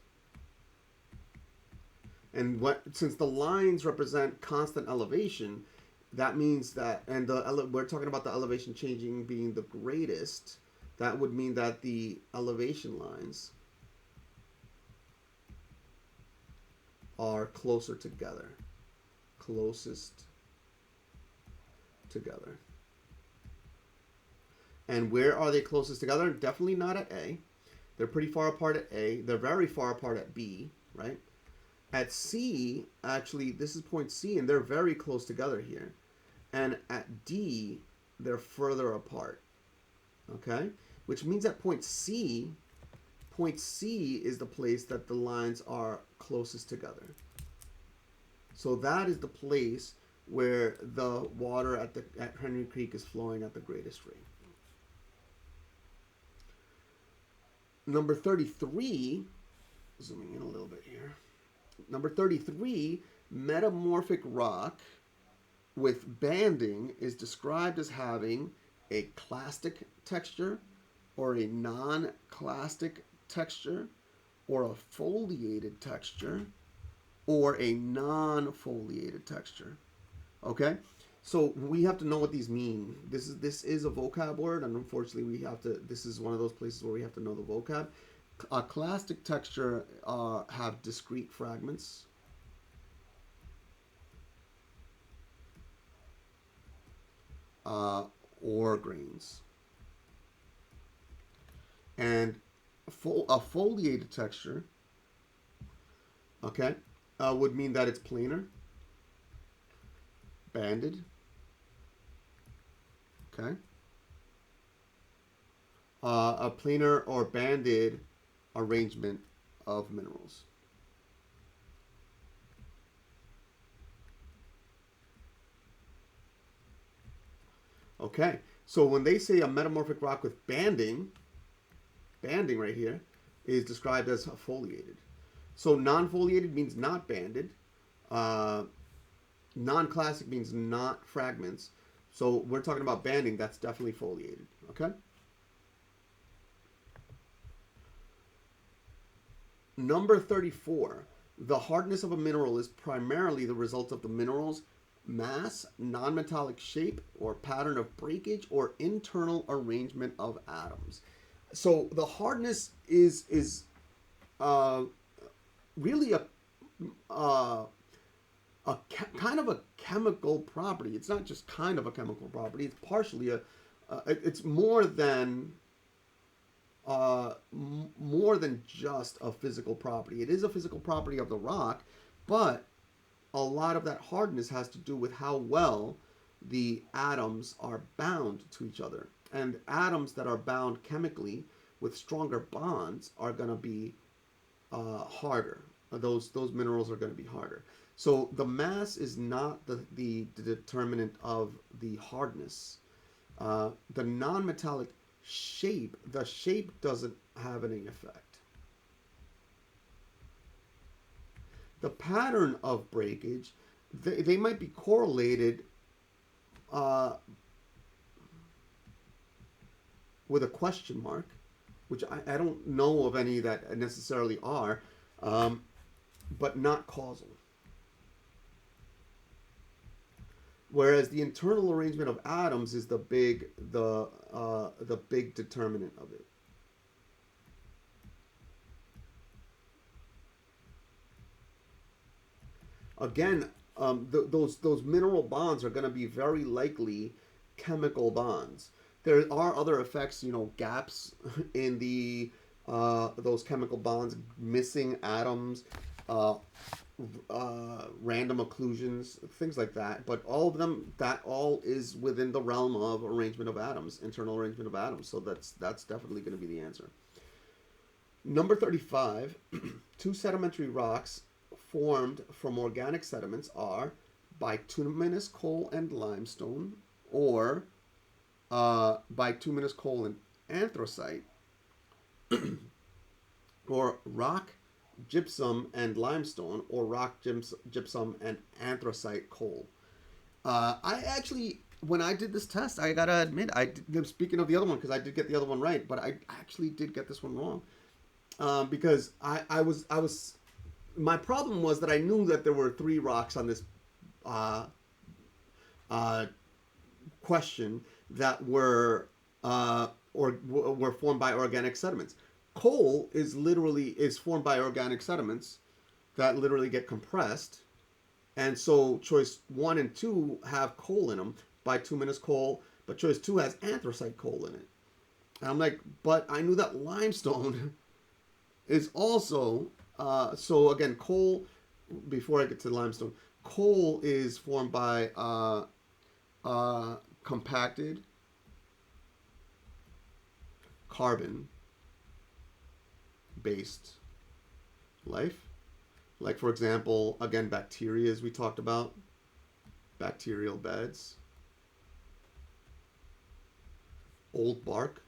And since the lines represent constant elevation, that means that, and we're talking about the elevation changing being the greatest, that would mean that the elevation lines are closer together. Closest together. And where are they closest together? Definitely not at A. They're pretty far apart at A. They're very far apart at B, right? At C, actually, this is point C, and they're very close together here. And at D, they're further apart, okay? Which means at point C is the place that the lines are closest together. So that is the place where the water at Henry Creek is flowing at the greatest rate. Number 33, zooming in a little bit here. Number 33, metamorphic rock with banding is described as having a clastic texture or a non-clastic texture or a foliated texture or a non-foliated texture. Okay? So we have to know what these mean. This is a vocab word, and unfortunately this is one of those places where we have to know the vocab. A clastic texture have discrete fragments. Or grains. And a foliated texture, okay, would mean that it's planar, banded, okay, a planar or banded arrangement of minerals. Okay, so when they say a metamorphic rock with banding right here is described as foliated. So non-foliated means not banded. Non-classic means not fragments. So we're talking about banding, that's definitely foliated, okay? Number 34, the hardness of a mineral is primarily the result of the mineral's mass, non-metallic shape, or pattern of breakage, or internal arrangement of atoms. So the hardness is really kind of a chemical property. It's not just kind of a chemical property. It's partially it's more than just a physical property. It is a physical property of the rock, but a lot of that hardness has to do with how well the atoms are bound to each other. And atoms that are bound chemically with stronger bonds are going to be harder. Those minerals are going to be harder. So the mass is not the determinant of the hardness. The non-metallic shape, the shape doesn't have any effect. The pattern of breakage, they might be correlated with a question mark, which I don't know of any that necessarily are, but not causal. Whereas the internal arrangement of atoms is the big determinant of it. Again, those mineral bonds are going to be very likely chemical bonds. There are other effects, gaps in the those chemical bonds, missing atoms, random occlusions, things like that. But all of them, that all is within the realm of arrangement of atoms, internal arrangement of atoms. So that's definitely going to be the answer. Number 35, two sedimentary rocks formed from organic sediments are bituminous coal and limestone, or bituminous coal and anthracite, or rock gypsum and limestone, or rock gypsum and anthracite coal. I actually, when I did this test, I gotta admit, speaking of the other one, because I did get the other one right, but I actually did get this one wrong, because I was my problem was that I knew that there were three rocks on this question that were formed by organic sediments. Coal is formed by organic sediments that literally get compressed, and so choice 1 and 2 have coal in them, bituminous coal, but choice 2 has anthracite coal in it. And I'm like, but I knew that limestone is also so again, coal. Before I get to limestone, coal is formed by compacted carbon based life. Like, for example, again, bacteria, as we talked about, bacterial beds, old bark.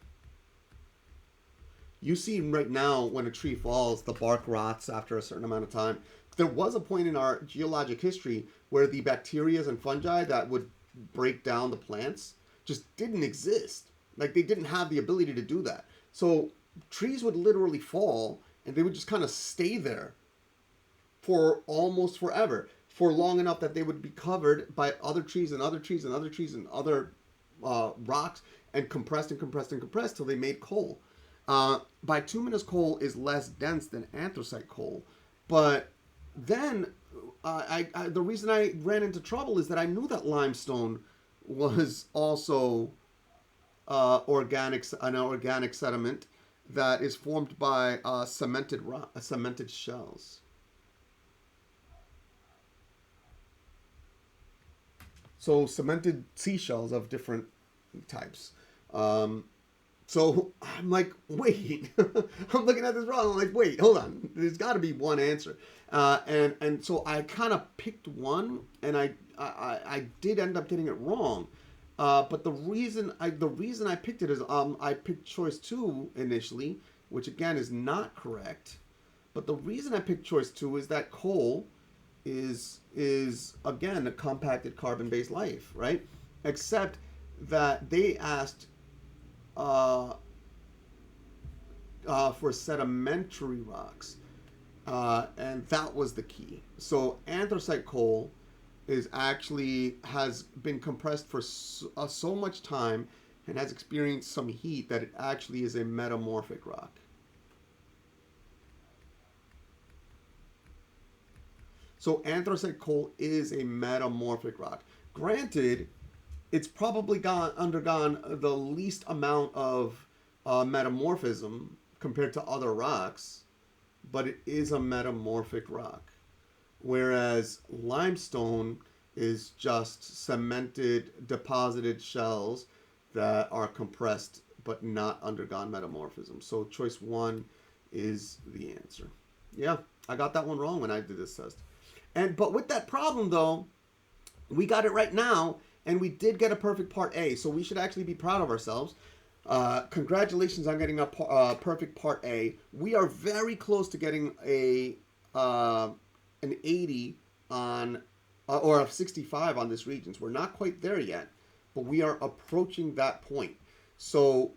You see right now when a tree falls, the bark rots after a certain amount of time. There was a point in our geologic history where the bacteria and fungi that would break down the plants just didn't exist. Like, they didn't have the ability to do that. So trees would literally fall and they would just kind of stay there for almost forever, for long enough that they would be covered by other trees and other trees and other trees and other rocks, and compressed and compressed and compressed till they made coal. Bituminous coal is less dense than anthracite coal, but then the reason I ran into trouble is that I knew that limestone was also an organic sediment that is formed by cemented shells. So cemented seashells of different types. So I'm like, wait, I'm looking at this wrong. I'm like, wait, hold on. There's got to be one answer. And so I kind of picked one, and I did end up getting it wrong. But the reason I picked it is I picked choice 2 initially, which again is not correct. But the reason I picked choice 2 is that coal is again a compacted carbon-based life, right? Except that they asked for sedimentary rocks, and that was the key. So anthracite coal has been compressed for so much time and has experienced some heat that it actually is a metamorphic rock. So anthracite coal is a metamorphic rock. Granted, it's probably undergone the least amount of metamorphism compared to other rocks, but it is a metamorphic rock. Whereas limestone is just cemented, deposited shells that are compressed but not undergone metamorphism. So choice one is the answer. Yeah, I got that one wrong when I did this test. But with that problem though, we got it right now, and we did get a perfect part A. So we should actually be proud of ourselves. Congratulations on getting a perfect part A. We are very close to getting an 80 on or a 65 on this Regents. We're not quite there yet, but we are approaching that point. So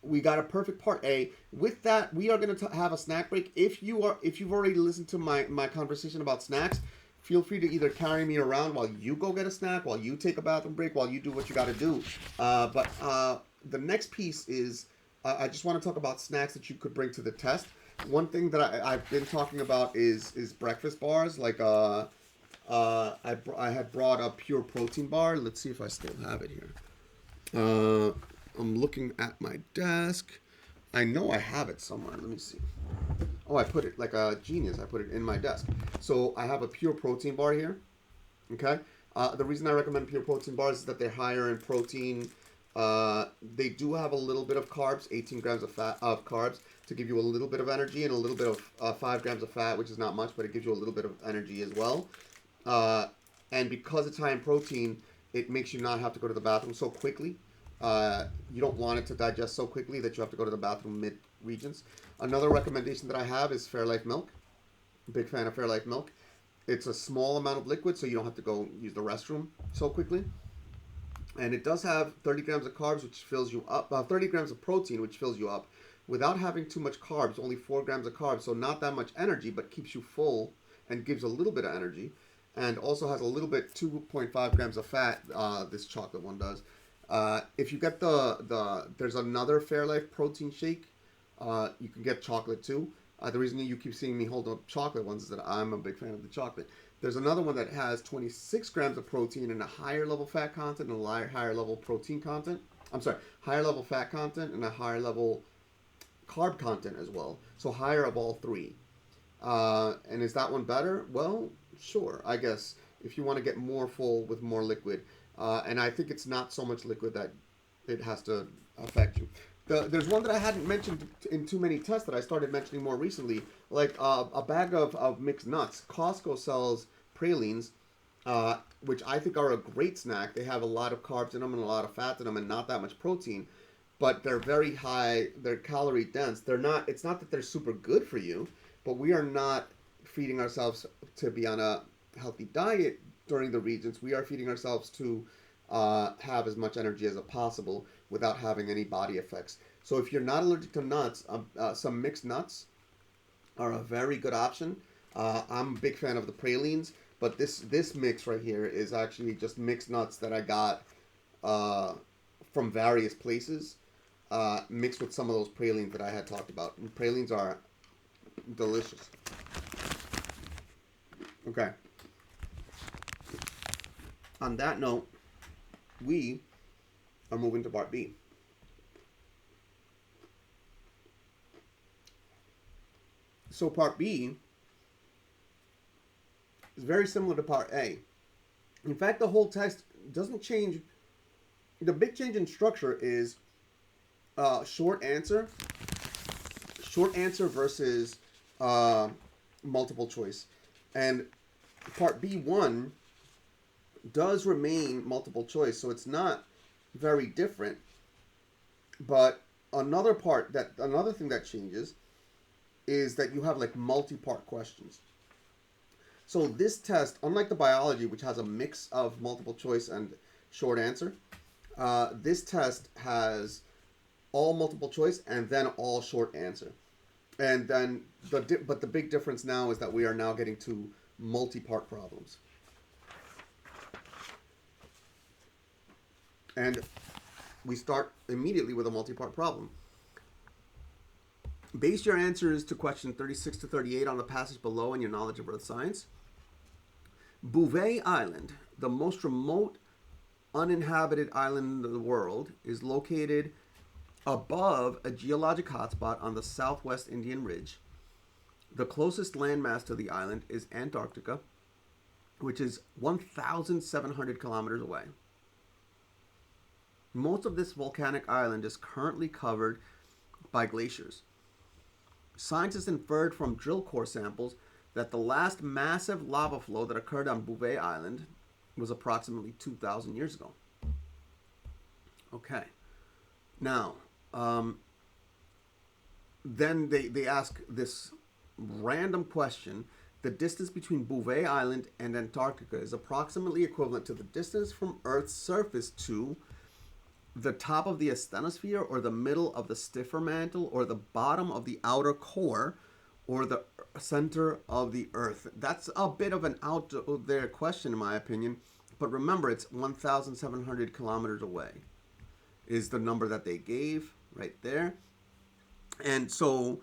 we got a perfect part A. With that, we are going to have a snack break. If you've already listened to my conversation about snacks, feel free to either carry me around while you go get a snack, while you take a bathroom break, while you do what you got to do. But the next piece is I just want to talk about snacks that you could bring to the test. One thing that I've been talking about is breakfast bars. Like I had brought a pure protein bar. Let's see if I still have it here. I'm looking at my desk. I know I have it somewhere. Let me see. Oh, I put it like a genius. I put it in my desk. So I have a pure protein bar here. Okay. The reason I recommend pure protein bars is that they're higher in protein. They do have a little bit of carbs, 18 grams of carbs to give you a little bit of energy, and a little bit of 5 grams of fat, which is not much, but it gives you a little bit of energy as well. And because it's high in protein, it makes you not have to go to the bathroom so quickly. You don't want it to digest so quickly that you have to go to the bathroom mid-Regents. Another recommendation that I have is Fairlife milk. Big fan of Fairlife milk. It's a small amount of liquid, so you don't have to go use the restroom so quickly. And it does have 30 grams of carbs, which fills you up. 30 grams of protein, which fills you up. Without having too much carbs, only 4 grams of carbs, so not that much energy, but keeps you full and gives a little bit of energy. And also has a little bit, 2.5 grams of fat, this chocolate one does. If you get there's another Fairlife protein shake. You can get chocolate too. The reason you keep seeing me hold up chocolate ones is that I'm a big fan of the chocolate. There's another one that has 26 grams of protein and a higher level fat content and a higher level protein content. I'm sorry, higher level fat content and a higher level carb content as well. So higher of all three. And is that one better? Well, sure, I guess. If you want to get more full with more liquid. And I think it's not so much liquid that it has to affect you. There's one that I hadn't mentioned in too many tests that I started mentioning more recently, like a bag of mixed nuts. Costco sells pralines, which I think are a great snack. They have a lot of carbs in them and a lot of fat in them and not that much protein, but they're very high. They're calorie dense. They're not. It's not that they're super good for you, but we are not feeding ourselves to be on a healthy diet during the Regents. We are feeding ourselves to have as much energy as possible without having any body effects. So if you're not allergic to nuts, some mixed nuts are a very good option. I'm a big fan of the pralines, but this mix right here is actually just mixed nuts that I got from various places, mixed with some of those pralines that I had talked about. And pralines are delicious. Okay. On that note, we are moving to part B. So part B is very similar to part A. In fact, the whole test doesn't change. The big change in structure is short answer versus multiple choice. And part B1 does remain multiple choice, so it's not very different. But another thing that changes is that you have like multi-part questions. So this test, unlike the biology, which has a mix of multiple choice and short answer, this test has all multiple choice and then all short answer. And then but the big difference now is that we are now getting to multi-part problems. And we start immediately with a multi-part problem. Base your answers to question 36 to 38 on the passage below and your knowledge of Earth science. Bouvet Island, the most remote uninhabited island in the world, is located above a geologic hotspot on the southwest Indian Ridge. The closest landmass to the island is Antarctica, which is 1,700 kilometers away. Most of this volcanic island is currently covered by glaciers. Scientists inferred from drill core samples that the last massive lava flow that occurred on Bouvet Island was approximately 2,000 years ago. Okay. Now, then they ask this random question. The distance between Bouvet Island and Antarctica is approximately equivalent to the distance from Earth's surface to the top of the asthenosphere, or the middle of the stiffer mantle, or the bottom of the outer core, or the center of the Earth. That's a bit of an out there question, in my opinion. But remember, it's 1,700 kilometers away is the number that they gave right there. And so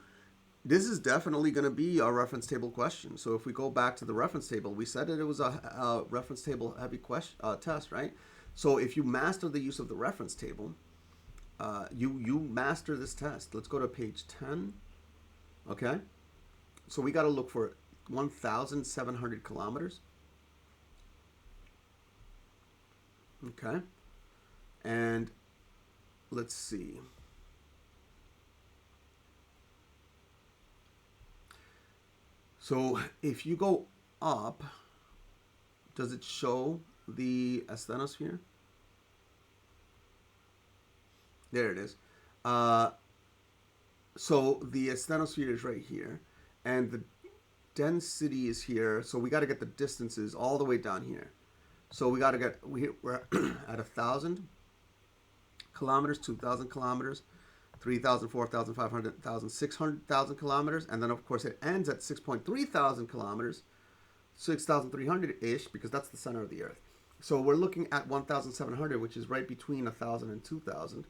this is definitely going to be a reference table question. So if we go back to the reference table, we said that it was a reference table heavy question, test, right? So if you master the use of the reference table, you master this test. Let's go to page 10. Okay. So we got to look for 1,700 kilometers. Okay. And let's see. So if you go up, does it show the asthenosphere? There it is. So the asthenosphere is right here, and the density is here. So we got to get the distances all the way down here. So we got to get, we're at 1,000 kilometers, 2,000 kilometers, 3,000, 4,000, 500, 1,000, 600,000 kilometers. And then, of course, it ends at 6.3 thousand kilometers, 6,300-ish, because that's the center of the Earth. So we're looking at 1,700, which is right between 1,000 and 2,000.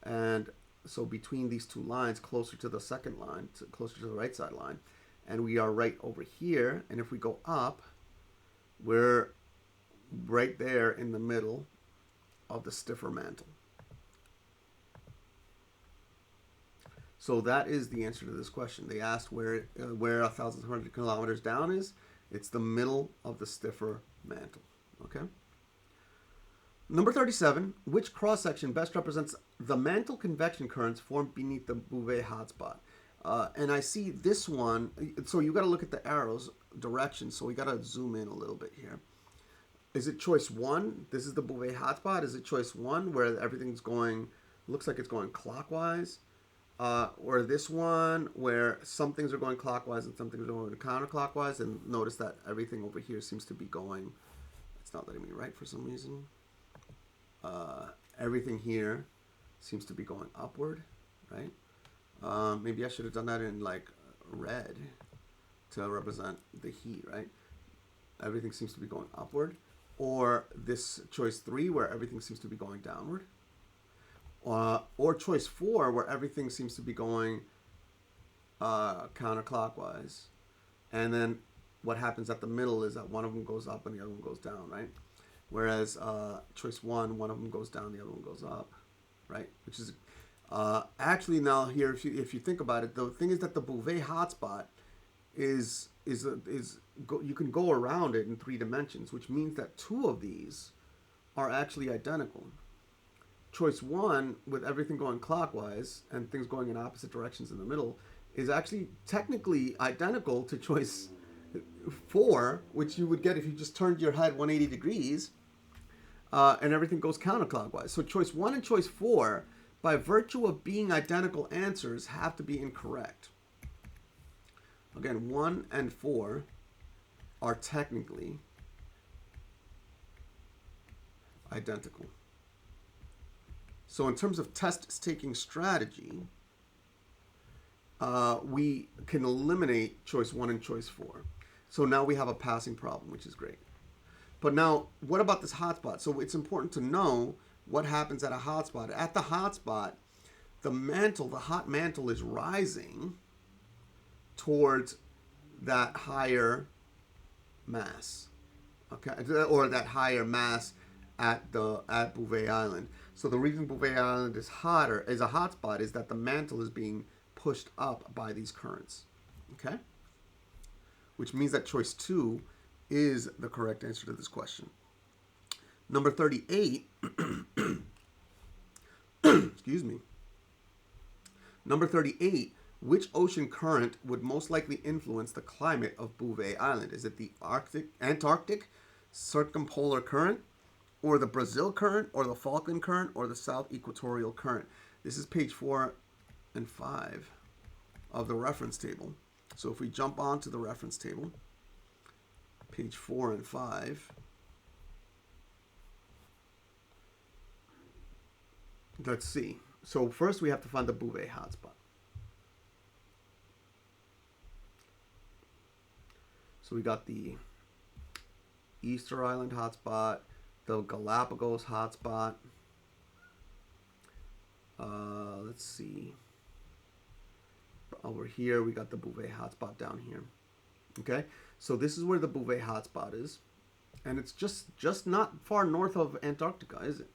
And so between these two lines, closer to the second line, closer to the right side line. And we are right over here. And if we go up, we're right there in the middle of the stiffer mantle. So that is the answer to this question. They asked where 1,700 kilometers down is. It's the middle of the stiffer mantle. Okay. Number 37, which cross-section best represents the mantle convection currents formed beneath the Bouvet hotspot? And I see this one. So you got to look at the arrows direction. So we got to zoom in a little bit here. Is it choice 1? This is the Bouvet hotspot. Is it choice 1 where everything's going, looks like it's going clockwise? Or this one where some things are going clockwise and some things are going counterclockwise? And notice that everything over here seems to be going, it's not letting me write for some reason. Everything here seems to be going upward, right? Maybe I should have done that in like red to represent the heat, right? Everything seems to be going upward. Or this choice 3 where everything seems to be going downward. Or choice 4 where everything seems to be going counterclockwise. And then what happens at the middle is that one of them goes up and the other one goes down, right? Whereas choice 1, one of them goes down, the other one goes up, right? Which is actually now here, if you think about it, the thing is that the Bouvet hotspot is you can go around it in 3 dimensions, which means that 2 of these are actually identical. Choice 1, with everything going clockwise and things going in opposite directions in the middle, is actually technically identical to choice 4, which you would get if you just turned your head 180 degrees and everything goes counterclockwise. So choice 1 and choice 4, by virtue of being identical answers, have to be incorrect. Again, 1 and 4 are technically identical. So in terms of test-taking strategy, we can eliminate choice 1 and choice 4. So now we have a passing problem, which is great. But now, what about this hotspot? So it's important to know what happens at a hotspot. At the hotspot, the mantle, the hot mantle, is rising towards that higher mass, okay, or that higher mass at Bouvet Island. So the reason Bouvet Island is hotter, is a hot spot, is that the mantle is being pushed up by these currents, okay, which means that choice 2 is the correct answer to this question. Number 38. Excuse me. Number 38. Which ocean current would most likely influence the climate of Bouvet Island? Is it the Antarctic circumpolar current, or the Brazil current, or the Falkland current, or the South Equatorial current? This is page 4 and 5 of the reference table. So if we jump onto the reference table, page 4 and 5, let's see. So first we have to find the Bouvet hotspot. So we got the Easter Island hotspot, the Galapagos hotspot. Let's see. Over here, we got the Bouvet hotspot down here. Okay, so this is where the Bouvet hotspot is, and it's just not far north of Antarctica, is it?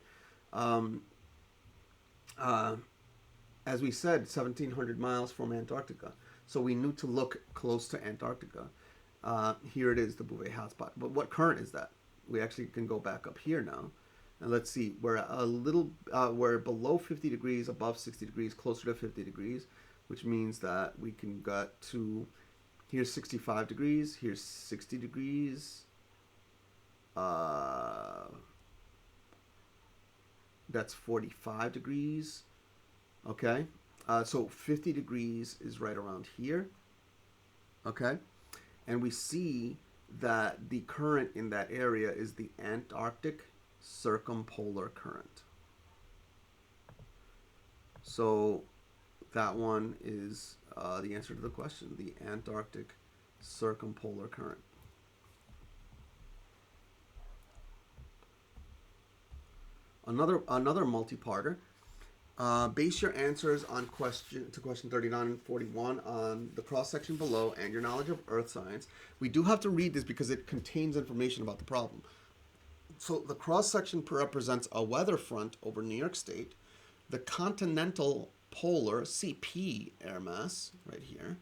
As we said, 1,700 miles from Antarctica. So we need to look close to Antarctica. Here it is, the Bouvet hotspot. But what current is that? We actually can go back up here now. And let's see, we're below 50 degrees, above 60 degrees, closer to 50 degrees, which means that we can get to, here's 65 degrees, here's 60 degrees. That's 45 degrees. Okay, so 50 degrees is right around here. Okay, and we see that the current in that area is the Antarctic circumpolar current. So that one is the answer to the question, the Antarctic circumpolar current. Another multi-parter. Base your answers on question 39 and 41 on the cross-section below and your knowledge of earth science. We do have to read this because it contains information about the problem. So the cross-section represents a weather front over New York State, the continental polar CP air mass right here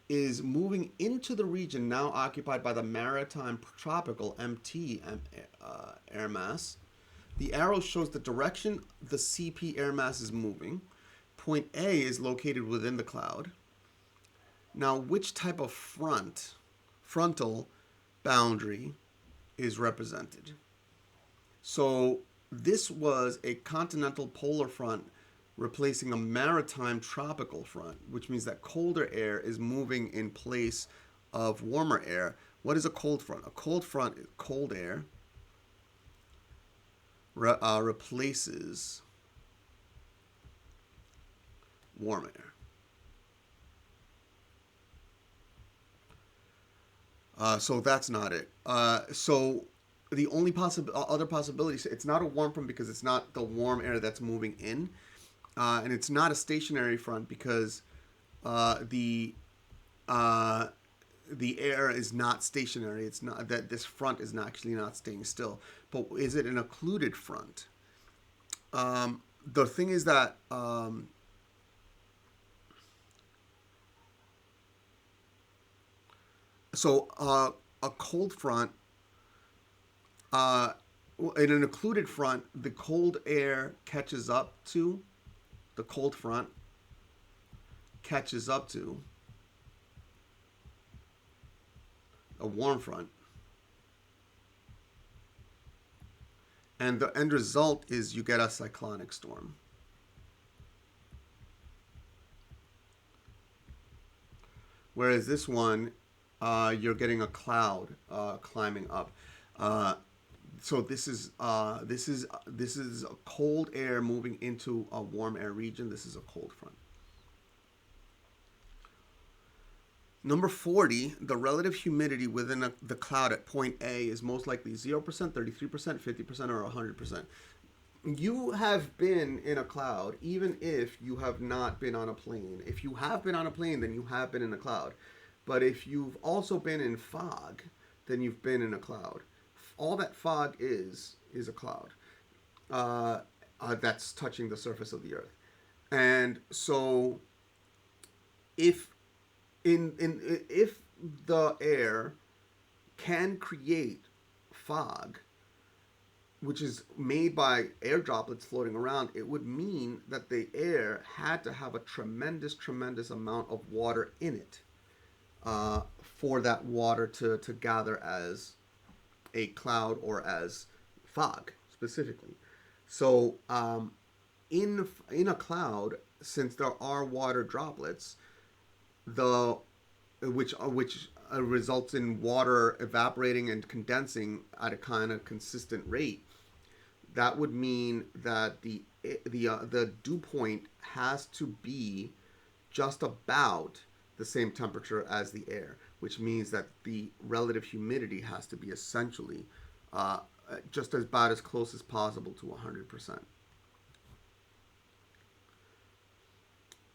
is moving into the region now occupied by the maritime tropical MT air mass. The arrow shows the direction the CP air mass is moving. Point A is located within the cloud. Now, which type of frontal boundary is represented? So this was a continental polar front replacing a maritime tropical front, which means that colder air is moving in place of warmer air. What is a cold front? A cold front is cold air replaces warm air. So that's not it. So the only other possibility, it's not a warm front because it's not the warm air that's moving in. And it's not a stationary front because the air is not stationary. It's not that this front is actually not staying still. But is it an occluded front? The thing is that a cold front, in an occluded front, the cold air catches up to the cold front, catches up to a warm front. And the end result is you get a cyclonic storm. Whereas this one, you're getting a cloud climbing up. So this is a cold air moving into a warm air region. This is a cold front. Number 40, the relative humidity within the cloud at point A is most likely 0%, 33%, 50%, or 100%. You have been in a cloud, even if you have not been on a plane. If you have been on a plane, then you have been in a cloud. But if you've also been in fog, then you've been in a cloud. All that fog is a cloud that's touching the surface of the earth. And so, if if the air can create fog, which is made by air droplets floating around, it would mean that the air had to have a tremendous, tremendous amount of water in it for that water to gather as a cloud or as fog specifically. So in a cloud, since there are water droplets, the which results in water evaporating and condensing at a kind of consistent rate, that would mean that the dew point has to be just about the same temperature as the air, which means that the relative humidity has to be essentially just about as close as possible to 100%.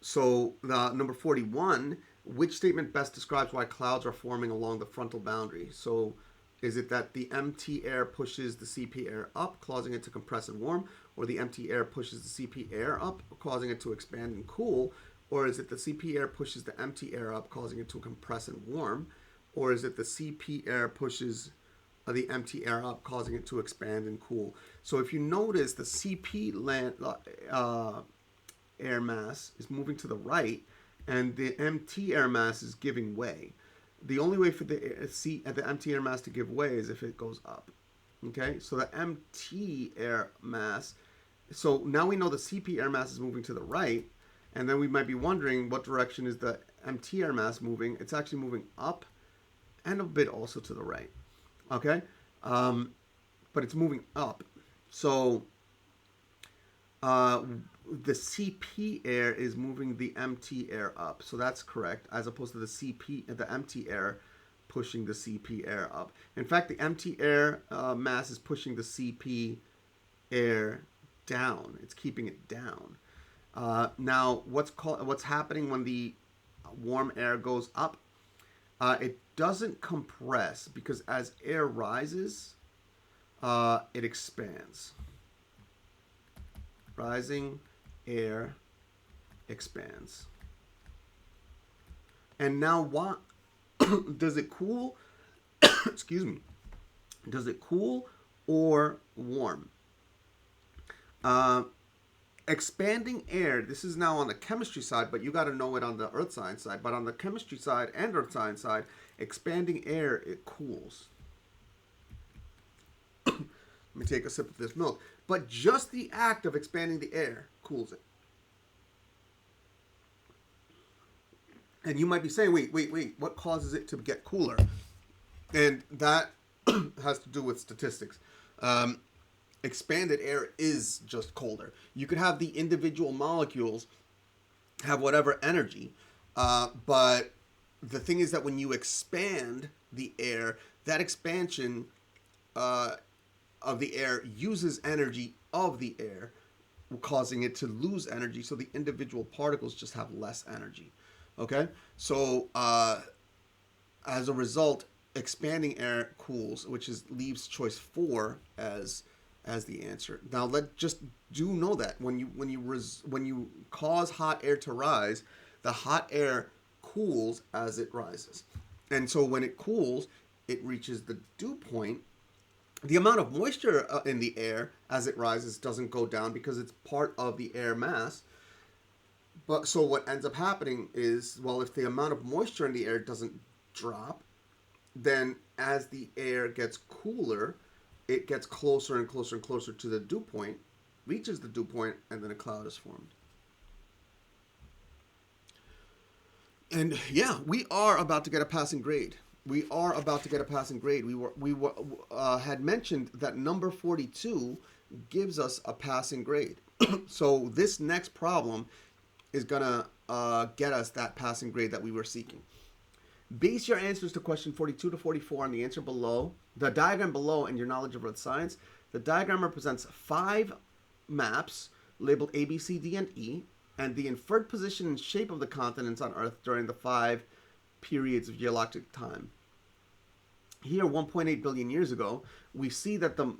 So the number 41, which statement best describes why clouds are forming along the frontal boundary? So is it that the empty air pushes the CP air up, causing it to compress and warm, or the empty air pushes the CP air up, causing it to expand and cool, or is it the CP air pushes the empty air up, causing it to compress and warm, or is it the CP air pushes the empty air up, causing it to expand and cool? So if you notice, the CP air mass is moving to the right, and the empty air mass is giving way. The only way for the empty air mass to give way is if it goes up. Okay, so the empty air mass. So now we know the CP air mass is moving to the right, and then we might be wondering what direction is the empty air mass moving. It's actually moving up, and a bit also to the right. Okay, but it's moving up. So the CP air is moving the empty air up, so that's correct, as opposed to the empty air pushing the CP air up. In fact, the empty air mass is pushing the CP air down. It's keeping it down. Now, what's happening when the warm air goes up? It doesn't compress, because as air rises, it expands. Rising air expands. And now what does it cool? Excuse me. Does it cool or warm? Expanding air, this is now on the chemistry side, but you got to know it on the earth science side. But on the chemistry side and earth science side, expanding air, it cools. Let me take a sip of this milk. But just the act of expanding the air cools it. And you might be saying, wait, what causes it to get cooler? And that has to do with statistics. Expanded air is just colder. You could have the individual molecules have whatever energy, but the thing is that when you expand the air, that expansion of the air uses energy of the air, causing it to lose energy, so the individual particles just have less energy. Okay? So as a result, expanding air cools, which leaves choice 4 as the answer. Now do know that when you cause hot air to rise, the hot air cools as it rises. And so when it cools, it reaches the dew point. The amount of moisture in the air as it rises doesn't go down because it's part of the air mass. But so what ends up happening is, well, if the amount of moisture in the air doesn't drop, then as the air gets cooler, it gets closer and closer and closer to the dew point, reaches the dew point, and then a cloud is formed. And yeah, we are about to get a passing grade. We had mentioned that number 42 gives us a passing grade. So this next problem is gonna get us that passing grade that we were seeking. Base your answers to question 42 to 44 on the answer below, the diagram below, and your knowledge of earth science. The diagram represents 5 maps labeled A, B, C, D, and E, and the inferred position and shape of the continents on Earth during the 5 periods of geologic time. Here, 1.8 billion years ago, we see that the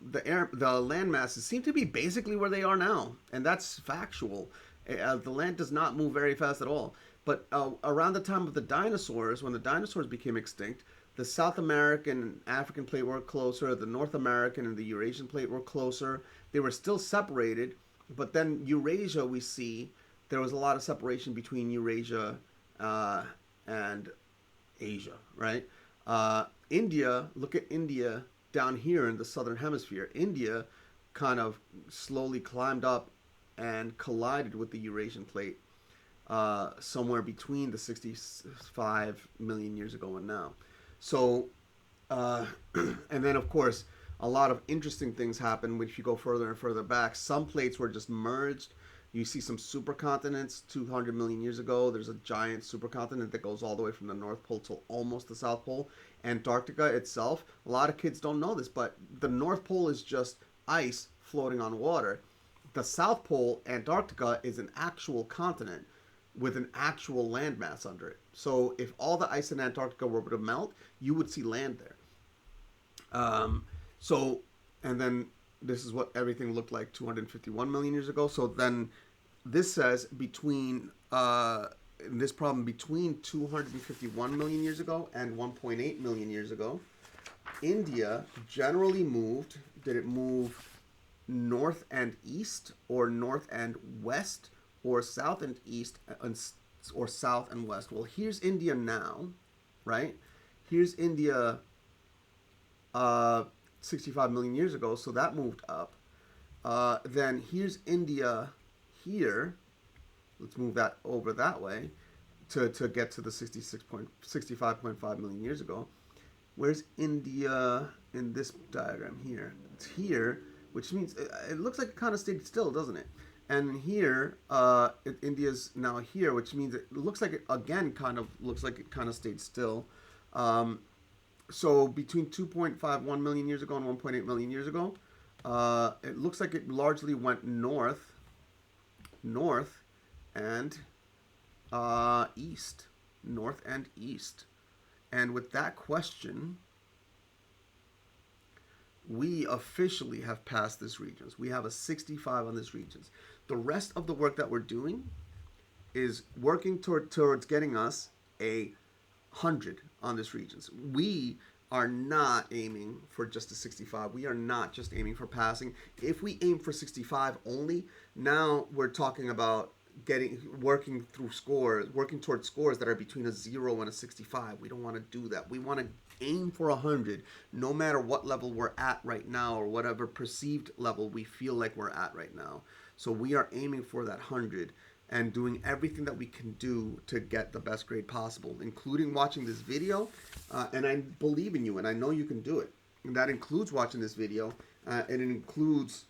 land masses seem to be basically where they are now, and that's factual. The land does not move very fast at all. But around the time of the dinosaurs, when the dinosaurs became extinct, the South American and African plate were closer, the North American and the Eurasian plate were closer. They were still separated, but then Eurasia, we see there was a lot of separation between Eurasia and Asia, right? India, look at India down here in the southern hemisphere. India kind of slowly climbed up and collided with the Eurasian plate somewhere between the 65 million years ago and now. So, and then of course, a lot of interesting things happen if you go further and further back. Some plates were just merged. You see some supercontinents 200 million years ago. There's a giant supercontinent that goes all the way from the North Pole to almost the South Pole. Antarctica itself, a lot of kids don't know this, but the North Pole is just ice floating on water. The South Pole, Antarctica, is an actual continent with an actual landmass under it. So if all the ice in Antarctica were to melt, you would see land there. And then this is what everything looked like 251 million years ago. So then this says between this problem between 251 million years ago and 1.8 million years ago, India generally moved. Did it move north and east, or north and west, or south and east, or south and west? Well, here's India now, right? Here's India 65 million years ago, so that moved up. Then here's India here. Let's move that over that way to get to the 65.5 million years ago. Where's India in this diagram here? It's here, which means it looks like it kind of stayed still, doesn't it? And here, India's now here, which means it looks like it, again, kind of looks like it kind of stayed still. So between 2.51 million years ago and 1.8 million years ago, it looks like it largely went north, and east. North and east. And with that question, we officially have passed this regions. We have a 65 on this regions. The rest of the work that we're doing is working towards getting us a 100 on this regions. We are not aiming for just a 65. We are not just aiming for passing. If we aim for 65 only, now we're talking about working towards scores that are between a 0 and a 65. We don't want to do that. We want to aim for 100, no matter what level we're at right now, or whatever perceived level we feel like we're at right now. So we are aiming for that 100 and doing everything that we can do to get the best grade possible, including watching this video. And I believe in you, and I know you can do it. And that includes watching this video, and it includes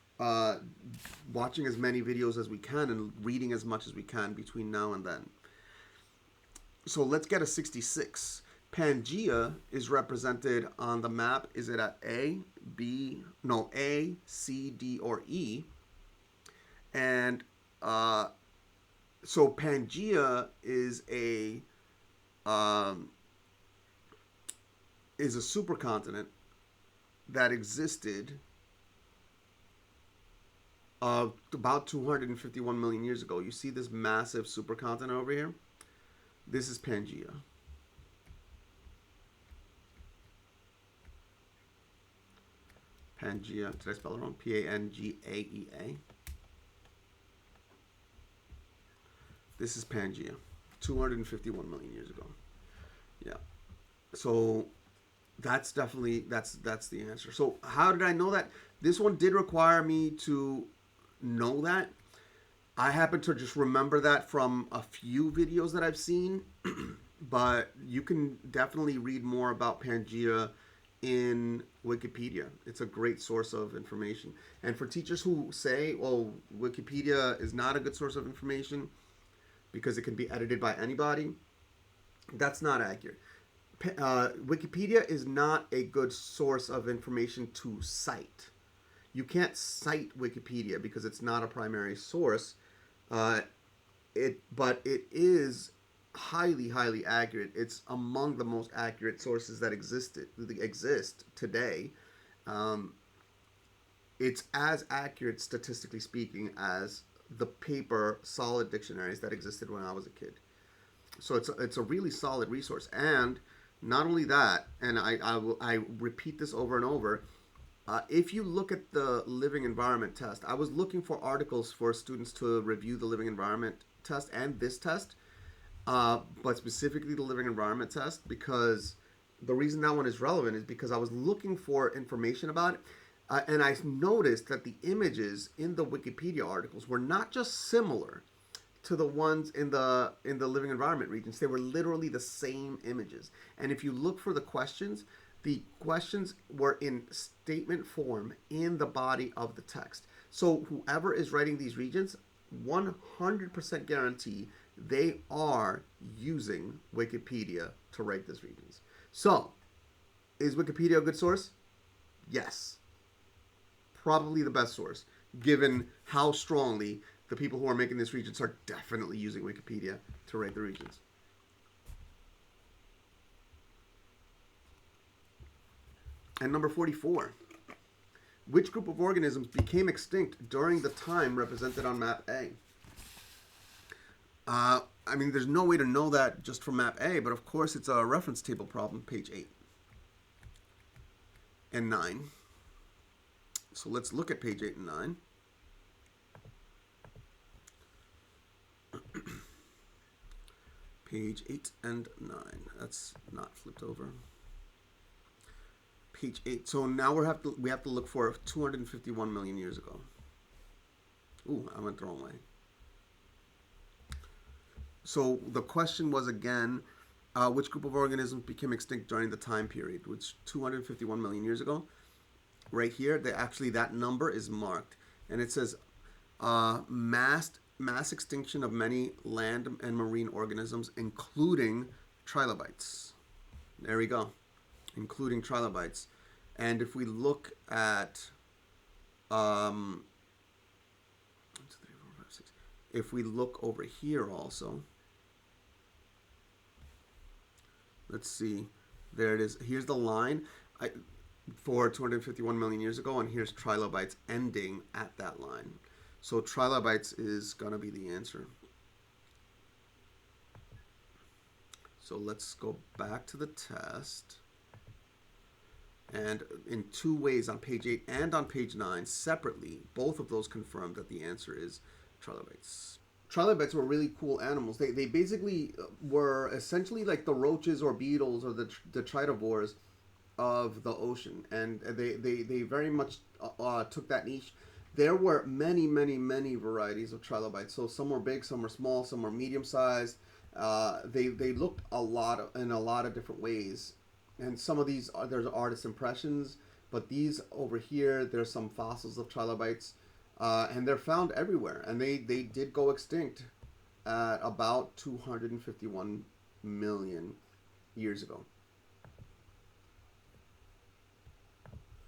watching as many videos as we can and reading as much as we can between now and then. So let's get a 66. Pangea is represented on the map. Is it at A, C, D, or E? And so Pangea is a supercontinent that existed about 251 million years ago. You see this massive supercontinent over here? This is Pangea. Pangea, did I spell it wrong? Pangaea. This is Pangea, 251 million years ago. Yeah. So that's definitely, that's the answer. So how did I know that? This one did require me to know that. I happen to just remember that from a few videos that I've seen, but you can definitely read more about Pangea in Wikipedia. It's a great source of information. And for teachers who say, well, Wikipedia is not a good source of information because it can be edited by anybody, that's not accurate. Wikipedia is not a good source of information to cite. You can't cite Wikipedia because it's not a primary source. Uh, but it is highly accurate. It's among the most accurate sources that exist today. Um, it's as accurate, statistically speaking, as the paper solid dictionaries that existed when I was a kid. So it's a really solid resource. And not only that, and I repeat this over and over. If you look at the living environment test, I was looking for articles for students to review the living environment test and this test, but specifically the living environment test, because the reason that one is relevant is because I was looking for information about it, and I noticed that the images in the Wikipedia articles were not just similar to the ones in the living environment regions. They were literally the same images. And if you look for the questions were in statement form in the body of the text. So whoever is writing these regions, 100% guarantee they are using Wikipedia to write these regions. So, is Wikipedia a good source? Yes. Probably the best source, given how strongly the people who are making these regions are definitely using Wikipedia to write the regions. And number 44. Which group of organisms became extinct during the time represented on map A? I mean, there's no way to know that just from map A, but of course it's a reference table problem, page 8 and 9. So let's look at page 8 and 9. Page 8 and 9. That's not flipped over. Page 8. So now we have to look for 251 million years ago. Ooh, I went the wrong way. So the question was again, which group of organisms became extinct during the time period, which 251 million years ago. Right here, that number is marked, and it says mass extinction of many land and marine organisms, including trilobites. There we go, including trilobites. And if we look at if we look over here also, let's see, there it is. Here's the line for 251 million years ago, and here's trilobites ending at that line. So trilobites is going to be the answer. So let's go back to the test. And in two ways, on page 8 and on page 9, separately, both of those confirm that the answer is trilobites. Trilobites were really cool animals. They basically were essentially like the roaches or beetles or the tridivores of the ocean. And they very much took that niche. There were many varieties of trilobites. So some were big, some were small, some were medium-sized. They looked in a lot of different ways. And some of these, there's artist impressions, but these over here, there's some fossils of trilobites, and they're found everywhere. And they did go extinct at about 251 million years ago.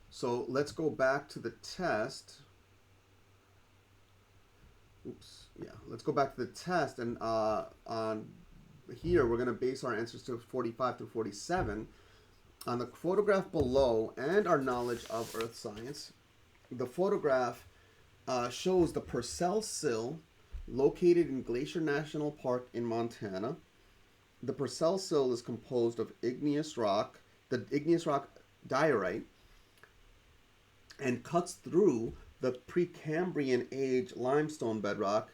So let's go back to the test. Let's go back to the test, and on here, we're going to base our answers to 45 through 47 on the photograph below and our knowledge of Earth science. The photograph shows the Purcell Sill located in Glacier National Park in Montana. The Purcell Sill is composed of igneous rock, the igneous rock diorite, and cuts through the Precambrian age limestone bedrock.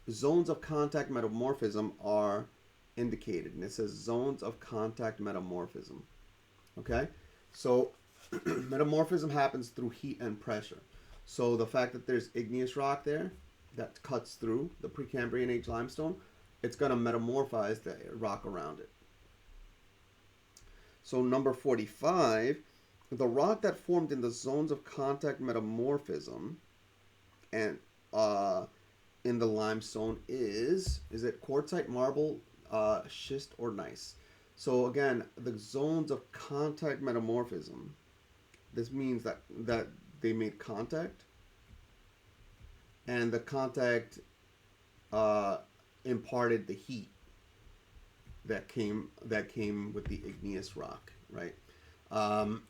Zones of contact metamorphism are indicated, and it says zones of contact metamorphism. Okay, so metamorphism happens through heat and pressure. So the fact that there's igneous rock there that cuts through the Precambrian age limestone, it's going to metamorphize the rock around it. So number 45, the rock that formed in the zones of contact metamorphism and in the limestone is it quartzite, marble, schist, or gneiss? So again, the zones of contact metamorphism, this means that they made contact, and the contact imparted the heat that came with the igneous rock, right? Um,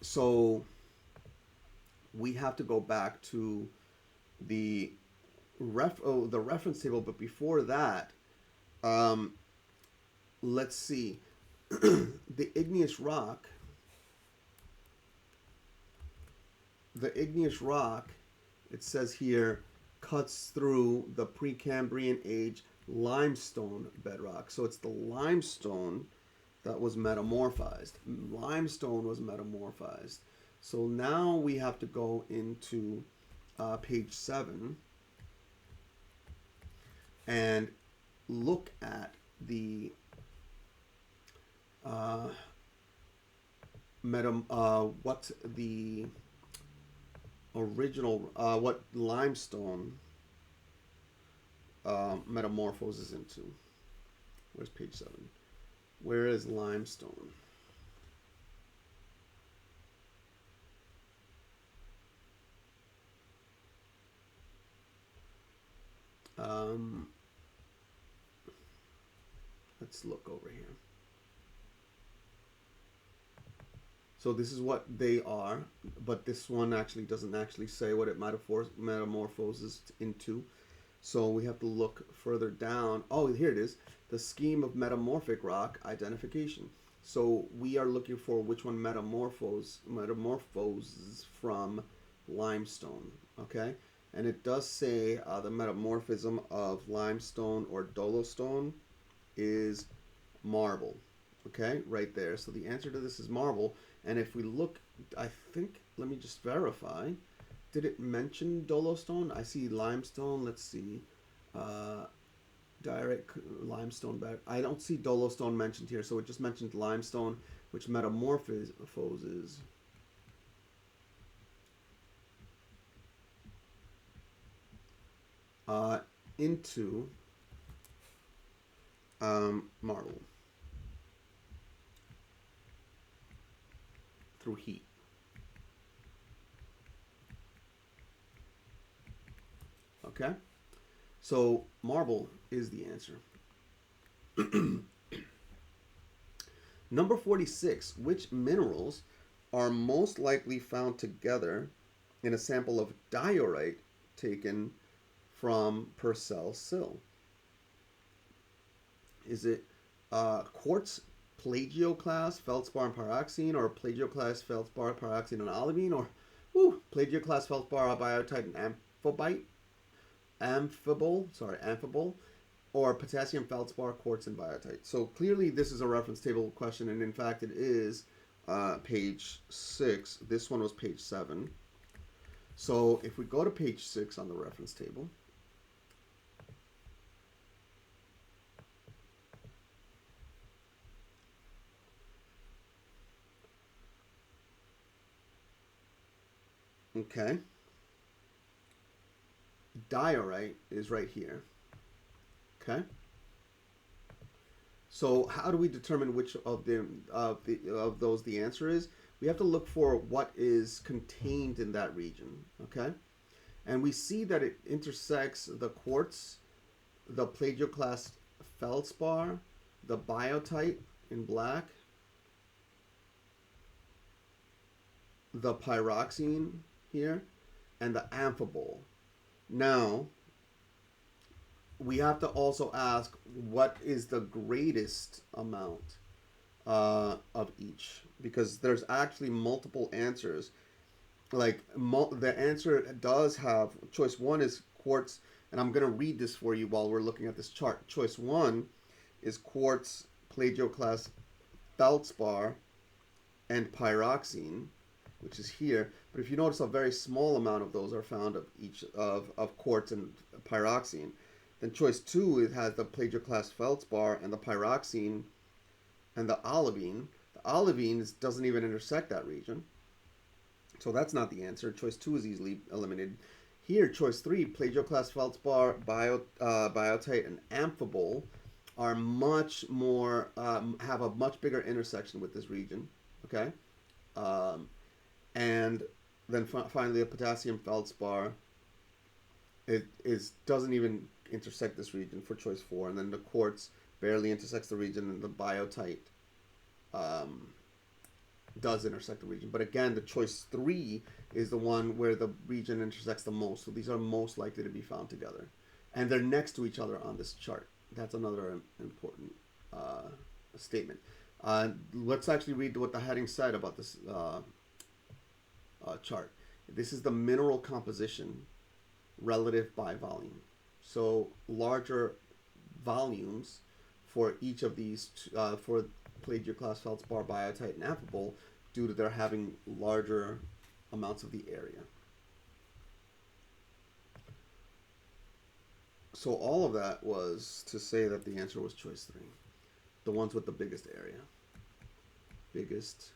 so we have to go back to the the reference table, but before that, um, let's see. the igneous rock, the igneous rock, it says here, cuts through the Precambrian age limestone bedrock. So it's the limestone that was metamorphized. Limestone was metamorphized. So now we have to go into page 7 and look at the what the original what limestone metamorphoses into. Where's page 7? Where is limestone? Let's look over here. So this is what they are, but this one actually doesn't actually say what it metamorphoses into. So we have to look further down. Oh, here it is. The scheme of metamorphic rock identification. So we are looking for which one metamorphoses from limestone. Okay, and it does say the metamorphism of limestone or dolostone is marble. Okay, right there. So the answer to this is marble. And if we look, I think, let me just verify. Did it mention dolostone? I see limestone. Let's see. Direct limestone back. I don't see dolostone mentioned here. So it just mentioned limestone, which metamorphoses into marble through heat. Okay, so marble is the answer. Number 46, which minerals are most likely found together in a sample of diorite taken from Purcell Sill? Is it quartz, plagioclase, feldspar, and pyroxene, or plagioclase, feldspar, pyroxene, and olivine, or plagioclase, feldspar, biotite, and amphibole, or potassium, feldspar, quartz, and biotite. So clearly this is a reference table question, and in fact it is page 6. This one was page 7. So if we go to page 6 on the reference table, okay, diorite is right here. Okay. So how do we determine which of those the answer is? We have to look for what is contained in that region. Okay, and we see that it intersects the quartz, the plagioclase feldspar, the biotite in black, the pyroxene here, and the amphibole. Now, we have to also ask what is the greatest amount of each, because there's actually multiple answers. Like the answer does have choice 1 is quartz, and I'm going to read this for you while we're looking at this chart. Choice 1 is quartz, plagioclase, feldspar, and pyroxene, which is here. But if you notice, a very small amount of those are found of each of quartz and pyroxene. Then choice 2, it has the plagioclase feldspar and the pyroxene and the olivine. The olivine doesn't even intersect that region, so that's not the answer. Choice 2 is easily eliminated. Here, choice 3, plagioclase feldspar, biotite, and amphibole are much more have a much bigger intersection with this region. Okay, and then finally, the potassium feldspar, it doesn't even intersect this region for choice 4, and then the quartz barely intersects the region, and the biotite does intersect the region. But again, the choice 3 is the one where the region intersects the most. So these are most likely to be found together, and they're next to each other on this chart. That's another important statement. Let's actually read what the heading said about this chart. This is the mineral composition relative by volume. So larger volumes for each of these, for plagioclase, feldspar, biotite, and amphibole, due to their having larger amounts of the area. So all of that was to say that the answer was choice 3. The ones with the biggest area. Biggest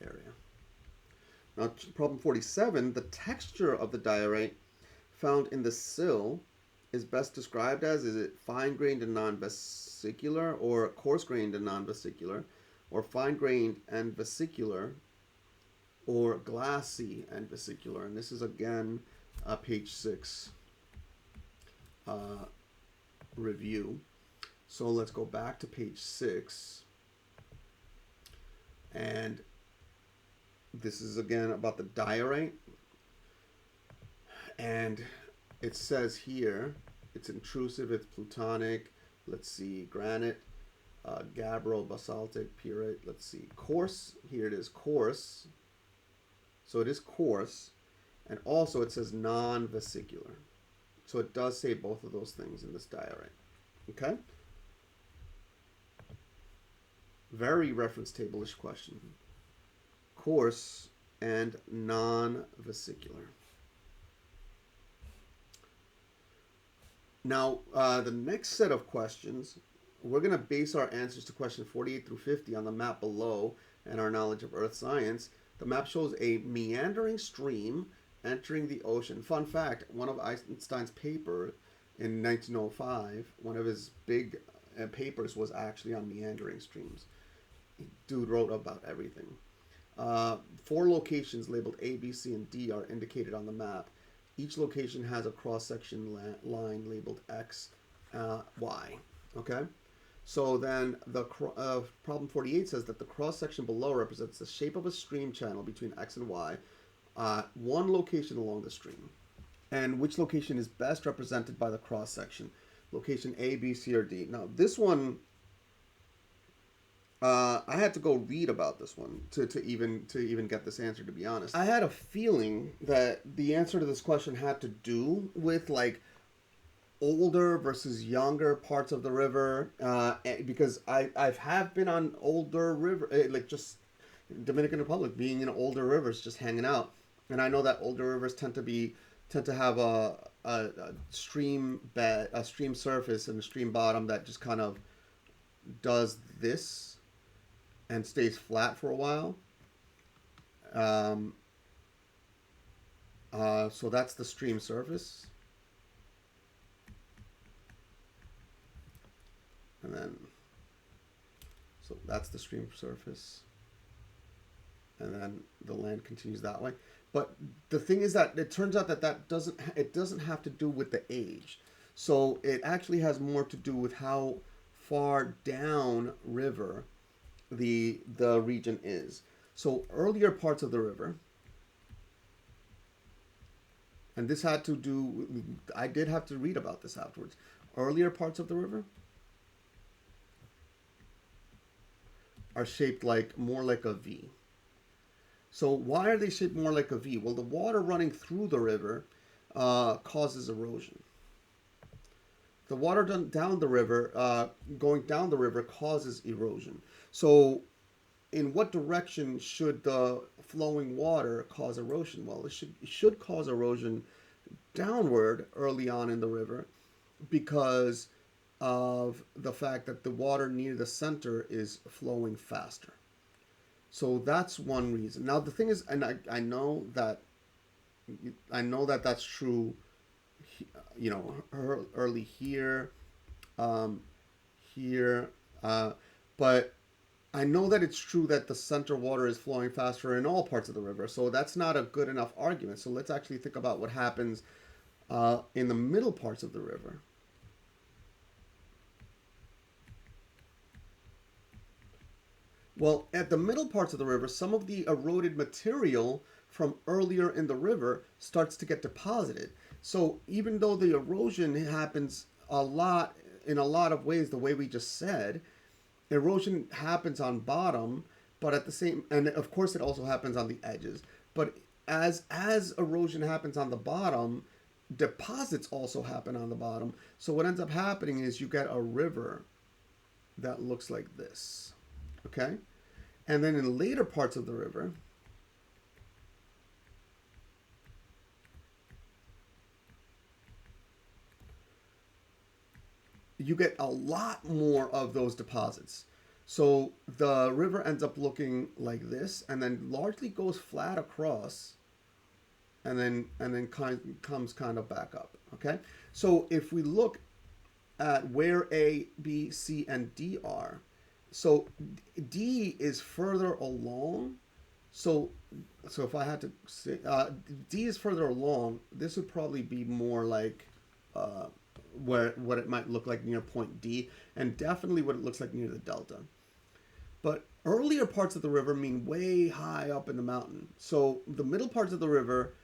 area. Now, problem 47, the texture of the diorite found in the sill is best described as, is it fine-grained and non-vesicular, or coarse-grained and non-vesicular, or fine-grained and vesicular, or glassy and vesicular? And this is, again, page 6 review. So let's go back to page 6. And this is, again, about the diorite. And it says here, it's intrusive, it's plutonic, let's see, granite, gabbro, basaltic, pyrite, let's see, coarse, here it is, coarse, so it is coarse, and also it says non-vesicular, so it does say both of those things in this diorite, okay? Very reference table-ish question. Coarse and non-vesicular. Now, the next set of questions, we're going to base our answers to question 48 through 50 on the map below and our knowledge of earth science. The map shows a meandering stream entering the ocean. Fun fact, one of Einstein's papers in 1905, one of his big papers was actually on meandering streams. Dude wrote about everything. 4 locations labeled A, B, C, and D are indicated on the map. Each location has a cross-section line labeled X, Y. Okay? So then the problem 48 says that the cross-section below represents the shape of a stream channel between X and Y, one location along the stream. And which location is best represented by the cross-section? Location A, B, C, or D. Now, this one, I had to go read about this one to even get this answer, to be honest. I had a feeling that the answer to this question had to do with like older versus younger parts of the river, because I have been on older river, like just Dominican Republic, being in older rivers, just hanging out, and I know that older rivers tend to have a stream bed, a stream surface, and a stream bottom that just kind of does this and stays flat for a while. So that's the stream surface. And then, so that's the stream surface. And then the land continues that way. But the thing is that it turns out that it doesn't have to do with the age. So it actually has more to do with how far down river the region is. So earlier parts of the river, and this had to do, I did have to read about this afterwards. Earlier parts of the river are shaped more like a V. So why are they shaped more like a V? Well, the water running through the river causes erosion. The water down the river, going down the river, causes erosion. So in what direction should the flowing water cause erosion? Well, it should cause erosion downward early on in the river because of the fact that the water near the center is flowing faster. So that's one reason. Now the thing is, and I know that that's true, early here, but I know that it's true that the center water is flowing faster in all parts of the river, so that's not a good enough argument. So let's actually think about what happens in the middle parts of the river. Well, at the middle parts of the river, some of the eroded material from earlier in the river starts to get deposited. So even though the erosion happens a lot in a lot of ways, the way we just said, erosion happens on bottom, but at the same, and of course it also happens on the edges. But as erosion happens on the bottom, deposits also happen on the bottom. So what ends up happening is you get a river that looks like this. Okay? And then in later parts of the river, you get a lot more of those deposits. So the river ends up looking like this and then largely goes flat across and then comes kind of back up. Okay? So if we look at where A, B, C, and D are, so D is further along. So so if I had to say D is further along, this would probably be more like uh, where what it might look like near point D, and definitely what it looks like near the delta. But earlier parts of the river mean way high up in the mountain. So the middle parts of the river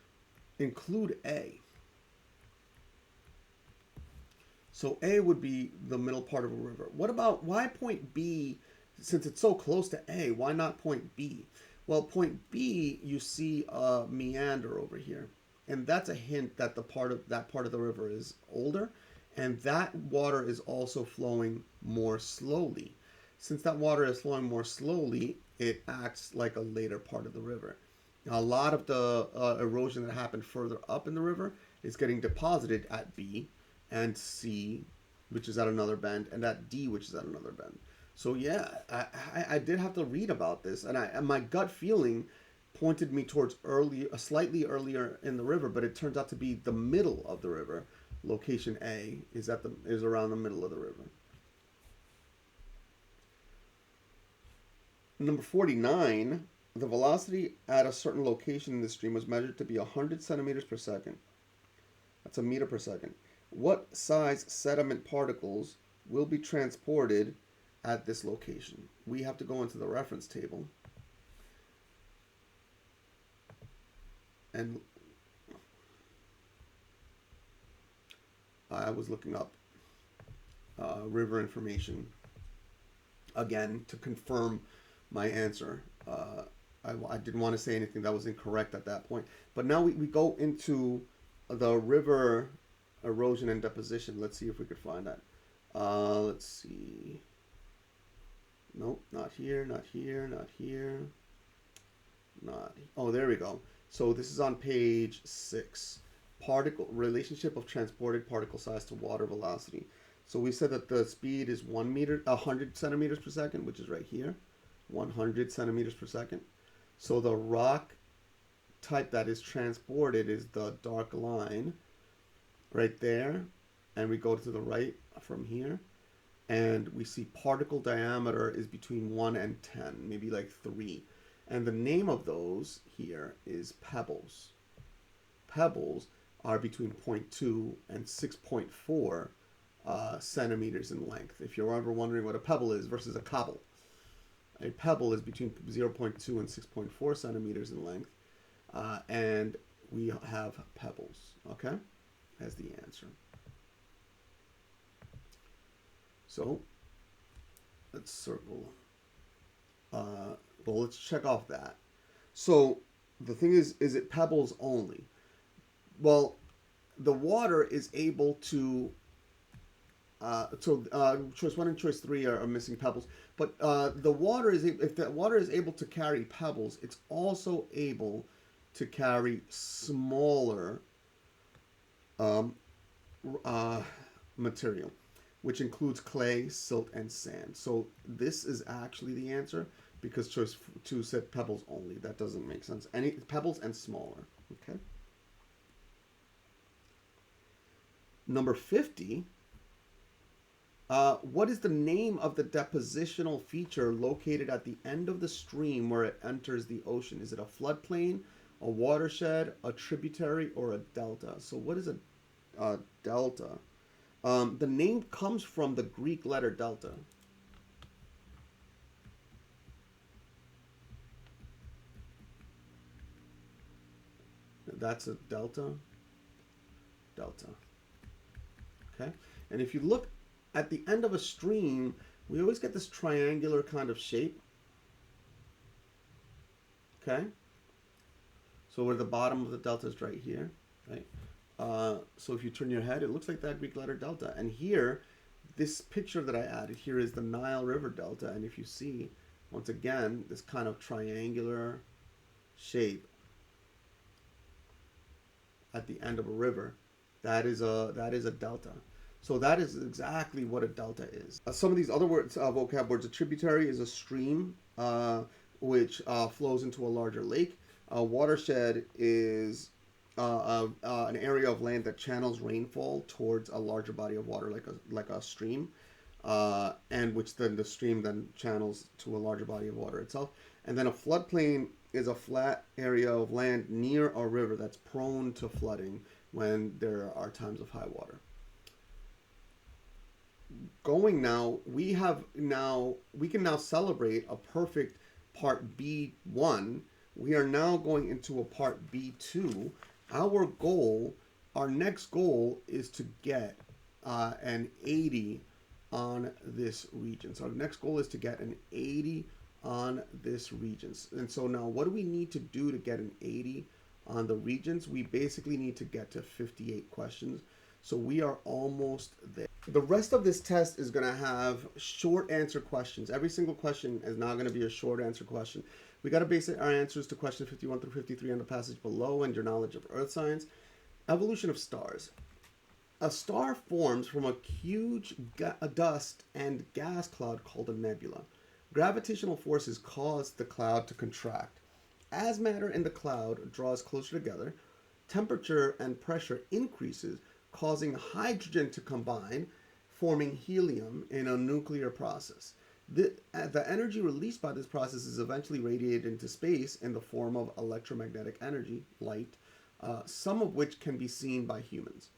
include A. So A would be the middle part of a river. What about why point B, since it's so close to A, why not point B? Well, point B, you see a meander over here. And that's a hint that that part of the river is older, and that water is also flowing more slowly. Since that water is flowing more slowly, it acts like a later part of the river. Now, a lot of the erosion that happened further up in the river is getting deposited at B and C, which is at another bend, and at D, which is at another bend. So yeah, I did have to read about this, and my gut feeling pointed me towards slightly earlier in the river, but it turns out to be the middle of the river. Location A is around the middle of the river. Number 49, the velocity at a certain location in the stream was measured to be 100 centimeters per second. That's a meter per second. What size sediment particles will be transported at this location? We have to go into the reference table and I was looking up river information again to confirm my answer. I didn't want to say anything that was incorrect at that point. But now we go into the river erosion and deposition. Let's see if we could find that. Let's see. Nope, not here, not here, not here. Not. Oh, there we go. So this is on page 6. Particle relationship of transported particle size to water velocity. So we said that the speed is 100 centimeters per second, which is right here. 100 centimeters per second. So the rock type that is transported is the dark line right there. And we go to the right from here. And we see particle diameter is between 1 and 10, maybe like 3. And the name of those here is pebbles. Pebbles are between 0.2 and 6.4 centimeters in length. If you're ever wondering what a pebble is versus a cobble. A pebble is between 0.2 and 6.4 centimeters in length. And we have pebbles, okay, as the answer. So let's circle. Well, let's check off that. So the thing is it pebbles only? Well, the water is able to. Choice 1 and choice 3 are missing pebbles, but the water is if the water is able to carry pebbles, it's also able to carry smaller material, which includes clay, silt, and sand. So this is actually the answer because choice 2 said pebbles only. That doesn't make sense. Any pebbles and smaller. Okay. Number 50. What is the name of the depositional feature located at the end of the stream where it enters the ocean? Is it a floodplain, a watershed, a tributary, or a delta? So what is a delta? The name comes from the Greek letter delta. That's a delta. Delta. Okay? And if you look at the end of a stream, we always get this triangular kind of shape. Okay? So where the bottom of the delta is right here, right? So if you turn your head, it looks like that Greek letter delta. And here, this picture that I added here is the Nile River Delta. And if you see, once again, this kind of triangular shape at the end of a river, that is a delta. So that is exactly what a delta is. Some of these other words, vocab words, a tributary is a stream which flows into a larger lake. A watershed is an area of land that channels rainfall towards a larger body of water, like a stream, and which then the stream then channels to a larger body of water itself. And then a floodplain is a flat area of land near a river that's prone to flooding when there are times of high water. Going now, we can now celebrate a perfect part B1. We are now going into a part B2. Our next goal is to get an 80 on this region. So our next goal is to get an 80 on this regions. And so now what do we need to do to get an 80 on the regions? We basically need to get to 58 questions. So we are almost there. The rest of this test is going to have short answer questions. Every single question is now going to be a short answer question. We got to base our answers to questions 51 through 53 on the passage below and your knowledge of earth science. Evolution of stars. A star forms from a huge dust and gas cloud called a nebula. Gravitational forces cause the cloud to contract. As matter in the cloud draws closer together, temperature and pressure increases, causing hydrogen to combine, forming helium in a nuclear process. The energy released by this process is eventually radiated into space in the form of electromagnetic energy, light, some of which can be seen by humans.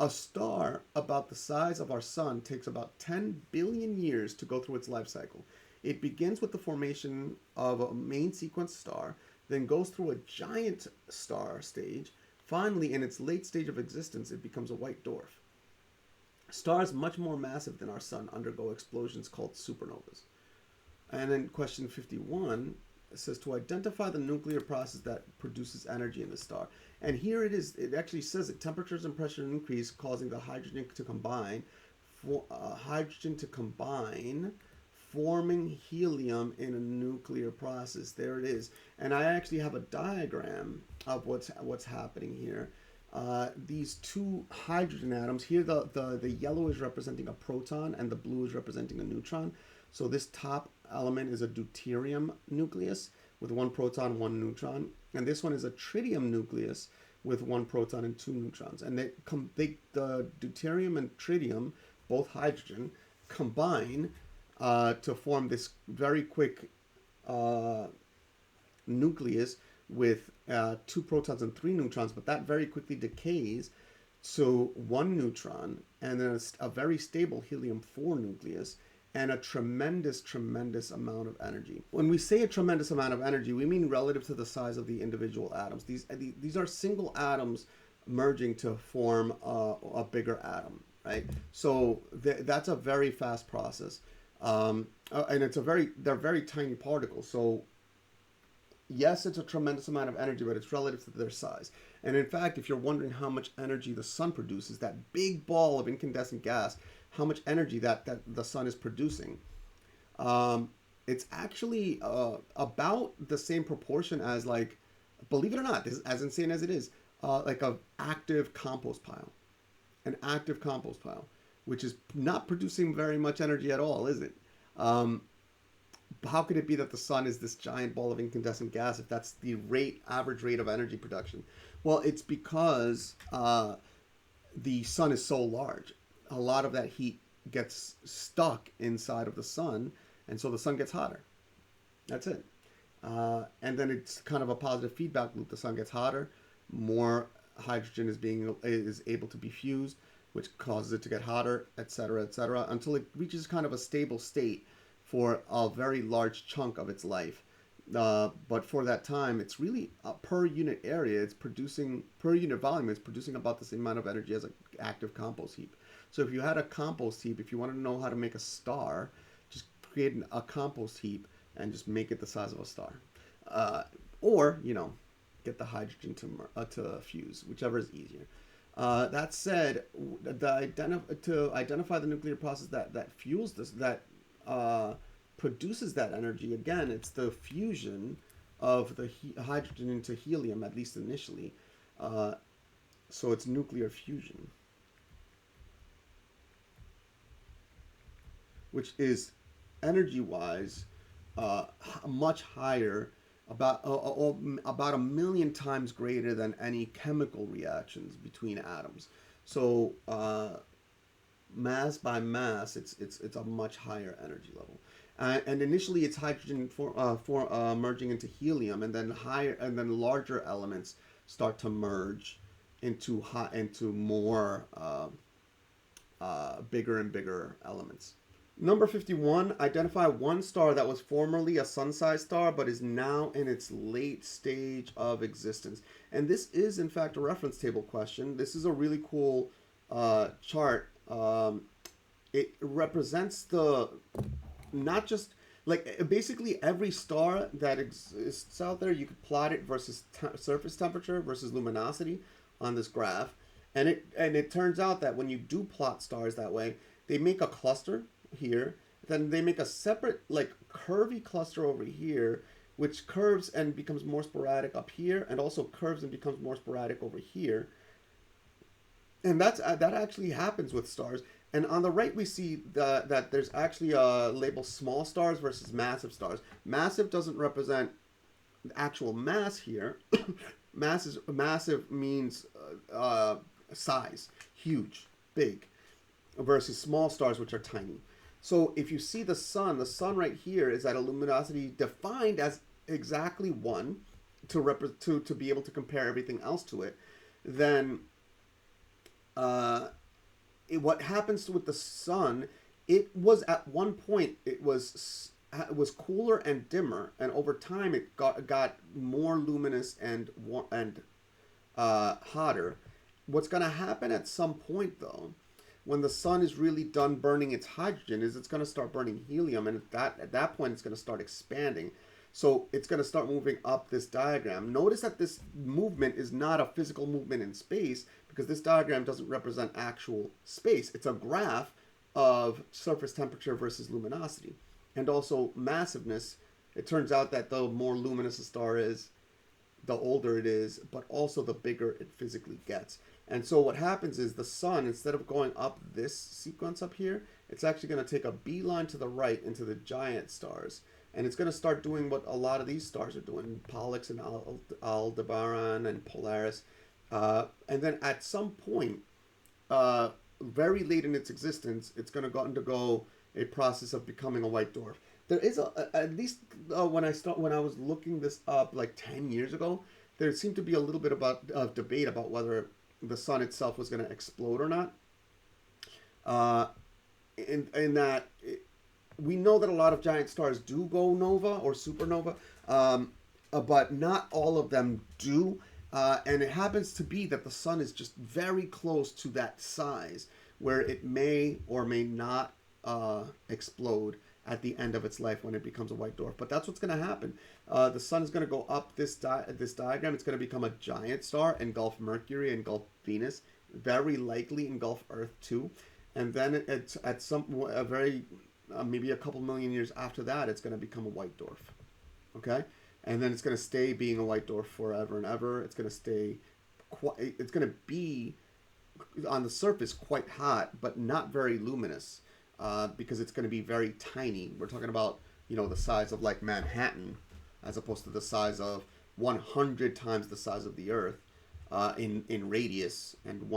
A star about the size of our sun takes about 10 billion years to go through its life cycle. It begins with the formation of a main sequence star, then goes through a giant star stage. Finally, in its late stage of existence, it becomes a white dwarf. Stars much more massive than our sun undergo explosions called supernovas. And then question 51 says to identify the nuclear process that produces energy in the star. And here it is. It actually says that temperatures and pressure increase, causing the hydrogen to combine, forming helium in a nuclear process. There it is. And I actually have a diagram of what's happening here. These two hydrogen atoms here, the yellow is representing a proton and the blue is representing a neutron. So this top element is a deuterium nucleus with one proton, one neutron, and this one is a tritium nucleus with one proton and two neutrons. And the deuterium and tritium, both hydrogen, combine to form this very quick nucleus with two protons and three neutrons, but that very quickly decays to one neutron and then a very stable helium-4 nucleus and a tremendous amount of energy. When we say a tremendous amount of energy, we mean relative to the size of the individual atoms. These are single atoms merging to form a bigger atom, right? So that's a very fast process. And they're very tiny particles. So yes, it's a tremendous amount of energy, but it's relative to their size. And in fact, if you're wondering how much energy the sun produces, that big ball of incandescent gas, how much energy that the sun is producing, it's actually about the same proportion as, like, believe it or not, this is as insane as it is, like an active compost pile. An active compost pile, which is not producing very much energy at all, is it? How could it be that the sun is this giant ball of incandescent gas if that's the average rate of energy production? Well, it's because the sun is so large. A lot of that heat gets stuck inside of the sun, and so the sun gets hotter. That's it. And then it's kind of a positive feedback loop. The sun gets hotter, more hydrogen is able to be fused, which causes it to get hotter, etc., until it reaches kind of a stable state for a very large chunk of its life. But for that time, it's really per unit area, it's producing per unit volume, it's producing about the same amount of energy as an active compost heap. So if you had a compost heap, if you want to know how to make a star, just create a compost heap and just make it the size of a star. Or, get the hydrogen to fuse, whichever is easier. That said, to identify the nuclear process that fuels this, that produces that energy, again, it's the fusion of the hydrogen into helium, at least initially. So it's nuclear fusion, which is energy-wise much higher, about a million times greater than any chemical reactions between atoms. So mass by mass, it's a much higher energy level. And initially, it's hydrogen merging into helium, and then larger elements start to merge into more bigger and bigger elements. Number 51, identify one star that was formerly a sun-sized star but is now in its late stage of existence. And this is, in fact, a reference table question. This is a really cool chart. It represents not just, basically every star that exists out there, you could plot it versus surface temperature versus luminosity on this graph. And it turns out that when you do plot stars that way, they make a cluster here, then they make a separate curvy cluster over here, which curves and becomes more sporadic up here, and also curves and becomes more sporadic over here. And that actually happens with stars. And on the right, we see that there's actually a label small stars versus massive stars. Massive doesn't represent actual mass here. Massive means size, huge, big, versus small stars, which are tiny. So if you see the sun right here is at a luminosity defined as exactly 1 to be able to compare everything else to it. Then what happens with the sun, it was at one point, it was cooler and dimmer, and over time it got more luminous and hotter. What's going to happen at some point, though, when the sun is really done burning its hydrogen, is it's going to start burning helium, and at that point it's going to start expanding. So it's going to start moving up this diagram. Notice that this movement is not a physical movement in space, because this diagram doesn't represent actual space. It's a graph of surface temperature versus luminosity. And also massiveness. It turns out that the more luminous a star is, the older it is, but also the bigger it physically gets. And so what happens is the sun, instead of going up this sequence up here, it's actually going to take a beeline to the right into the giant stars. And it's going to start doing what a lot of these stars are doing, Pollux and Aldebaran and Polaris. And then at some point, very late in its existence, it's going to undergo a process of becoming a white dwarf. There is at least when I was looking this up 10 years ago, there seemed to be a little bit of debate about whether the sun itself was going to explode or not. In that we know that a lot of giant stars do go nova or supernova, but not all of them do. And it happens to be that the sun is just very close to that size where it may or may not explode at the end of its life when it becomes a white dwarf. But that's what's going to happen. The sun is going to go up this diagram. It's going to become a giant star, engulf Mercury, engulf Venus, very likely engulf Earth too. And then it's at maybe a couple million years after that, it's going to become a white dwarf. Okay? And then it's going to stay being a white dwarf forever and ever. It's going to be on the surface quite hot, but not very luminous. Because it's going to be very tiny. We're talking about, the size of Manhattan, as opposed to the size of 100 times the size of the Earth in radius, and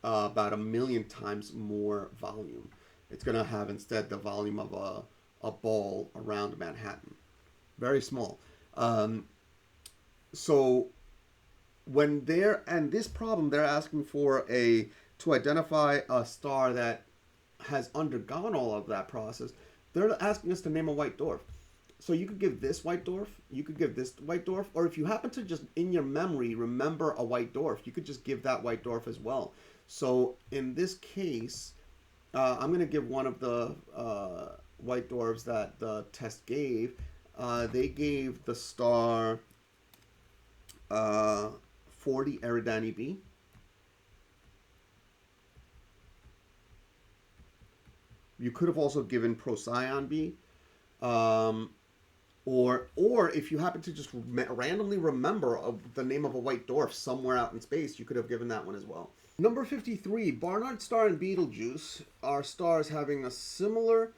about 1 million times more volume. It's going to have instead the volume of a ball around Manhattan. Very small. So when they're, and this problem, they're asking for to identify a star that has undergone all of that process. They're asking us to name a white dwarf. So you could give this white dwarf, you could give this white dwarf, or if you happen to just in your memory remember a white dwarf, you could just give that white dwarf as well. So in this case, I'm going to give one of the white dwarfs that the test gave. They gave the star 40 Eridani b. You could have also given Procyon b. Or if you happen to just randomly remember the name of a white dwarf somewhere out in space, you could have given that one as well. Number 53, Barnard star and Betelgeuse are stars having a similar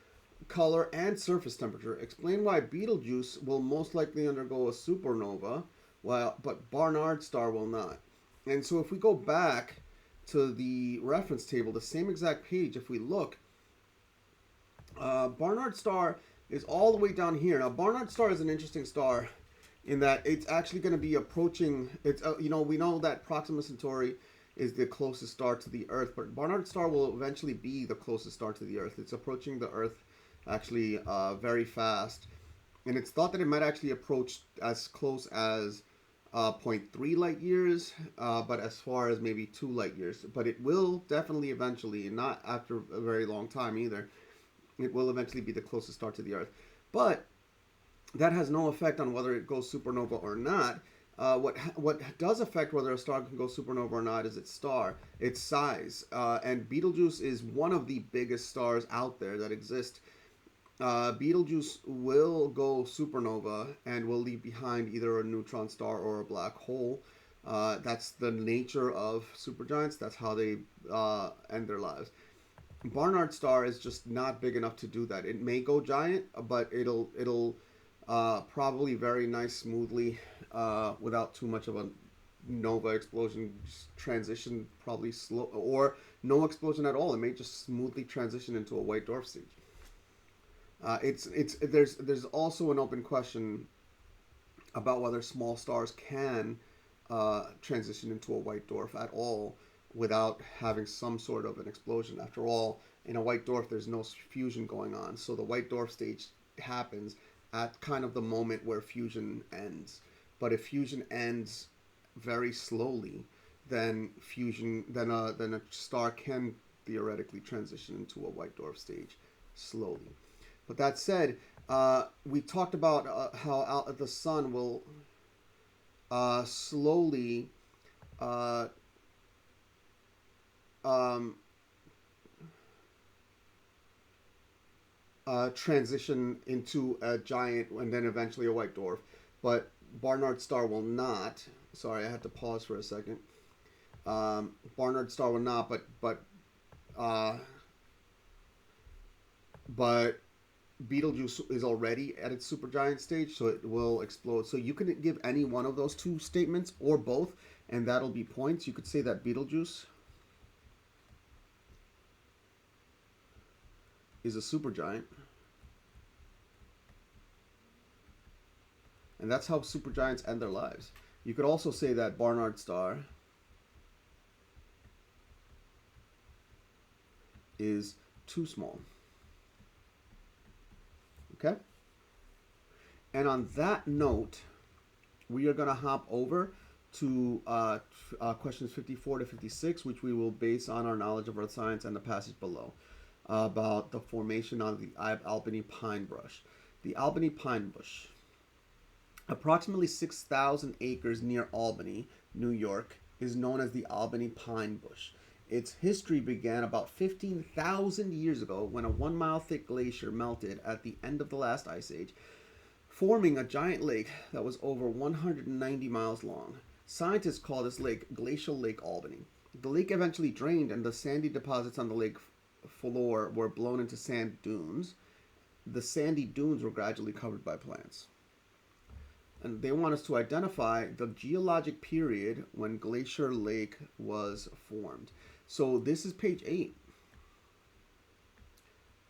color and surface temperature. Explain why Betelgeuse will most likely undergo a supernova, but Barnard star will not. And so if we go back to the reference table, the same exact page, if we look, Barnard star is all the way down here. Now, Barnard star is an interesting star in that it's actually going to be approaching. It's we know that Proxima Centauri is the closest star to the Earth, but Barnard star will eventually be the closest star to the Earth. It's approaching the Earth actually very fast, and it's thought that it might actually approach as close as 0.3 light years, but as far as maybe 2 light years. But it will definitely eventually, and not after a very long time either, it will eventually be the closest star to the Earth. But that has no effect on whether it goes supernova or not. What does affect whether a star can go supernova or not is its size. And Betelgeuse is one of the biggest stars out there that exist. Betelgeuse will go supernova and will leave behind either a neutron star or a black hole. That's the nature of supergiants. That's how they end their lives. Barnard star is just not big enough to do that. It may go giant, but it'll probably very nice smoothly without too much of a nova explosion transition, probably slow, or no explosion at all. It may just smoothly transition into a white dwarf stage. There's also an open question about whether small stars can transition into a white dwarf at all without having some sort of an explosion. After all, in a white dwarf, there's no fusion going on. So the white dwarf stage happens at kind of the moment where fusion ends. But if fusion ends very slowly, then a star can theoretically transition into a white dwarf stage slowly. But that said, we talked about how the sun will slowly transition into a giant and then eventually a white dwarf. But Barnard star will not. Sorry, I had to pause for a second. Barnard star will not, but Betelgeuse is already at its supergiant stage, so it will explode. So you can give any one of those two statements or both, and that'll be points. You could say that Betelgeuse is a supergiant, and that's how supergiants end their lives. You could also say that Barnard star is too small. Okay? And on that note, we are going to hop over to questions 54 to 56, which we will base on our knowledge of earth science and the passage below about the formation of the Albany pine bush. The Albany pine bush. Approximately 6,000 acres near Albany, New York, is known as the Albany pine bush. Its history began about 15,000 years ago when a 1-mile thick glacier melted at the end of the last ice age, forming a giant lake that was over 190 miles long. Scientists call this lake Glacial Lake Albany. The lake eventually drained and the sandy deposits on the lake floor were blown into sand dunes. The sandy dunes were gradually covered by plants. And they want us to identify the geologic period when Glacier Lake was formed. So this is page 8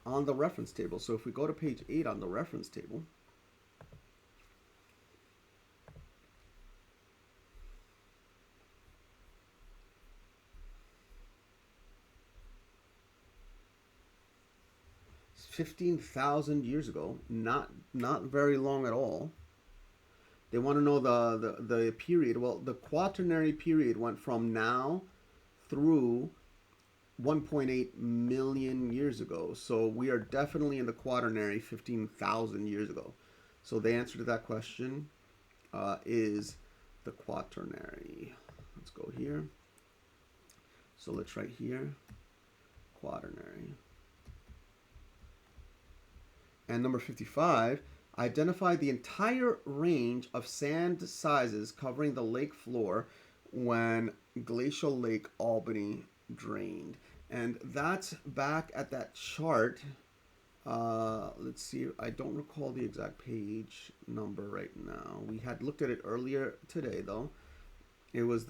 on the reference table. So if we go to page 8 on the reference table, it's 15,000 years ago, not very long at all. They want to know the period. Well, the quaternary period went from now through 1.8 million years ago. So we are definitely in the quaternary 15,000 years ago. So the answer to that question is the quaternary. Let's go here. So let's write here, quaternary. And number 55, identify the entire range of sand sizes covering the lake floor when Glacial Lake Albany drained. And that's back at that chart. Let's see, I don't recall the exact page number right now. We had looked at it earlier today, though. It was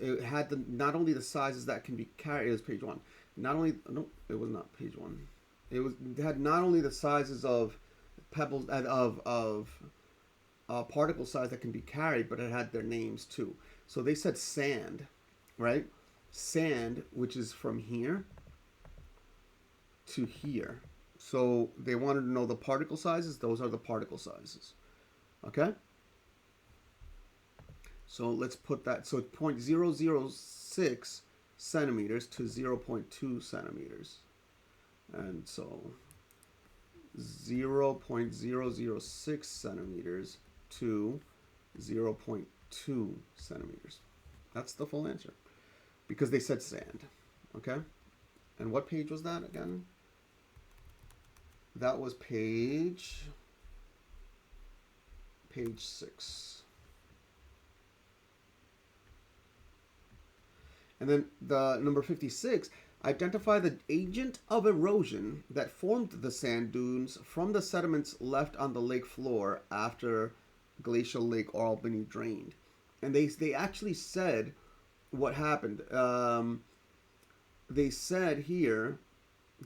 it had not only the sizes that can be carried. It was page 1. Not only, no, it was not page 1. It had not only the sizes of pebbles of particle size that can be carried, but it had their names too. So they said sand, right? Sand, which is from here to here. So they wanted to know the particle sizes. Those are the particle sizes. Okay? So let's put that. So 0.006 centimeters to 0.2 centimeters. And so 0.006 centimeters to 0.2 centimeters. That's the full answer. Because they said sand. Okay? And what page was that again? That was page 6. And then the number 56, identify the agent of erosion that formed the sand dunes from the sediments left on the lake floor after Glacial Lake Albany drained. And they actually said what happened. They said here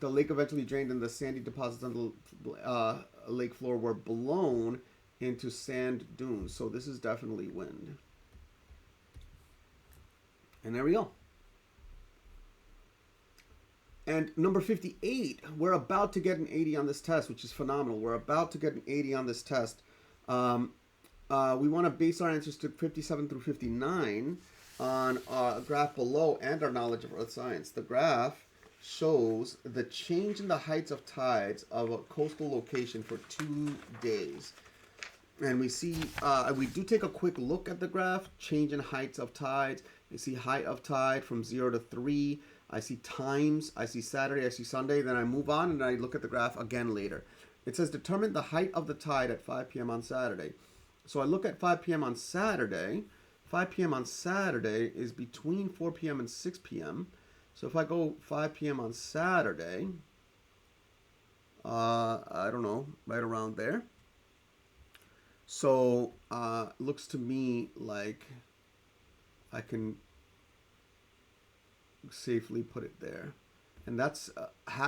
the lake eventually drained and the sandy deposits on the lake floor were blown into sand dunes. So this is definitely wind. And there we go. And number 58, we're about to get an 80 on this test, which is phenomenal. We're about to get an 80 on this test. We want to base our answers to 57 through 59 on a graph below and our knowledge of earth science. The graph shows the change in the heights of tides of a coastal location for 2 days. And we see, we do take a quick look at the graph, change in heights of tides. You see height of tide from 0 to 3. I see times, I see Saturday, I see Sunday, then I move on and I look at the graph again later. It says determine the height of the tide at 5 p.m. on Saturday. So I look at 5 p.m. on Saturday. 5 p.m. on Saturday is between 4 p.m. and 6 p.m. So if I go 5 p.m. on Saturday, I don't know, right around there. So looks to me like I can safely put it there. And that's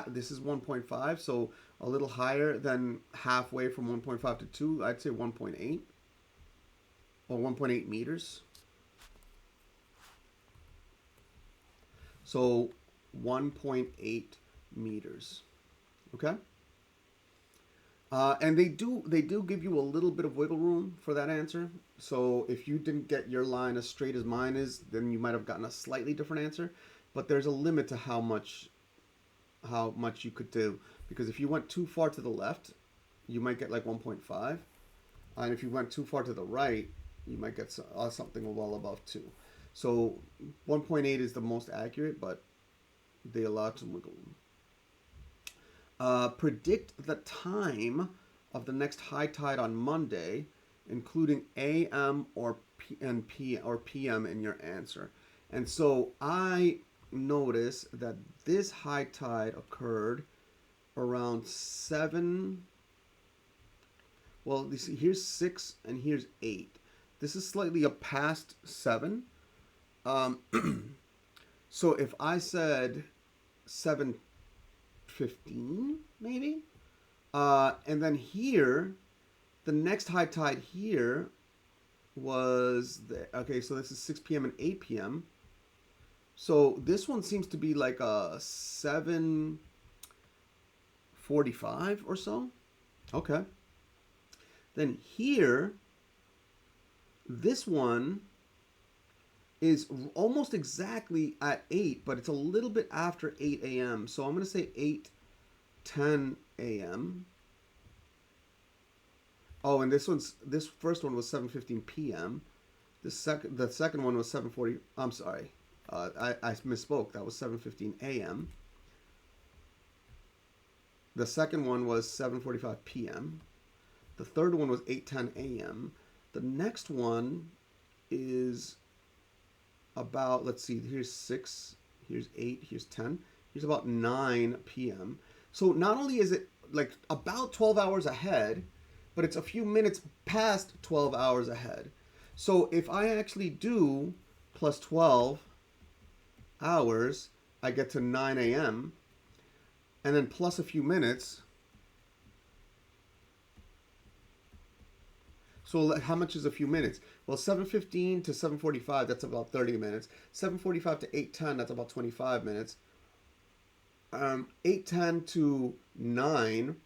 this is 1.5, so a little higher than halfway from 1.5 to 2. I'd say 1.8 or 1.8 meters. So 1.8 meters. Okay? And they do give you a little bit of wiggle room for that answer. So if you didn't get your line as straight as mine is, then you might have gotten a slightly different answer. But there's a limit to how much you could do. Because if you went too far to the left, you might get like 1.5. And if you went too far to the right, you might get something well above 2. So 1.8 is the most accurate, but they allow some wiggle room. Predict the time of the next high tide on Monday, including AM or PM in your answer. And so I notice that this high tide occurred around 7. Well, here's 6 and here's 8. This is slightly past 7. So if I said 7:15, maybe, and then here, the next high tide here was okay. So this is 6 p.m. and 8 p.m. So this one seems to be like a 7:45 or so. Okay. Then here, this one is almost exactly at 8, but it's a little bit after 8 a.m. So I'm going to say 8:10 a.m. Oh, and this first one was 7:15 p.m. The second one was 7:40. I'm sorry. I misspoke. That was 7:15 a.m. The second one was 7:45 p.m. The third one was 8:10 a.m. The next one is about, let's see, here's 6, here's 8, here's 10, here's about 9 p.m. So not only is it like about 12 hours ahead, but it's a few minutes past 12 hours ahead. So if I actually do plus 12 hours, I get to 9 a.m. and then plus a few minutes. So how much is a few minutes? Well, 7:15 to 7:45, that's about 30 minutes. 7:45 to 8:10, that's about 25 minutes. 8:10 to 9,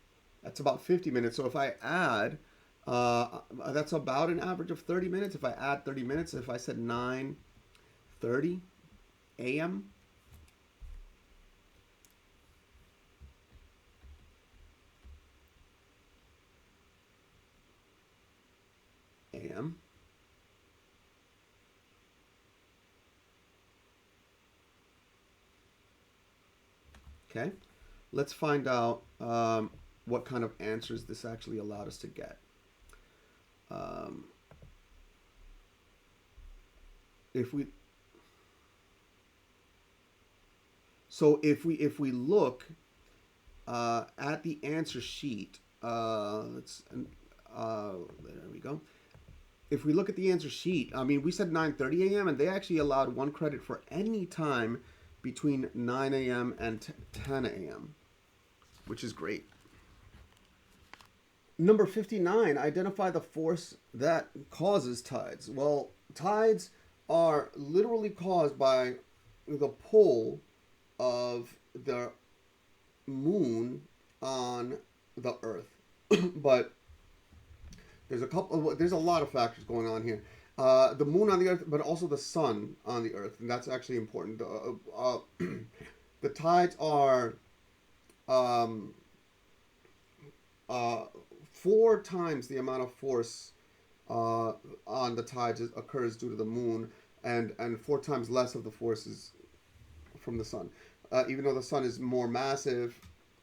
that's about 50 minutes. So if I add, that's about an average of 30 minutes. If I add 30 minutes, if I said 9:30 a.m., a.m. Okay, let's find out what kind of answers this actually allowed us to get. If we look at the answer sheet, there we go. If we look at the answer sheet, I mean, we said 9:30 a.m. and they actually allowed 1 credit for any time between 9 a.m. and 10 a.m., which is great. Number 59, identify the force that causes tides. Well, tides are literally caused by the pull of the moon on the Earth. But there's a lot of factors going on here. The moon on the Earth, but also the sun on the Earth, and that's actually important. The tides are 4 times the amount of force on the tides occurs due to the moon, and 4 times less of the force is from the sun. Even though the sun is more massive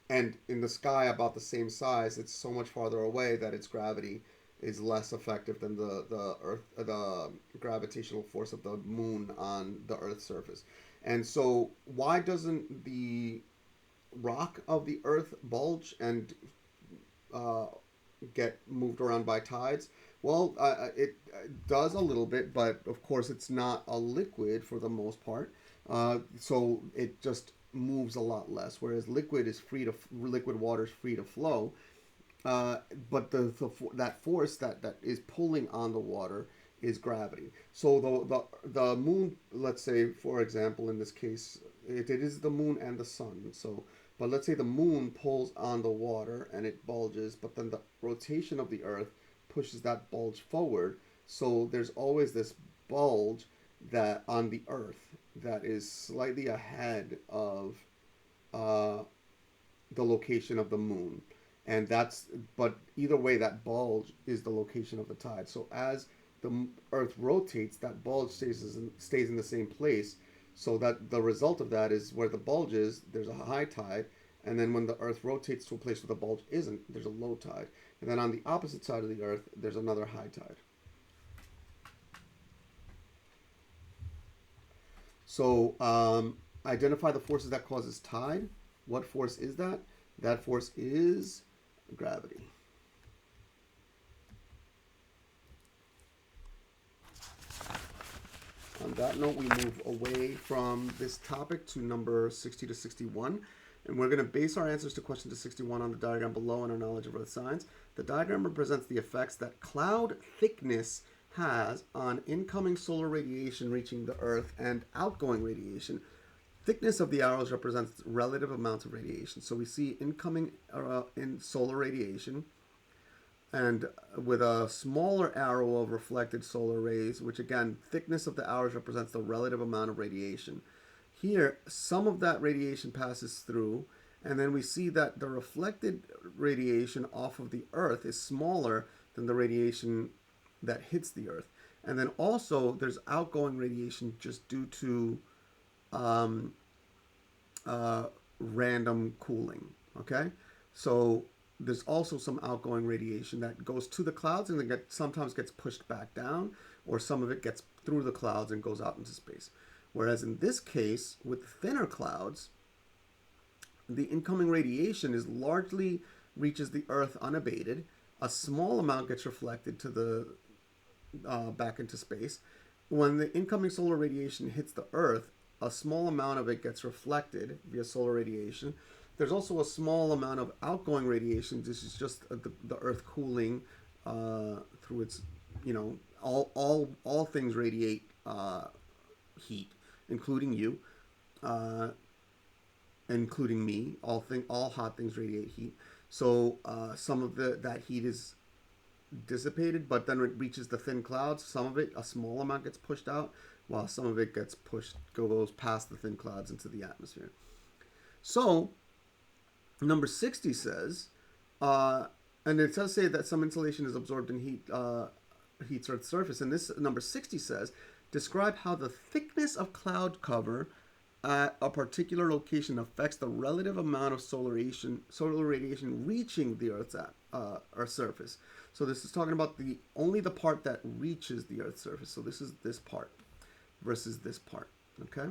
and in the sky about the same size, it's so much farther away that its gravity is less effective than the gravitational force of the moon on the Earth's surface. And so why doesn't the rock of the Earth bulge and get moved around by tides? Well, it does a little bit, but of course it's not a liquid for the most part. So it just moves a lot less, whereas liquid water is free to flow. But that force that is pulling on the water is gravity. So the moon, let's say, for example, in this case, it is the moon and the sun. So, but let's say the moon pulls on the water and it bulges, but then the rotation of the Earth pushes that bulge forward. So there's always this bulge that on the Earth that is slightly ahead of the location of the moon. And but either way, that bulge is the location of the tide. So as the Earth rotates, that bulge stays in the same place. So that the result of that is where the bulge is, there's a high tide. And then when the Earth rotates to a place where the bulge isn't, there's a low tide. And then on the opposite side of the Earth, there's another high tide. So identify the forces that causes tide. What force is that? That force is gravity. On that note, we move away from this topic to number 60 to 61. And we're going to base our answers to question to 61 on the diagram below and our knowledge of Earth science. The diagram represents the effects that cloud thickness has on incoming solar radiation reaching the Earth and outgoing radiation. Thickness of the arrows represents relative amounts of radiation. So we see incoming in solar radiation, and with a smaller arrow of reflected solar rays, which again, thickness of the arrows represents the relative amount of radiation. Here, some of that radiation passes through, and then we see that the reflected radiation off of the Earth is smaller than the radiation that hits the Earth. And then also, there's outgoing radiation just due to random cooling, okay? So there's also some outgoing radiation that goes to the clouds and then sometimes gets pushed back down, or some of it gets through the clouds and goes out into space. Whereas in this case, with thinner clouds, the incoming radiation is largely reaches the Earth unabated. A small amount gets reflected to the back into space. When the incoming solar radiation hits the Earth, a small amount of it gets reflected via solar radiation. There's also a small amount of outgoing radiation. This is just the Earth cooling through its, all things radiate heat, including you, including me. All hot things radiate heat. So some of that heat is dissipated, but then it reaches the thin clouds. Some of it, a small amount, gets pushed out, while some of it goes past the thin clouds into the atmosphere. So number 60 says, and it does say that some insulation is absorbed in heats Earth's surface. And this number 60 says, describe how the thickness of cloud cover at a particular location affects the relative amount of solar radiation reaching the Earth's surface. So this is talking about only the part that reaches the Earth's surface. So this is this part versus this part. Okay.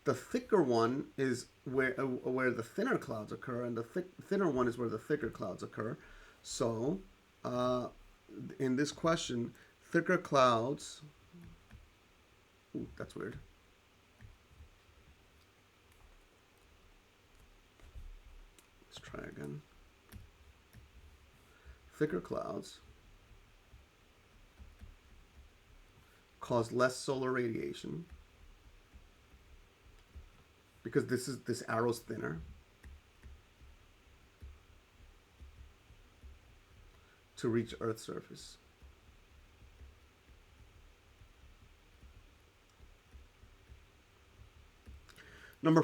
The thicker one is where the thinner clouds occur, and the thinner one is where the thicker clouds occur. So, in this question, thicker clouds. Ooh, that's weird. Let's try again. Thicker clouds cause less solar radiation, because this arrow's thinner, to reach Earth's surface. Number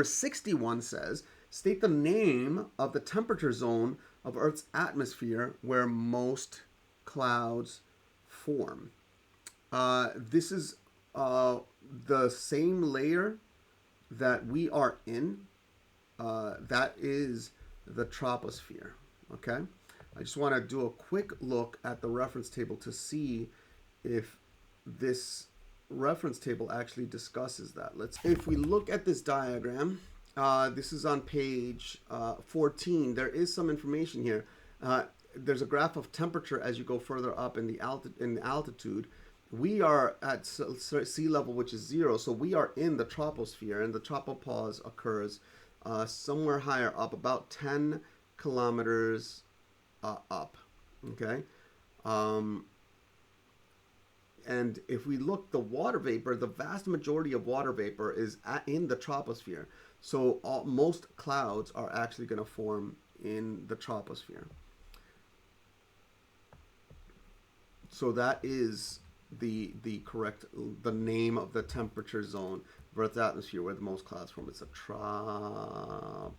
61 says, state the name of the temperature zone of Earth's atmosphere where most clouds form. This is the same layer that we are in. That is the troposphere. Okay, I just want to do a quick look at the reference table to see if this reference table actually discusses that. If we look at this diagram, this is on page 14. There is some information here. There's a graph of temperature as you go further up in the altitude. We are at sea level, which is 0, so we are in the troposphere, and the tropopause occurs somewhere higher up, about 10 kilometers up. Okay. And if we look, the water vapor, the vast majority of water vapor is in the troposphere. So most clouds are actually going to form in the troposphere. So that is the name of the temperature zone of Earth's atmosphere where the most clouds form. It's a troposphere.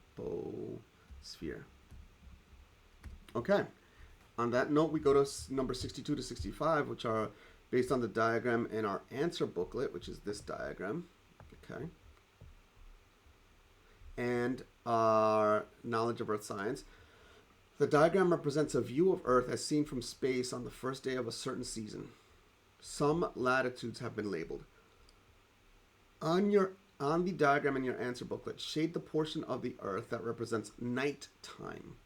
Okay. On that note, we go to number 62 to 65, which are based on the diagram in our answer booklet, which is this diagram. Okay. And our knowledge of Earth science. The diagram represents a view of Earth as seen from space on the first day of a certain season. Some latitudes have been labeled. On the diagram in your answer booklet, shade the portion of the Earth that represents nighttime.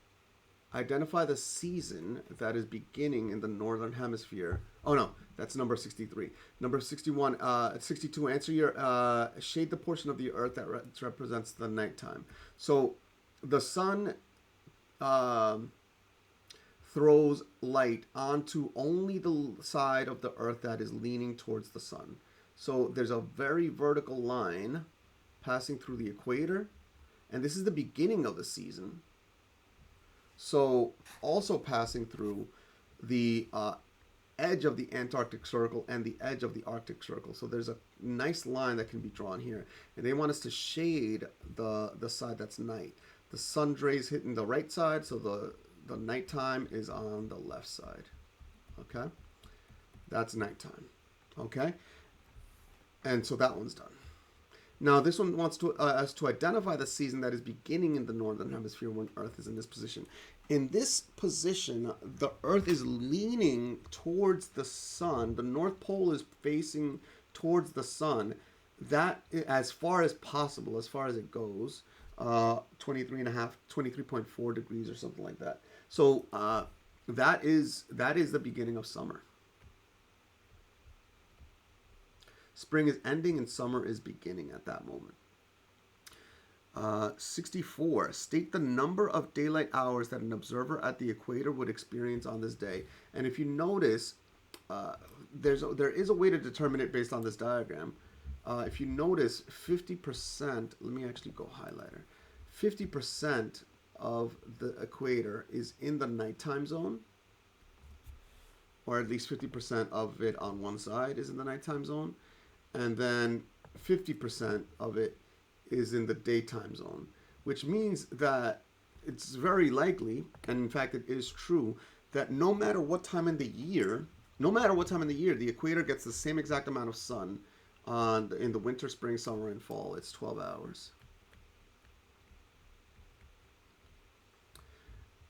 Identify the season that is beginning in the northern hemisphere. Oh no, that's number 63. Number 61, 62. Answer your shade the portion of the Earth that represents the nighttime. So the sun throws light onto only the side of the Earth that is leaning towards the sun. So there's a very vertical line passing through the equator, and this is the beginning of the season. So also passing through the edge of the Antarctic Circle and the edge of the Arctic Circle. So there's a nice line that can be drawn here. And they want us to shade the side that's night. The sun rays hitting the right side, so the nighttime is on the left side. Okay? That's nighttime. Okay? And so that one's done. Now, this one wants to us to identify the season that is beginning in the northern hemisphere when Earth is in this position. In this position, the Earth is leaning towards the sun. The North Pole is facing towards the sun. That, as far as possible, as far as it goes, 23.4 degrees or something like that. So that is the beginning of summer. Spring is ending and summer is beginning at that moment. 64. State the number of daylight hours that an observer at the equator would experience on this day. And if you notice, there is a way to determine it based on this diagram. If you notice, 50%, let me actually go highlighter. 50% of the equator is in the nighttime zone, or at least 50% of it on one side is in the nighttime zone. And then 50% of it is in the daytime zone, which means that it's very likely, and in fact it is true, that no matter what time in the year, the equator gets the same exact amount of sun in the winter, spring, summer, and fall. It's 12 hours.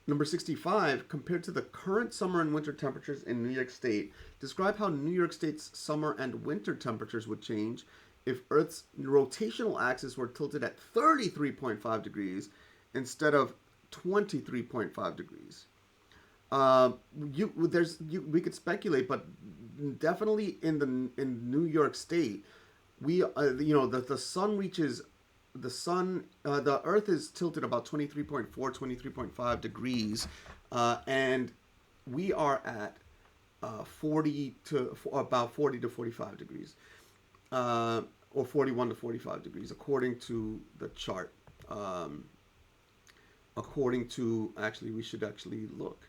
Number 65, compared to the current summer and winter temperatures in New York State, describe how New York State's summer and winter temperatures would change if Earth's rotational axis were tilted at 33.5 degrees instead of 23.5 degrees. We could speculate, but definitely in New York State, the sun reaches. The Earth is tilted about 23.4, 23.5 degrees, and we are at about 40 to 45 degrees, or 41 to 45 degrees, according to the chart. We should actually look.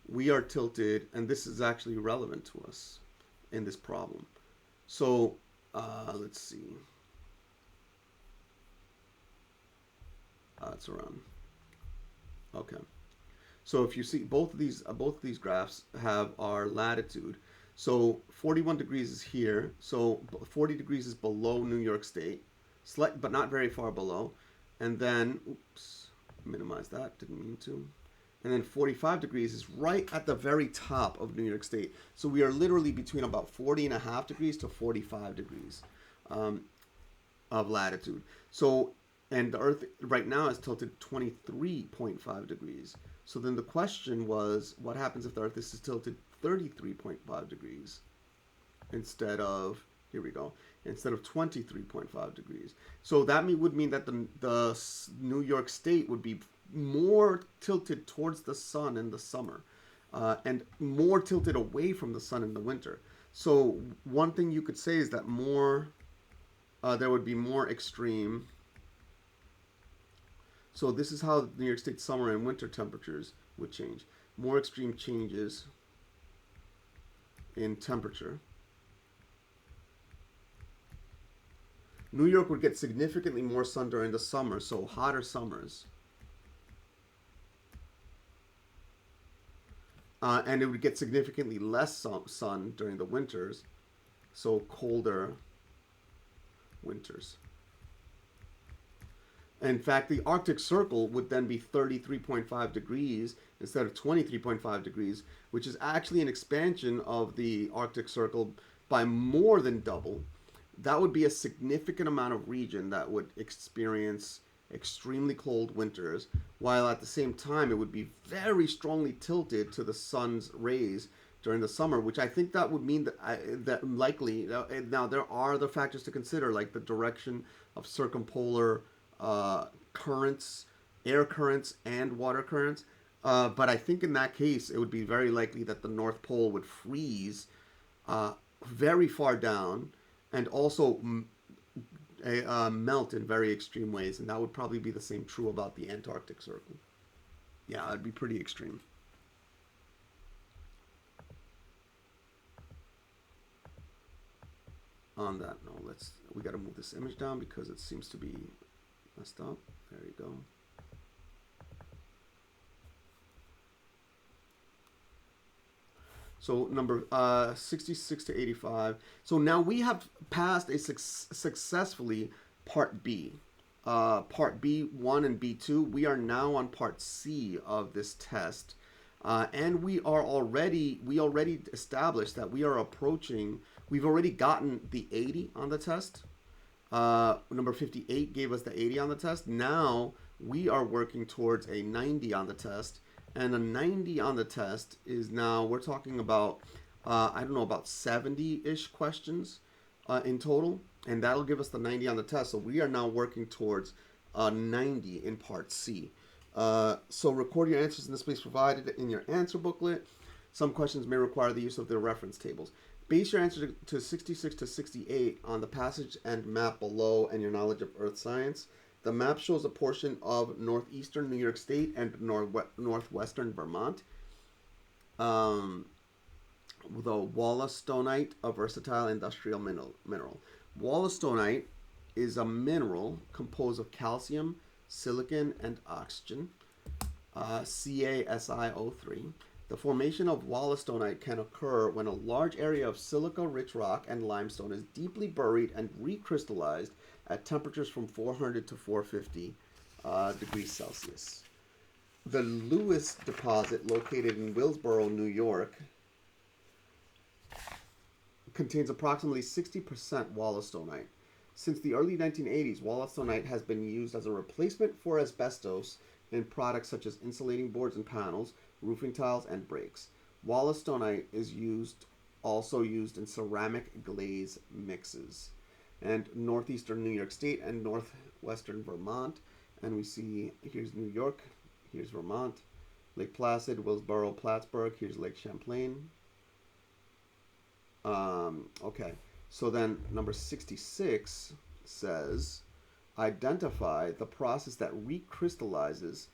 We are tilted, and this is actually relevant to us in this problem. So, let's see. It's around. Okay. So if you see both of these graphs have our latitude. So 41 degrees is here. So 40 degrees is below New York State, but not very far below. And then, oops, minimize that. Didn't mean to. And then 45 degrees is right at the very top of New York State. So we are literally between about 40.5 degrees to 45 degrees of latitude. So. And the Earth right now is tilted 23.5 degrees. So then the question was, what happens if the Earth is tilted 33.5 degrees instead of 23.5 degrees? So that would mean that the New York State would be more tilted towards the sun in the summer, and more tilted away from the sun in the winter. So one thing you could say is that there would be more extreme. So this is how New York State summer and winter temperatures would change. More extreme changes in temperature. New York would get significantly more sun during the summer, so hotter summers. And it would get significantly less sun during the winters, so colder winters. In fact, the Arctic Circle would then be 33.5 degrees instead of 23.5 degrees, which is actually an expansion of the Arctic Circle by more than double. That would be a significant amount of region that would experience extremely cold winters, while at the same time it would be very strongly tilted to the sun's rays during the summer, which I think that would mean that likely now there are other factors to consider, like the direction of circumpolar currents, air currents, and water currents. But I think in that case, it would be very likely that the North Pole would freeze uh, very far down and also melt in very extreme ways. And that would probably be the same true about the Antarctic Circle. Yeah, it'd be pretty extreme. On that note, we got to move this image down because it seems to be messed up. There you go. So number 66 to 85. So now we have passed successfully part B. Part B1 and B2. We are now on part C of this test. And we already established that we've already gotten the 80 on the test. Number 58 gave us the 80 on the test. Now we are working towards a 90 on the test. And a 90 on the test is now, we're talking about, I don't know, about 70-ish questions in total. And that'll give us the 90 on the test. So we are now working towards 90 in part C. So record your answers in the space provided in your answer booklet. Some questions may require the use of the reference tables. Base your answer to 66 to 68 on the passage and map below and your knowledge of Earth science. The map shows a portion of northeastern New York State and northwestern Vermont. The wollastonite, a versatile industrial mineral. Wollastonite is a mineral composed of calcium, silicon, and oxygen, CaSiO3. The formation of wollastonite can occur when a large area of silica-rich rock and limestone is deeply buried and recrystallized at temperatures from 400 to 450 degrees Celsius. The Lewis deposit, located in Willsboro, New York, contains approximately 60% wollastonite. Since the early 1980s, wollastonite has been used as a replacement for asbestos in products such as insulating boards and panels, roofing tiles, and brakes. Wollastonite is also used in ceramic glaze mixes. And northeastern New York State and northwestern Vermont. And we see, here's New York, here's Vermont, Lake Placid, Willsboro, Plattsburgh, here's Lake Champlain. Okay, so then number 66 says, identify the process that recrystallizes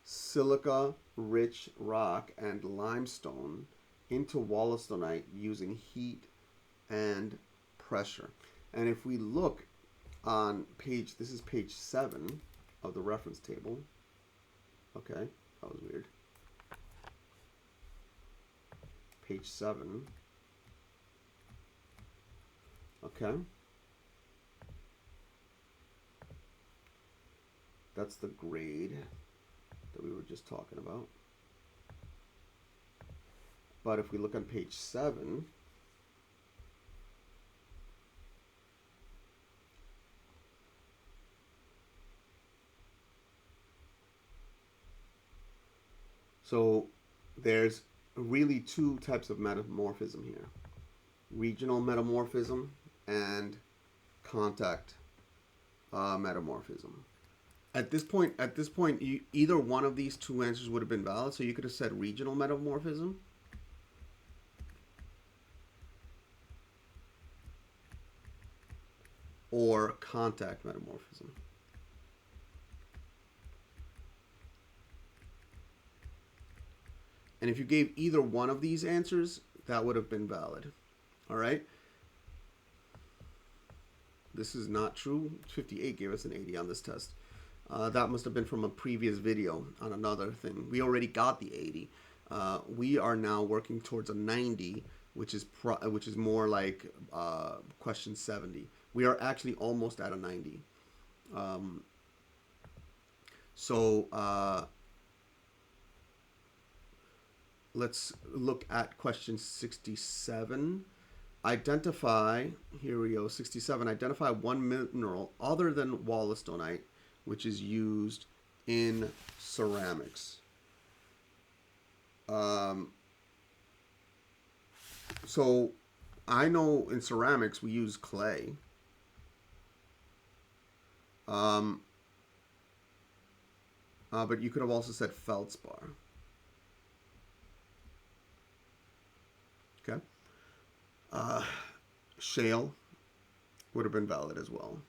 silica-rich rock and limestone into wollastonite using heat and pressure. And if we look on this is page 7 of the reference table. Okay, that was weird. Page 7. Okay. That's the grade that we were just talking about. But if we look on page 7, so there's really two types of metamorphism here. Regional metamorphism and contact metamorphism. At this point, either one of these two answers would have been valid. So you could have said regional metamorphism, or contact metamorphism. And if you gave either one of these answers, that would have been valid. All right. This is not true. 58 gave us an 80 on this test. That must have been from a previous video on another thing. We already got the 80. We are now working towards a 90, which is more like question 70. We are actually almost at a 90. Let's look at question 67. Identify, here we go, 67. Identify one mineral other than wollastonite which is used in ceramics. So I know in ceramics we use clay. But you could have also said feldspar. Okay. Shale would have been valid as well.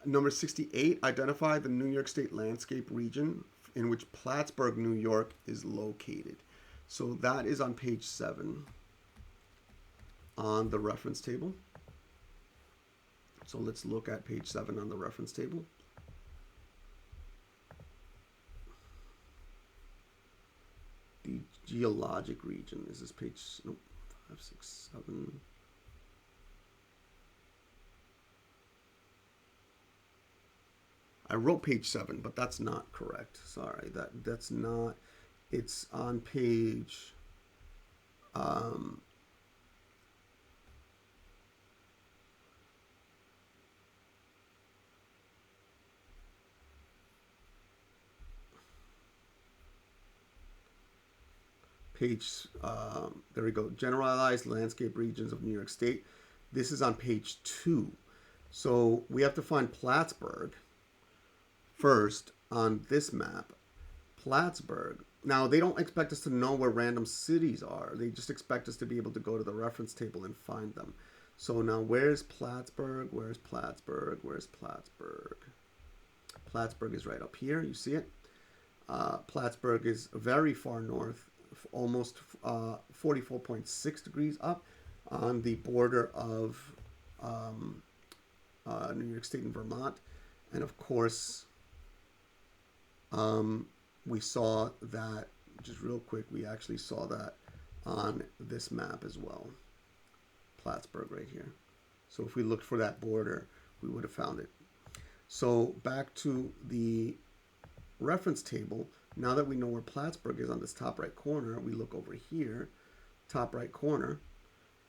Number 68, identify the New York State landscape region in which Plattsburgh, New York is located. So that is on page 7 on the reference table. So let's look at page 7 on the reference table. The geologic region. Is this page, nope, 5, 6, 7. I wrote page 7, but that's not correct. Sorry, that's not. It's on page. There we go. Generalized landscape regions of New York State. This is on page 2. So we have to find Plattsburgh first on this map. Plattsburgh. Now, they don't expect us to know where random cities are. They just expect us to be able to go to the reference table and find them. So now, where's Plattsburgh? Where's Plattsburgh? Where's Plattsburgh? Plattsburgh is right up here. You see it? Plattsburgh is very far north, almost 44.6 degrees up on the border of New York State and Vermont. And of course, we saw that, just real quick, we actually saw that on this map as well. Plattsburgh right here. So if we looked for that border, we would have found it. So back to the reference table. Now that we know where Plattsburgh is on this top right corner, we look over here, top right corner,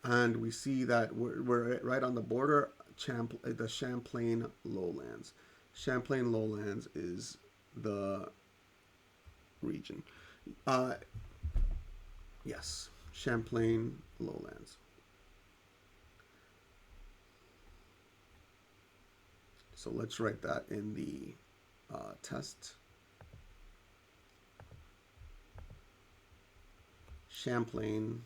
and we see that we're right on the border, the Champlain Lowlands. Champlain Lowlands is the region. Yes, Champlain Lowlands. So let's write that in the test. Champlain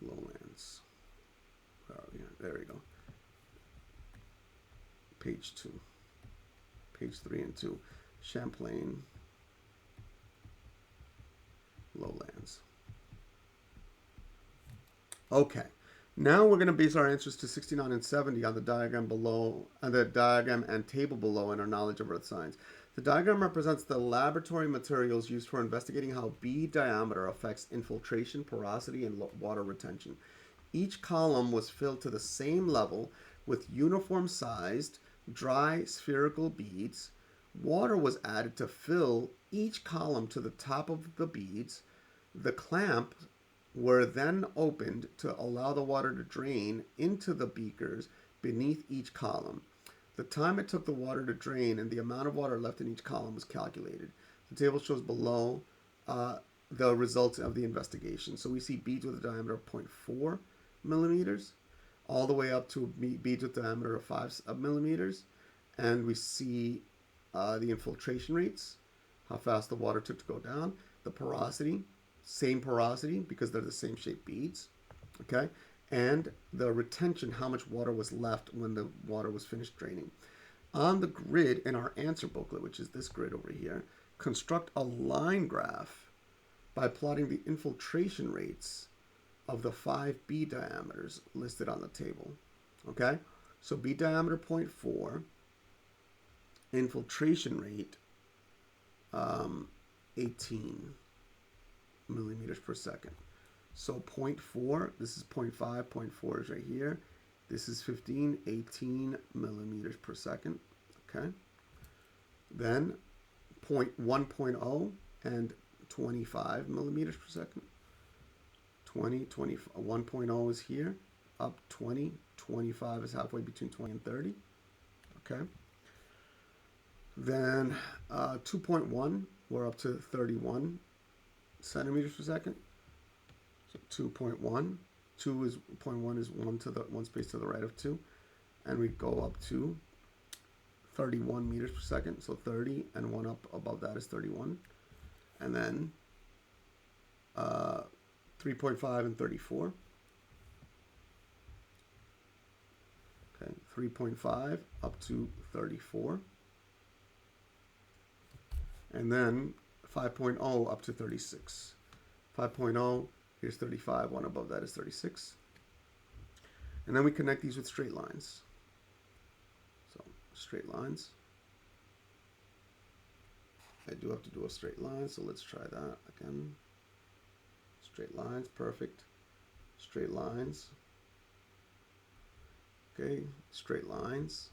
Lowlands. Where are we? There we go. Page 2. Page 3 and 2. Champlain Lowlands. Okay. Now we're going to base our answers to 69 and 70 on the diagram below, the diagram and table below, and our knowledge of earth science. The diagram represents the laboratory materials used for investigating how bead diameter affects infiltration, porosity, and water retention. Each column was filled to the same level with uniform-sized, dry spherical beads. Water was added to fill each column to the top of the beads. The clamp were then opened to allow the water to drain into the beakers beneath each column. The time it took the water to drain and the amount of water left in each column was calculated. The table shows below the results of the investigation. So we see beads with a diameter of 0.4 millimeters all the way up to beads with a diameter of 5 millimeters. And we see the infiltration rates, how fast the water took to go down, the porosity, same porosity because they're the same shaped beads, okay? And the retention, how much water was left when the water was finished draining. On the grid in our answer booklet, which is this grid over here, construct a line graph by plotting the infiltration rates of the 5 bead diameters listed on the table, okay? So bead diameter 0.4, infiltration rate 18 millimeters per second. So 0.4, this is 0.5, 0.4 is right here. This is 15, 18 millimeters per second, okay? Then 1.0 and 25 millimeters per second. 20, 20, 1.0 is here, up 20, 25 is halfway between 20 and 30. Okay. Then 2.1, we're up to 31 centimeters per second. So 2.1, 2.1 is one space to the right of 2, and we go up to 31 meters per second. So 30, and one up above that is 31, and then 3.5 and 34. Okay, 3.5 up to 34. And then 5.0 up to 36. 5.0, here's 35, one above that is 36. And then we connect these with straight lines. So straight lines. I do have to do a straight line, so let's try that again. Straight lines, perfect. Straight lines. Okay, straight lines.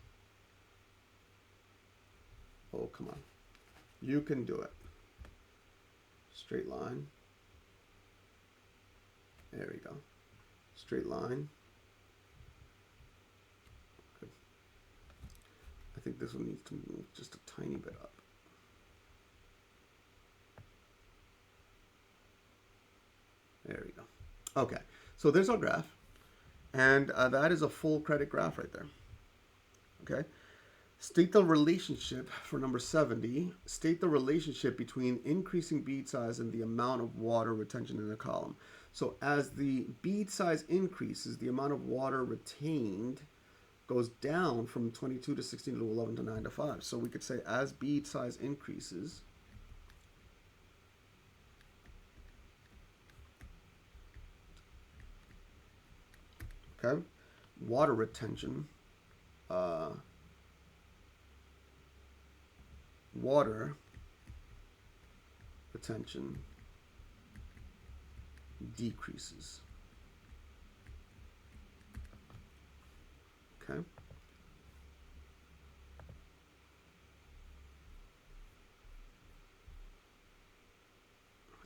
Oh, come on. You can do it. Straight line. There we go. Straight line. Good. I think this one needs to move just a tiny bit up. There we go. Okay, so there's our graph. And that is a full credit graph right there. Okay. State the relationship for number 70. State the relationship between increasing bead size and the amount of water retention in the column. So as the bead size increases, the amount of water retained goes down from 22 to 16 to 11 to 9 to 5. So we could say as bead size increases, okay, water retention, water retention decreases. Okay.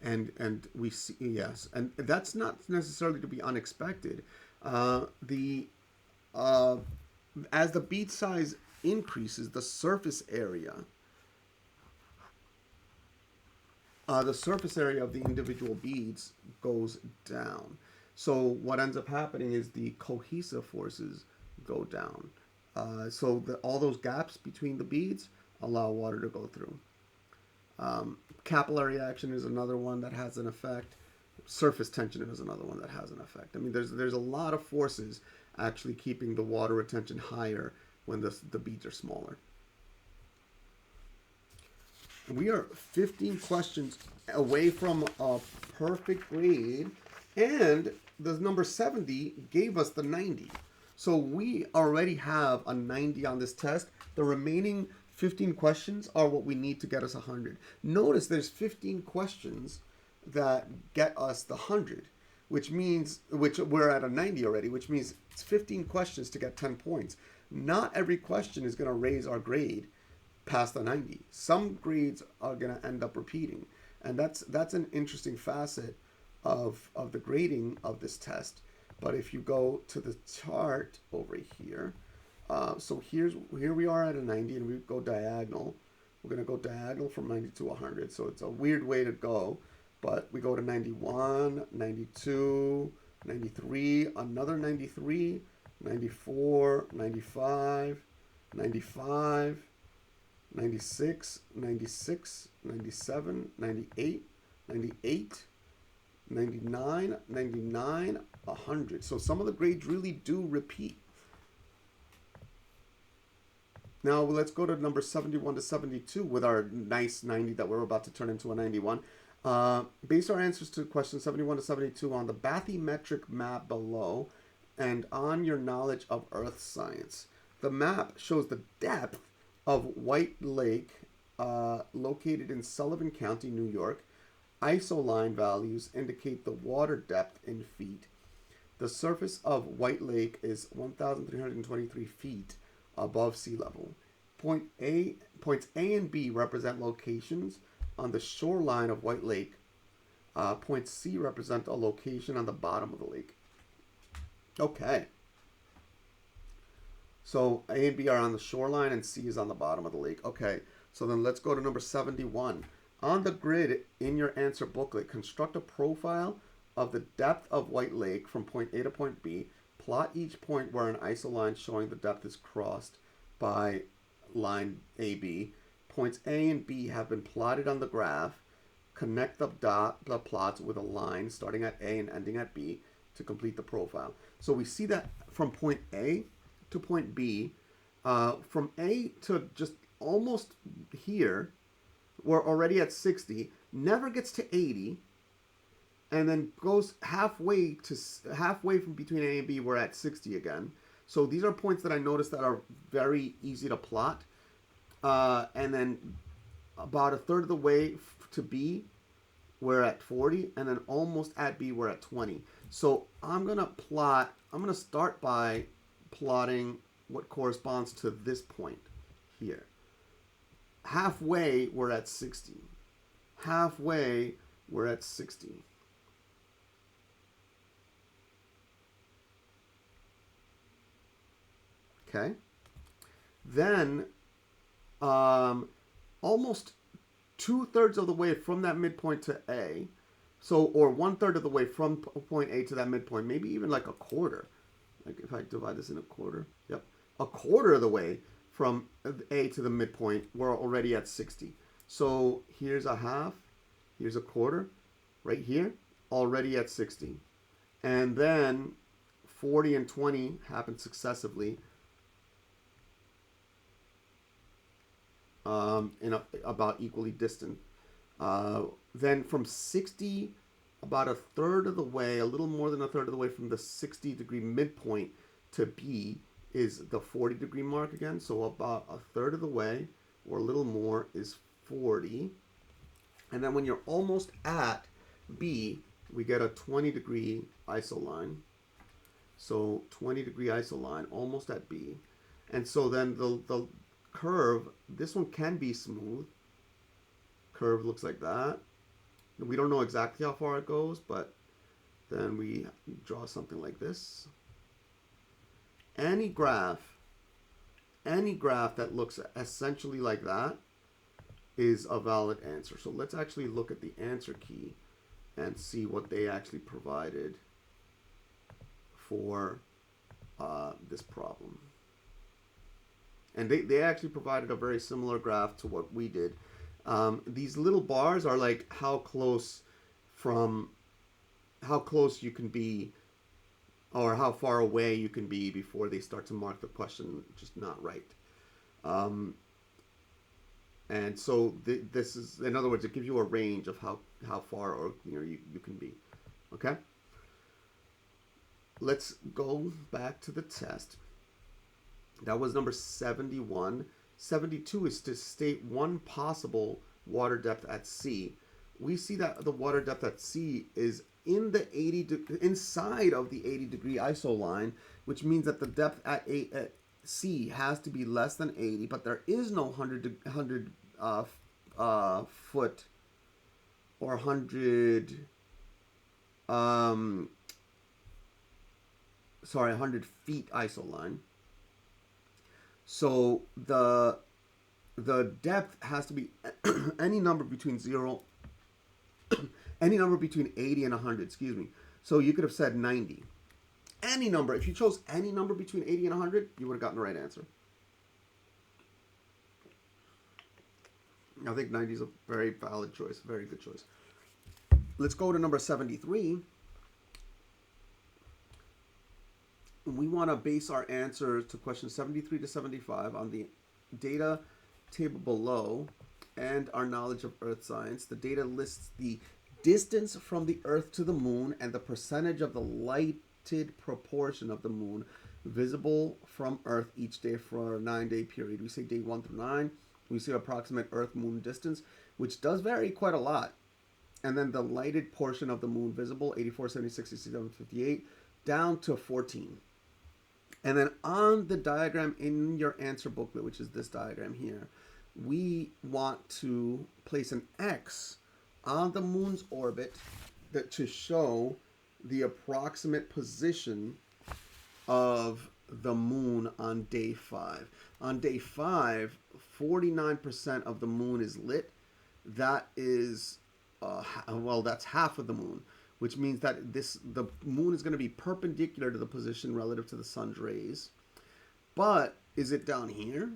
And we see, yes, and that's not necessarily to be unexpected. As the bead size increases, the surface area of the individual beads goes down. So what ends up happening is the cohesive forces go down. So all those gaps between the beads allow water to go through. Capillary action is another one that has an effect. Surface tension is another one that has an effect. I mean, there's a lot of forces actually keeping the water retention higher when the beads are smaller. We are 15 questions away from a perfect grade, and the number 70 gave us the 90. So we already have a 90 on this test. The remaining 15 questions are what we need to get us 100. Notice there's 15 questions that get us the 100, which we're at a 90 already, which means it's 15 questions to get 10 points. Not every question is going to raise our grade past the 90. Some grades are going to end up repeating, and that's an interesting facet of the grading of this test. But if you go to the chart over here, so here we are at a 90, and we go diagonal. We're going to go diagonal from 90 to 100, so it's a weird way to go, but we go to 91, 92, 93, another 93, 94, 95, 95, 96, 96, 97, 98, 98, 99, 99, 100. So some of the grades really do repeat. Now let's go to number 71 to 72 with our nice 90 that we're about to turn into a 91. Base our answers to questions 71 to 72 on the bathymetric map below and on your knowledge of Earth science. The map shows the depth of White Lake, located in Sullivan County, New York. Isoline values indicate the water depth in feet. The surface of White Lake is 1,323 feet above sea level. Points A and B represent locations on the shoreline of White Lake. Point C represent a location on the bottom of the lake. Okay. So A and B are on the shoreline and C is on the bottom of the lake. Okay. So then let's go to number 71. On the grid in your answer booklet, construct a profile of the depth of White Lake from point A to point B. Plot each point where an isoline showing the depth is crossed by line AB. Points A and B have been plotted on the graph. Connect the plots with a line starting at A and ending at B to complete the profile. So we see that from point A to point B, from A to just almost here, we're already at 60, never gets to 80, and then goes halfway from between A and B, we're at 60 again. So these are points that I noticed that are very easy to plot. And then about a third of the way to B, we're at 40, and then almost at B, we're at 20. So I'm going to start by plotting what corresponds to this point here. Halfway, we're at 60. Halfway, we're at 60. Okay. Then, almost 2/3 of the way from that midpoint to A, so, or 1/3 of the way from point A to that midpoint, maybe even like a quarter. Like if I divide this in a quarter, yep, a quarter of the way from A to the midpoint, we're already at 60. So here's a half, here's a quarter, right here, already at 60. And then 40 and 20 happen successively about equally distant. Then from 60, about a third of the way, a little more than a third of the way from the 60-degree midpoint to B is the 40-degree mark again. So about a third of the way, or a little more, is 40. And then when you're almost at B, we get a 20-degree isoline. So 20-degree isoline, almost at B. And so then the curve, this one can be smooth. Curve looks like that. We don't know exactly how far it goes, but then we draw something like this. Any graph that looks essentially like that is a valid answer. So let's actually look at the answer key and see what they actually provided for this problem. And they actually provided a very similar graph to what we did. These little bars are like how close you can be, or how far away you can be before they start to mark the question just not right. And so this is, in other words, it gives you a range of how far or near you can be. Okay? Let's go back to the test. That was number 71. 72 is to state one possible water depth at C. We see that the water depth at C is in the inside of the 80-degree isoline, which means that the depth at C has to be less than 80, but there is no 100 foot or 100 100 feet isoline. So the depth has to be any number between 80 and 100, excuse me. So you could have said 90. Any number, if you chose any number between 80 and 100, you would have gotten the right answer. I think 90 is a very valid choice, very good choice. Let's go to number 73. We want to base our answers to questions 73 to 75 on the data table below and our knowledge of Earth science. The data lists the distance from the Earth to the moon and the percentage of the lighted proportion of the moon visible from Earth each day for a 9-day period. We say day 1 through 9. We see approximate Earth-moon distance, which does vary quite a lot. And then the lighted portion of the moon visible, 84, 76, 67, 58, down to 14. And then on the diagram in your answer booklet, which is this diagram here, we want to place an X on the moon's orbit that to show the approximate position of the moon on day 5. On day 5, 49% of the moon is lit. That is, well, that's half of the moon, which means that the moon is going to be perpendicular to the position relative to the sun's rays. But is it down here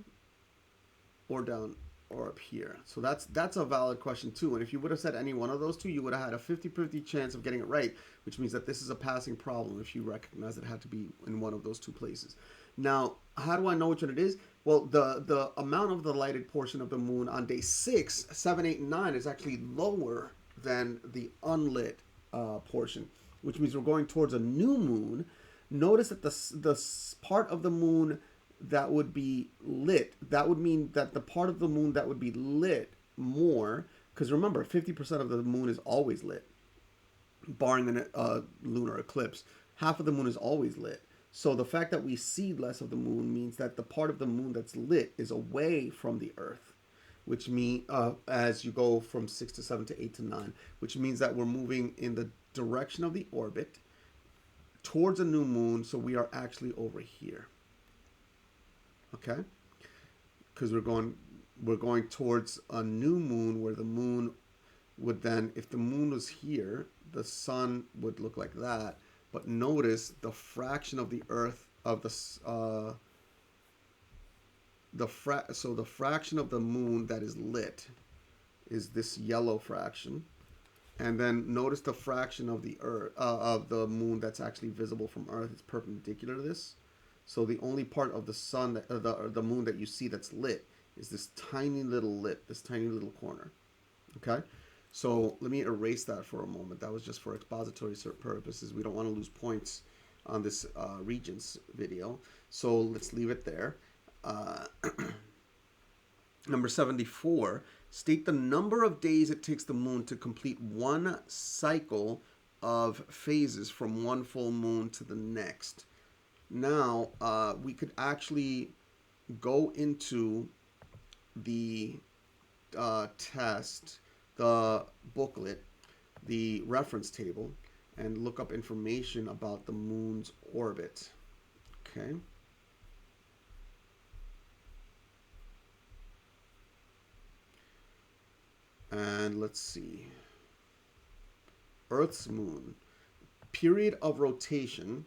or down or up here? So that's a valid question too. And if you would have said any one of those two, you would have had a 50-50 chance of getting it right, which means that this is a passing problem if you recognize it had to be in one of those two places. Now, how do I know which one it is? Well, the amount of the lighted portion of the moon on day 6, 7, 8, and 9 is actually lower than the unlit portion, which means we're going towards a new moon. Notice that the part of the moon that would be lit, that would mean that the part of the moon that would be lit more, because remember, 50% of the moon is always lit, barring a lunar eclipse. Half of the moon is always lit. So the fact that we see less of the moon means that the part of the moon that's lit is away from the Earth, which means as you go from 6 to 7 to 8 to 9, which means that we're moving in the direction of the orbit towards a new moon. So we are actually over here. Okay, because we're going towards a new moon where the moon would then, if the moon was here, the sun would look like that. But notice the fraction of the Earth of the so the fraction of the moon that is lit is this yellow fraction, and then notice the fraction of the Earth of the moon that's actually visible from Earth is perpendicular to this. So the only part of the sun, the moon that you see that's lit is this tiny little lip, this tiny little corner. Okay? So let me erase that for a moment. That was just for expository purposes. We don't want to lose points on this Regents video. So let's leave it there. Number 74, state the number of days it takes the moon to complete one cycle of phases from one full moon to the next. Now, we could actually go into the test, the booklet, the reference table, and look up information about the moon's orbit. Okay. And let's see. Earth's moon. Period of rotation,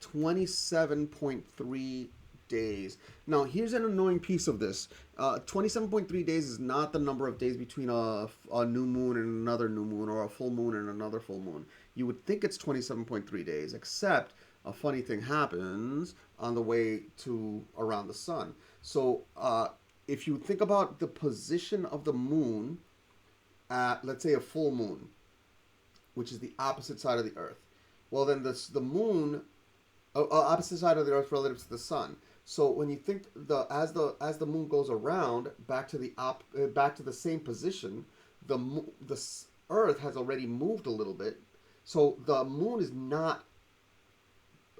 27.3 days. Now, here's an annoying piece of this. 27.3 days is not the number of days between a new moon and another new moon, or a full moon and another full moon. You would think it's 27.3 days, except a funny thing happens on the way to around the sun. So if you think about the position of the moon at, let's say, a full moon, which is the opposite side of the Earth, well, then the moon, opposite side of the Earth relative to the sun. So when you think as the moon goes around back to the same position, the Earth has already moved a little bit. So the moon is not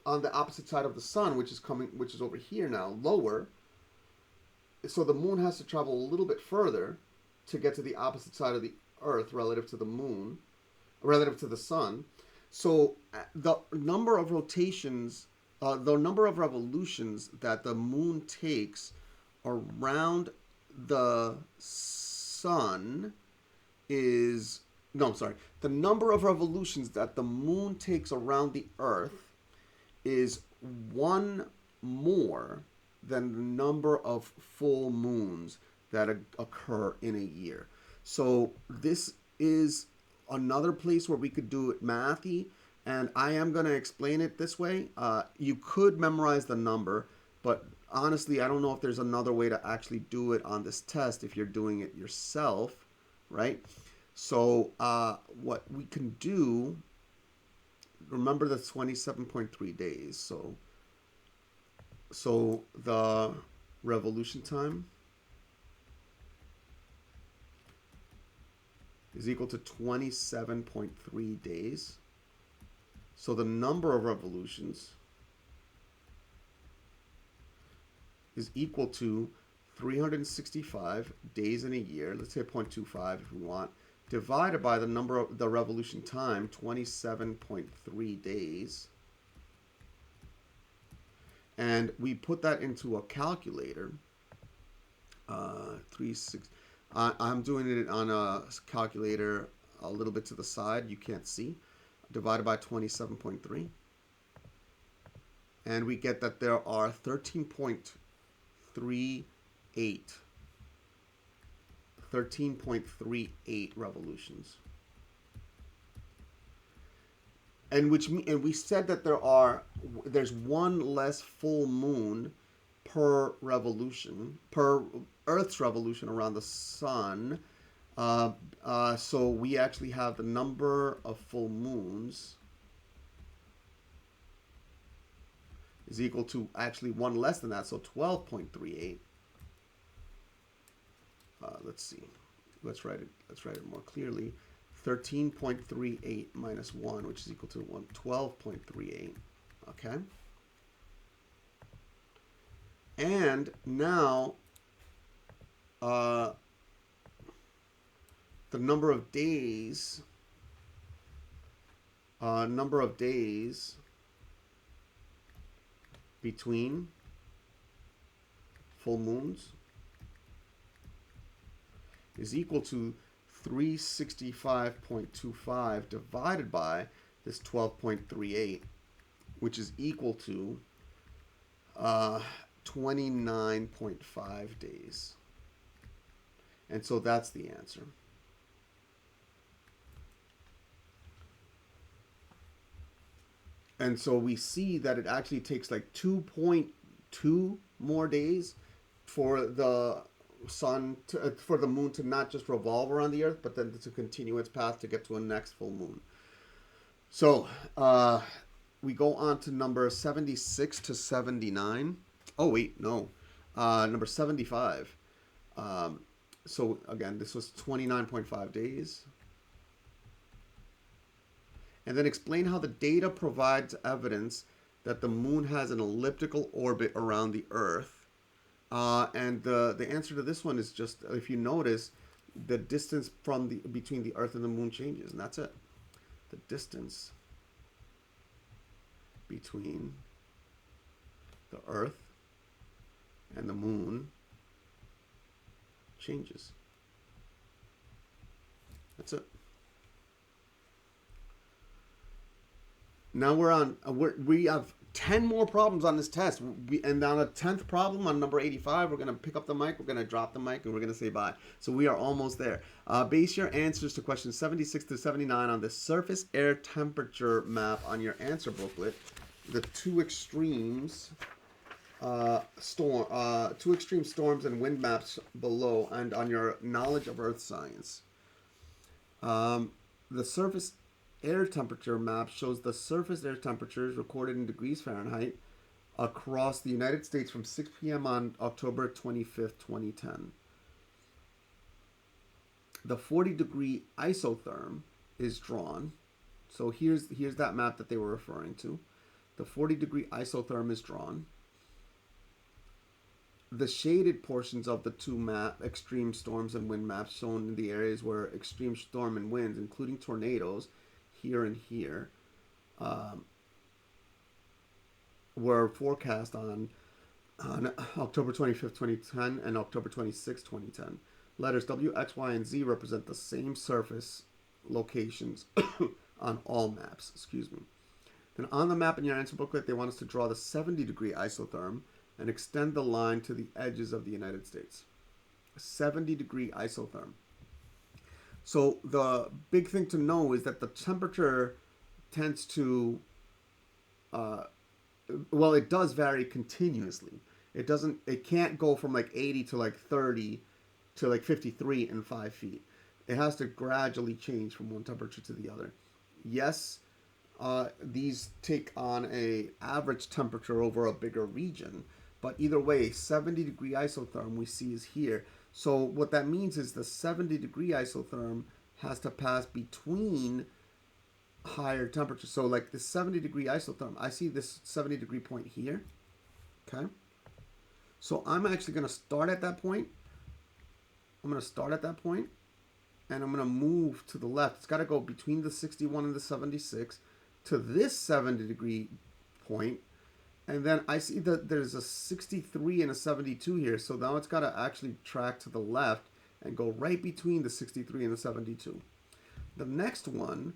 on the opposite side of the sun, which is over here now, lower. So the moon has to travel a little bit further to get to the opposite side of the Earth relative to the moon, relative to the sun. So the number of rotations, the number of revolutions that the moon takes around the sun is, no, I'm sorry. The number of revolutions that the moon takes around the Earth is one more than the number of full moons that occur in a year. So this is another place where we could do it mathy, and I am going to explain it this way. You could memorize the number, but honestly, I don't know if there's another way to actually do it on this test if you're doing it yourself, right? So what we can do, remember the 27.3 days. So the revolution time is equal to 27.3 days. So the number of revolutions is equal to 365 days in a year. Let's say 0.25 if we want. divided by the number of the revolution time, 27.3 days. And we put that into a calculator. 360. I'm doing it on a calculator a little bit to the side. You can't see. Divided by 27.3. And we get that there are 13.38 revolutions. And we said that there's one less full moon per revolution, per Earth's revolution around the sun. So we actually have the number of full moons is equal to actually one less than that, so 12.38. Let's see. Let's write it more clearly. 13.38 minus 1, which is equal to 12.38. Okay. And now the number of days between full moons is equal to 365.25 divided by this 12.38, which is equal to 29.5 days. And so that's the answer. And so we see that it actually takes like 2.2 more days for the for the moon to not just revolve around the Earth, but then to continue its path to get to a next full moon. So we go on to number 76 to 79. Oh wait, no, number 75. So again, this was 29.5 days. And then explain how the data provides evidence that the moon has an elliptical orbit around the Earth. And the answer to this one is just, if you notice, the distance between the Earth and the moon changes, and that's it. The distance between the Earth and the moon changes. That's it. Now we have 10 more problems on this test. And on the 10th problem, on number 85, we're going to pick up the mic, we're going to drop the mic, and we're going to say bye. So we are almost there. Base your answers to questions 76 to 79 on the surface air temperature map on your answer booklet. The two extremes, two extreme storms and wind maps below, and on your knowledge of Earth science. The surface air temperature map shows the surface air temperatures recorded in degrees Fahrenheit across the United States from 6 p.m. on October 25th, 2010. The 40-degree isotherm is drawn. So here's that map that they were referring to. The 40-degree isotherm is drawn. The shaded portions of the two extreme storms and wind maps shown in the areas where extreme storm and winds, including tornadoes, here and here, were forecast on October 25th, 2010 and October 26th, 2010. Letters W, X, Y, and Z represent the same surface locations on all maps. Excuse me. Then on the map in your answer booklet, they want us to draw the 70-degree isotherm and extend the line to the edges of the United States. 70-degree isotherm. So the big thing to know is that the temperature tends to, it does vary continuously. It can't go from like 80 to like 30 to like 53 in 5 feet. It has to gradually change from one temperature to the other. Yes, these take on a average temperature over a bigger region, but either way, 70-degree isotherm we see is here. So what that means is the 70-degree isotherm has to pass between higher temperatures. So like the 70-degree isotherm, I see this 70-degree point here. Okay. So I'm actually going to start at that point. and I'm going to move to the left. It's got to go between the 61 and the 76 to this 70-degree point. And then I see that there's a 63 and a 72 here. So now it's got to actually track to the left and go right between the 63 and the 72. The next one,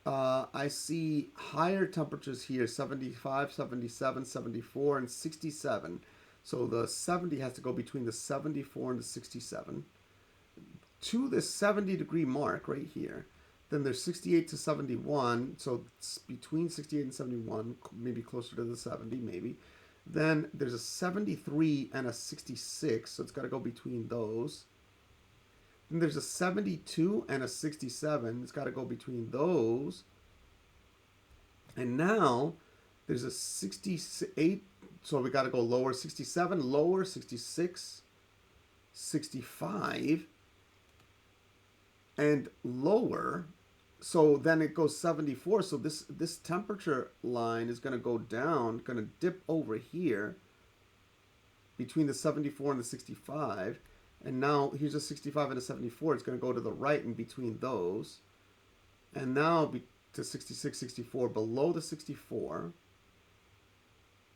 I see higher temperatures here, 75, 77, 74, and 67. So the 70 has to go between the 74 and the 67 to this 70-degree mark right here. Then there's 68 to 71, so it's between 68 and 71, maybe closer to the 70, maybe. Then there's a 73 and a 66, so it's got to go between those. Then there's a 72 and a 67, it's got to go between those. And now there's a 68, so we got to go lower, 67, lower, 66, 65, and lower. So then it goes 74. So this temperature line is going to go down, going to dip over here between the 74 and the 65. And now here's a 65 and a 74. It's going to go to the right in between those. And now to 66, 64, below the 64.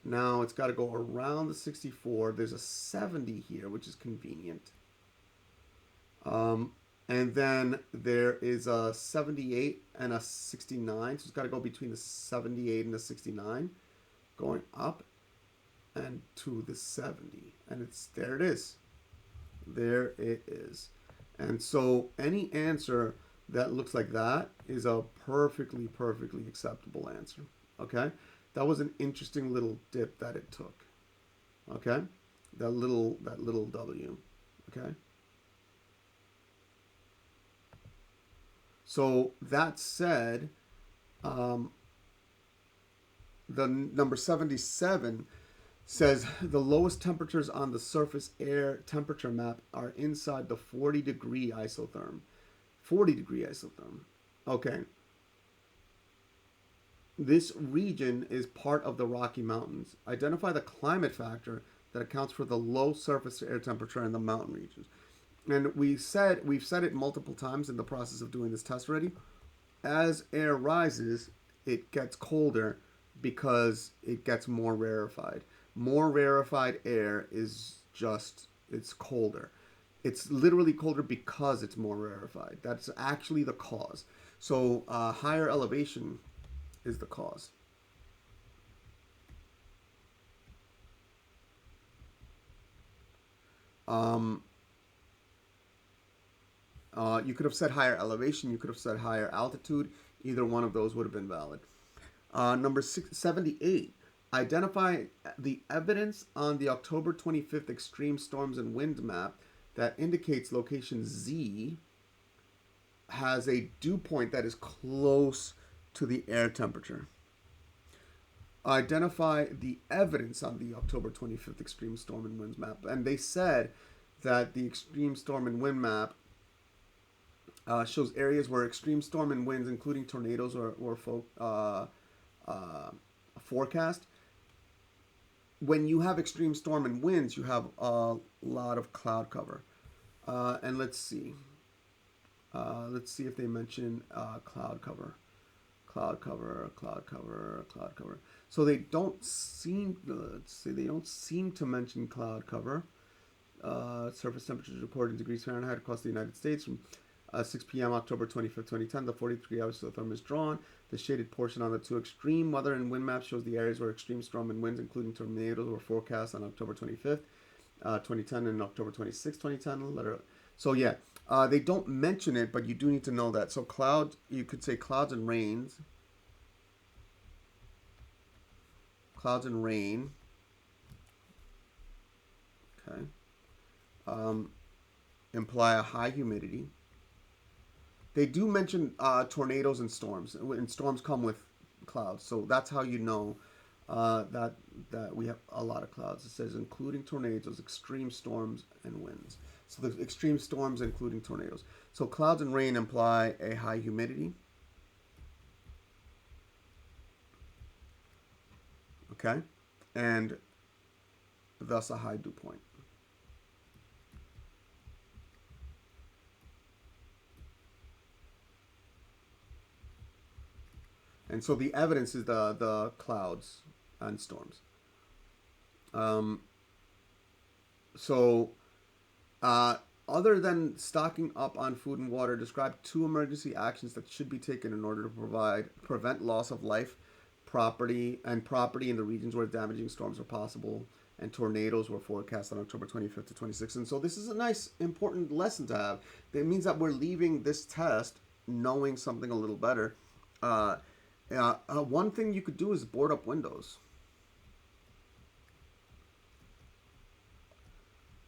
Now it's got to go around the 64. There's a 70 here, which is convenient. And then there is a 78 and a 69. So it's got to go between the 78 and the 69. Going up and to the 70. And there it is. There it is. And so any answer that looks like that is a perfectly acceptable answer. Okay? That was an interesting little dip that it took. Okay? That little W. Okay? So that said, the number 77 says the lowest temperatures on the surface air temperature map are inside the 40-degree isotherm. 40-degree isotherm. Okay. This region is part of the Rocky Mountains. Identify the climate factor that accounts for the low surface air temperature in the mountain regions. And we've said it multiple times in the process of doing this test already. As air rises, it gets colder because it gets more rarefied. More rarefied air is it's colder. It's literally colder because it's more rarefied. That's actually the cause. So higher elevation is the cause. You could have said higher elevation. You could have said higher altitude. Either one of those would have been valid. Number 78. Identify the evidence on the October 25th extreme storms and wind map that indicates location Z has a dew point that is close to the air temperature. Identify the evidence on the October 25th extreme storm and winds map. And they said that the extreme storm and wind map shows areas where extreme storm and winds, including tornadoes, or forecast. When you have extreme storm and winds, you have a lot of cloud cover. And let's see. Let's see if they mention cloud cover. Cloud cover. So they don't seem. Let's see. They don't seem to mention cloud cover. Surface temperatures recorded in degrees Fahrenheit across the United States from 6 p.m. October 25th, 2010. The 43 hours isotherm is drawn. The shaded portion on the two extreme weather and wind maps shows the areas where extreme storm and winds, including tornadoes, were forecast on October 25th, 2010, and October 26th, 2010. So yeah, they don't mention it, but you do need to know that. So cloud, you could say clouds and rains. Clouds and rain. Okay. Imply a high humidity. They do mention tornadoes and storms, and storms come with clouds. So that's how you know that we have a lot of clouds. It says including tornadoes, extreme storms, and winds. So the extreme storms including tornadoes. So clouds and rain imply a high humidity. Okay, and thus a high dew point. And so the evidence is the clouds and storms. Um, so, other than stocking up on food and water, describe 2 emergency actions that should be taken in order to prevent loss of life, property in the regions where damaging storms are possible, and tornadoes were forecast on October 25th to 26th. And so this is a nice, important lesson to have. It means that we're leaving this test knowing something a little better. One thing you could do is board up windows.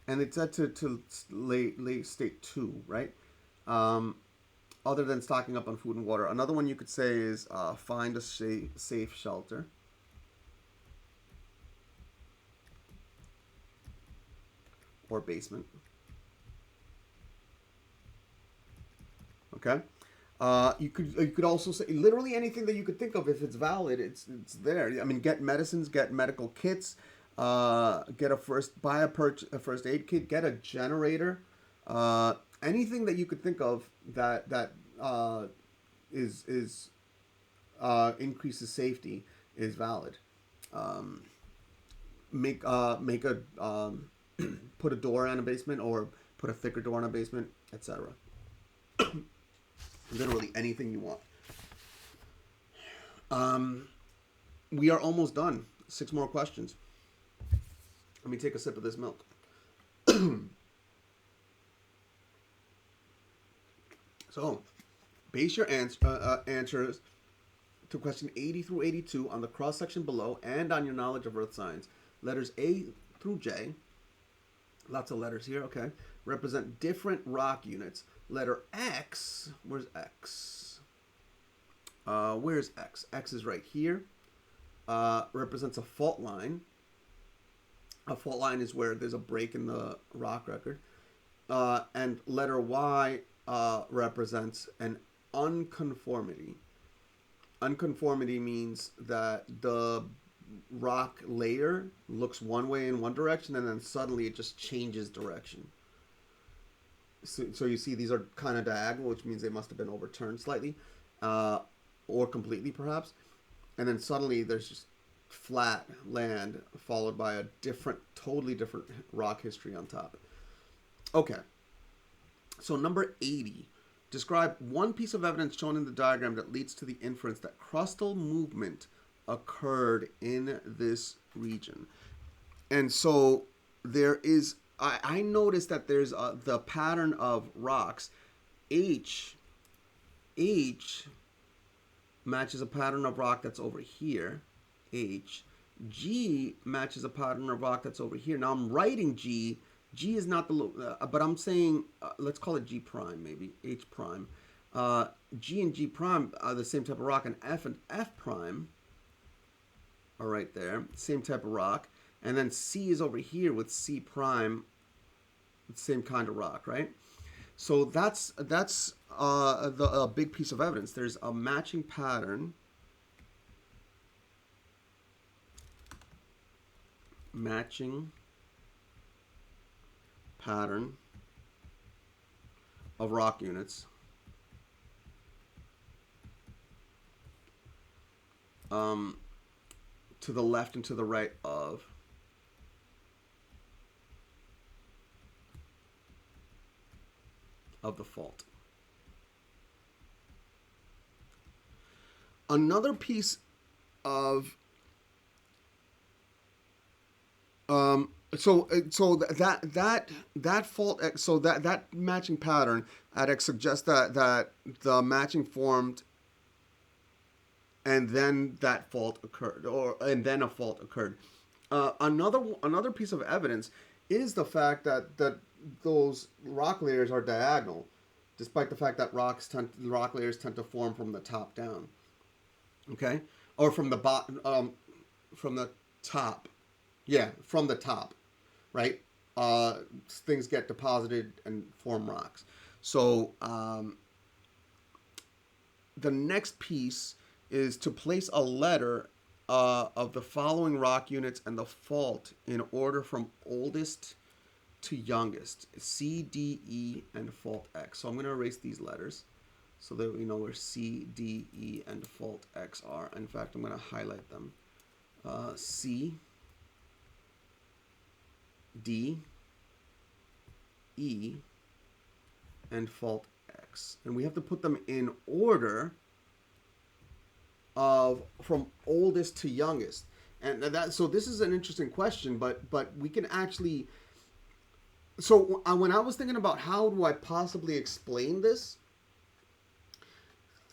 And it's set to late state 2, right? Other than stocking up on food and water. Another one you could say is find a safe shelter. Or basement. Okay. You could also say literally anything that you could think of. If it's valid, it's there. I mean, get medicines, get medical kits, get a first aid kit, get a generator, anything that you could think of that is increases safety is valid. Make a put a door in a basement or put a thicker door in a basement, etc. Literally anything you want. We are almost done. 6 more questions. Let me take a sip of this milk. So, base your answers to question 80 through 82 on the cross-section below and on your knowledge of Earth science. Letters A through J, lots of letters here, okay, represent different rock units. Letter X, where's X? Where's X? X is right here. Represents a fault line. A fault line is where there's a break in the rock record. And letter Y represents an unconformity. Unconformity means that the rock layer looks one way in one direction and then suddenly it just changes direction. So you see these are kind of diagonal, which means they must have been overturned slightly or completely perhaps. And then suddenly there's just flat land followed by a totally different rock history on top. Okay. So number 80. Describe one piece of evidence shown in the diagram that leads to the inference that crustal movement occurred in this region. And so there is, I noticed that there's the pattern of rocks. H matches a pattern of rock that's over here. H. G matches a pattern of rock that's over here. Now I'm writing G. G is not the, but I'm saying, let's call it G prime, maybe, H prime. G and G prime are the same type of rock, and F prime are right there, same type of rock. And then C is over here with C prime, same kind of rock, right? So that's a big piece of evidence. There's a matching pattern. Matching pattern of rock units to the left and to the right of the fault. Another piece of so that fault, so that matching pattern at X suggests that the matching formed and then that fault occurred, and then a fault occurred. Another piece of evidence is the fact that those rock layers are diagonal, despite the fact that rock layers tend to form from the top down. Okay, or from the bottom, from the top. Yeah, from the top, right? Things get deposited and form rocks. So the next piece is to place a letter of the following rock units and the fault in order from oldest to youngest. C, D, E, and fault X. So I'm going to erase these letters. so that we know where C, D, E, and fault X are. In fact, I'm going to highlight them. C, D, E, and fault X. And we have to put them in order of from oldest to youngest. And that, so this is an interesting question, but we can actually, so when I was thinking about how do I possibly explain this,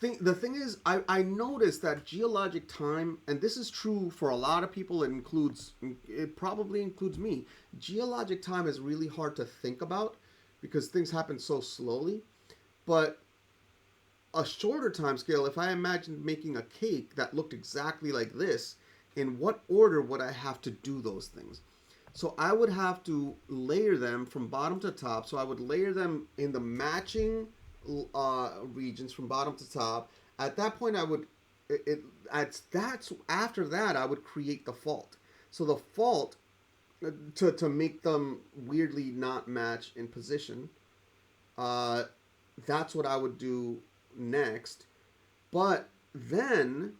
the thing is, I noticed that geologic time, and this is true for a lot of people, it probably includes me. Geologic time is really hard to think about because things happen so slowly. But a shorter time scale, if I imagined making a cake that looked exactly like this, in what order would I have to do those things? So I would have to layer them from bottom to top. So I would layer them in the matching regions from bottom to top. At that point, I would that's after that I would create the fault. So the fault to make them weirdly not match in position. That's what I would do next. But then,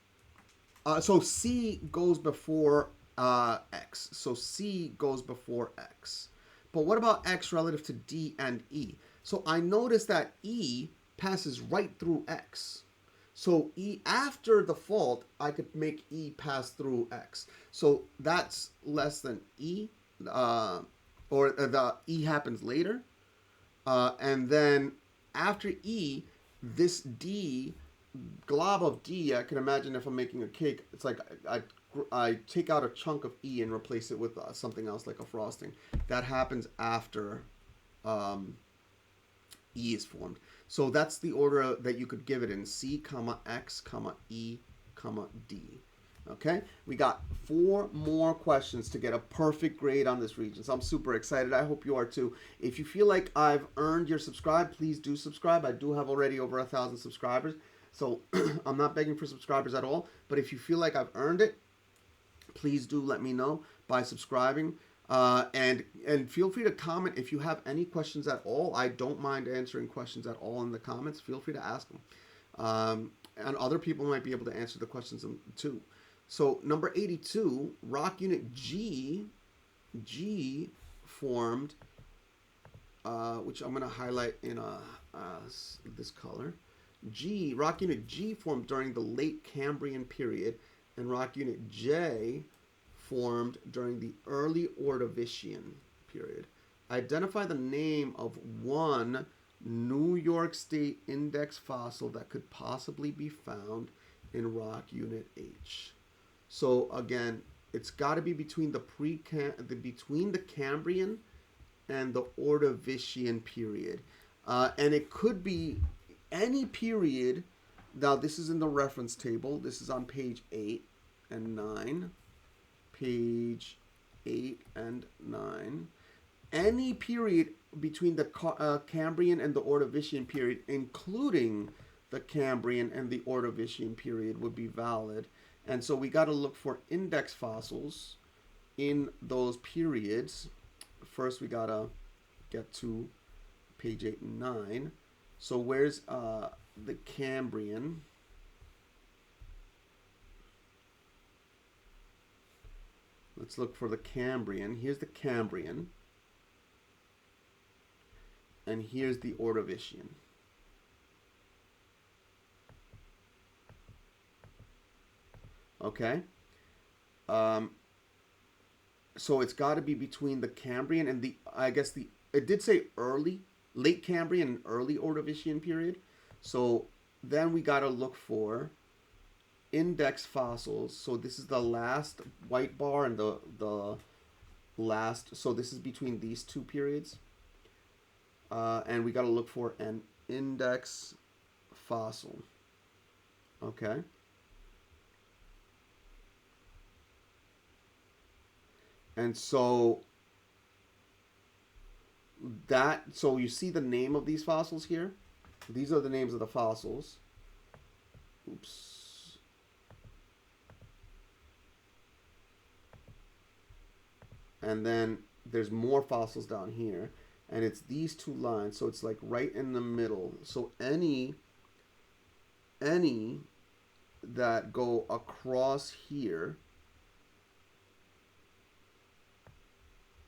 so C goes before X. So C goes before X. But what about X relative to D and E? So I noticed that E passes right through X. So E after the fault, I could make E pass through X. So that's less than E, or the E happens later. And then after E, this D, glob of D, I can imagine if I'm making a cake, it's like I take out a chunk of E and replace it with something else like a frosting. That happens after E is formed. So that's the order that you could give it in: C, comma, X, comma, E, comma, D. Okay, we got 4 more questions to get a perfect grade on this region. So I'm super excited. I hope you are too. If you feel like I've earned your subscribe, please do subscribe. I do have already over 1,000 subscribers. So I'm not begging for subscribers at all. But if you feel like I've earned it, please do let me know by subscribing. And feel free to comment if you have any questions at all. I don't mind answering questions at all in the comments. Feel free to ask them. And other people might be able to answer the questions too. So number 82, rock unit G formed, which I'm going to highlight in this color. Rock unit G formed during the late Cambrian period, and rock unit J formed during the early Ordovician period. Identify the name of one New York State index fossil that could possibly be found in rock unit H. So again, it's got to be between between the Cambrian and the Ordovician period, and it could be any period. Now this is in the reference table. This is on page 8 and 9. Page 8 and 9. Any period between the Cambrian and the Ordovician period, including the Cambrian and the Ordovician period, would be valid. And so we got to look for index fossils in those periods. First, we got to get to page 8 and 9. So where's the Cambrian? Let's look for the Cambrian. Here's the Cambrian. And here's the Ordovician. Okay. So it's got to be between the Cambrian and it did say late Cambrian and early Ordovician period. So then we got to look for index fossils. So this is the last white bar and the last. So this is between these two periods. And we got to look for an index fossil. Okay. And so you see the name of these fossils here. These are the names of the fossils. Oops. And then there's more fossils down here. And it's these two lines. So it's like right in the middle. So any any that go across here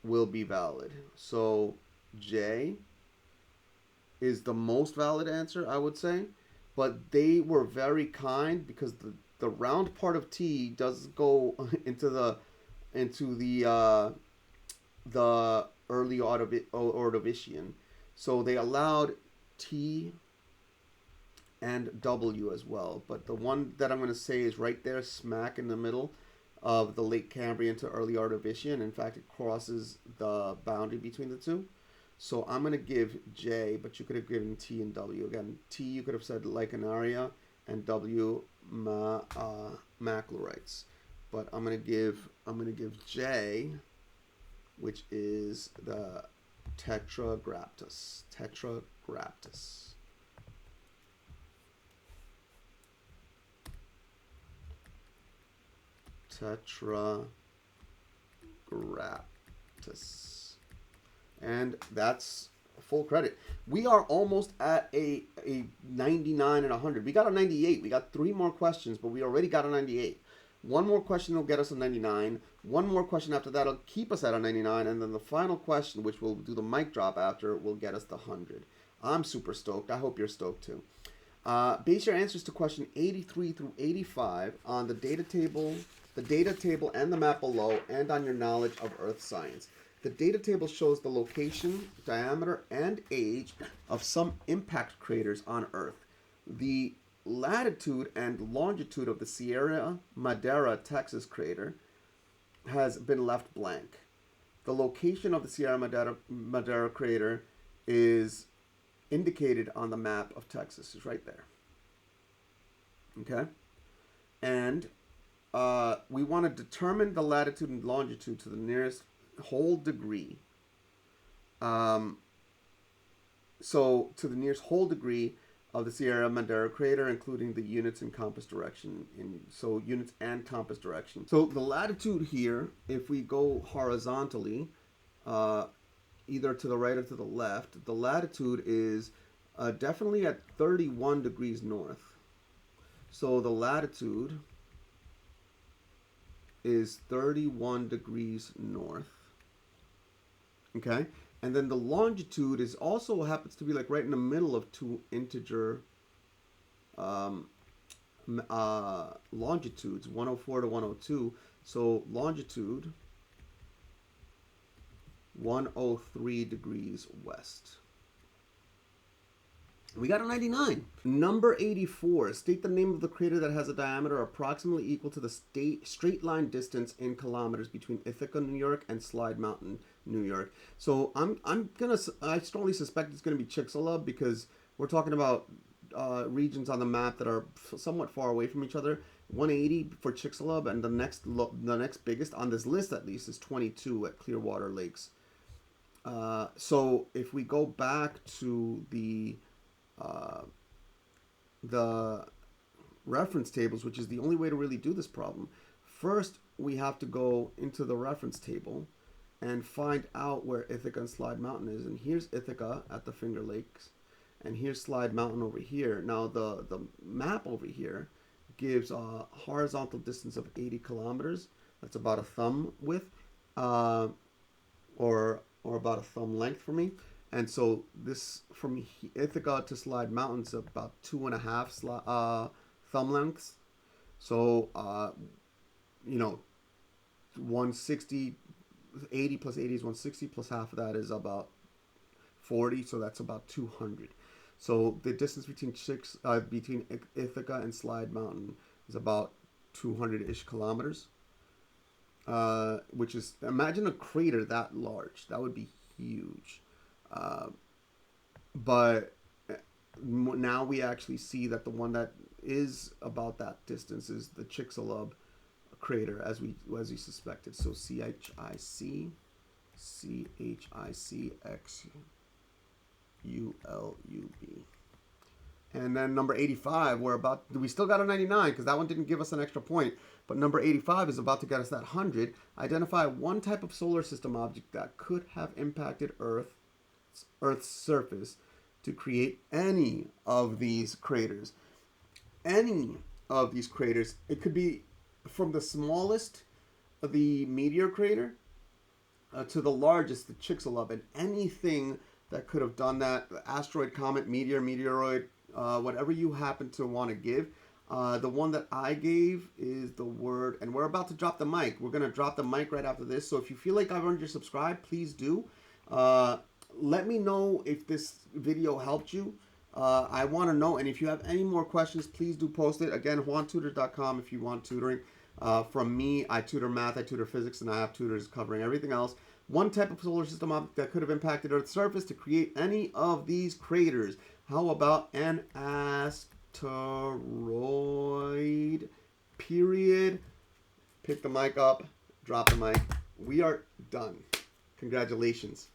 will be valid. So J is the most valid answer, I would say. But they were very kind because the round part of T does go into the early Ordovician. So they allowed T and W as well. But the one that I'm going to say is right there, smack in the middle of the late Cambrian to early Ordovician. In fact, it crosses the boundary between the two. So I'm going to give J, but you could have given T and W. Again, T you could have said Lichinaria, and W maclorites. But I'm going to give J, which is the Tetragraptus. Tetragraptus. Tetragraptus. And that's full credit. We are almost at a 99 and 100. We got a 98. We got 3 more questions, but we already got a 98. One more question will get us a 99. One more question after that will keep us at a 99. And then the final question, which we'll do the mic drop after, will get us the 100. I'm super stoked. I hope you're stoked too. Base your answers to question 83 through 85 on the data table and the map below, and on your knowledge of Earth science. The data table shows the location, diameter, and age of some impact craters on Earth. The latitude and longitude of the Sierra Madera, Texas crater has been left blank. The location of the Sierra Madera crater is indicated on the map of Texas. It's right there. Okay? And we want to determine the latitude and longitude to the nearest whole degree. So to the nearest whole degree of the Sierra Madera crater, including the units and compass direction. So units and compass direction. So the latitude here, if we go horizontally, either to the right or to the left, the latitude is definitely at 31 degrees north. So the latitude is 31 degrees north. Okay? And then the longitude is also happens to be like right in the middle of 2 integer longitudes, 104 to 102. So longitude 103 degrees west. We got a 99. Number 84. State the name of the crater that has a diameter approximately equal to the straight line distance in kilometers between Ithaca, New York, and Slide Mountain, New York. So I strongly suspect it's gonna be Chicxulub, because we're talking about regions on the map that are somewhat far away from each other. 180 for Chicxulub, and the next biggest on this list at least is 22 at Clearwater Lakes. So if we go back to the reference tables, which is the only way to really do this problem. First, we have to go into the reference table and find out where Ithaca and Slide Mountain is. And here's Ithaca at the Finger Lakes, and here's Slide Mountain over here. Now the map over here gives a horizontal distance of 80 kilometers. That's about a thumb width, or about a thumb length for me. And so this from Ithaca to Slide Mountain is about 2.5 thumb lengths. So 160, 80 plus 80 is 160, plus half of that is about 40. So that's about 200. So the distance between Ithaca and Slide Mountain is about 200-ish kilometers. Which is, imagine a crater that large. That would be huge. But now we actually see that the one that is about that distance is the Chicxulub crater, as we suspected. So CHICXULUB. And then number 85, we still got a 99 because that one didn't give us an extra point. But number 85 is about to get us that 100. Identify one type of solar system object that could have impacted Earth's surface to create any of these craters. any of these craters. It could be from the smallest of the meteor crater to the largest, the Chicxulub, and anything that could have done that. Asteroid, comet, meteor, meteoroid, whatever you happen to want to give. The one that I gave is the word, and we're about to drop the mic. We're going to drop the mic right after this. So if you feel like I've earned your subscribe, please do. Let me know if this video helped you. I want to know, and if you have any more questions, please do post it. Again, JuanTutors.com if you want tutoring. From me, I tutor math, I tutor physics, and I have tutors covering everything else. One type of solar system object that could have impacted Earth's surface to create any of these craters. How about an asteroid? Period. Pick the mic up, drop the mic. We are done. Congratulations.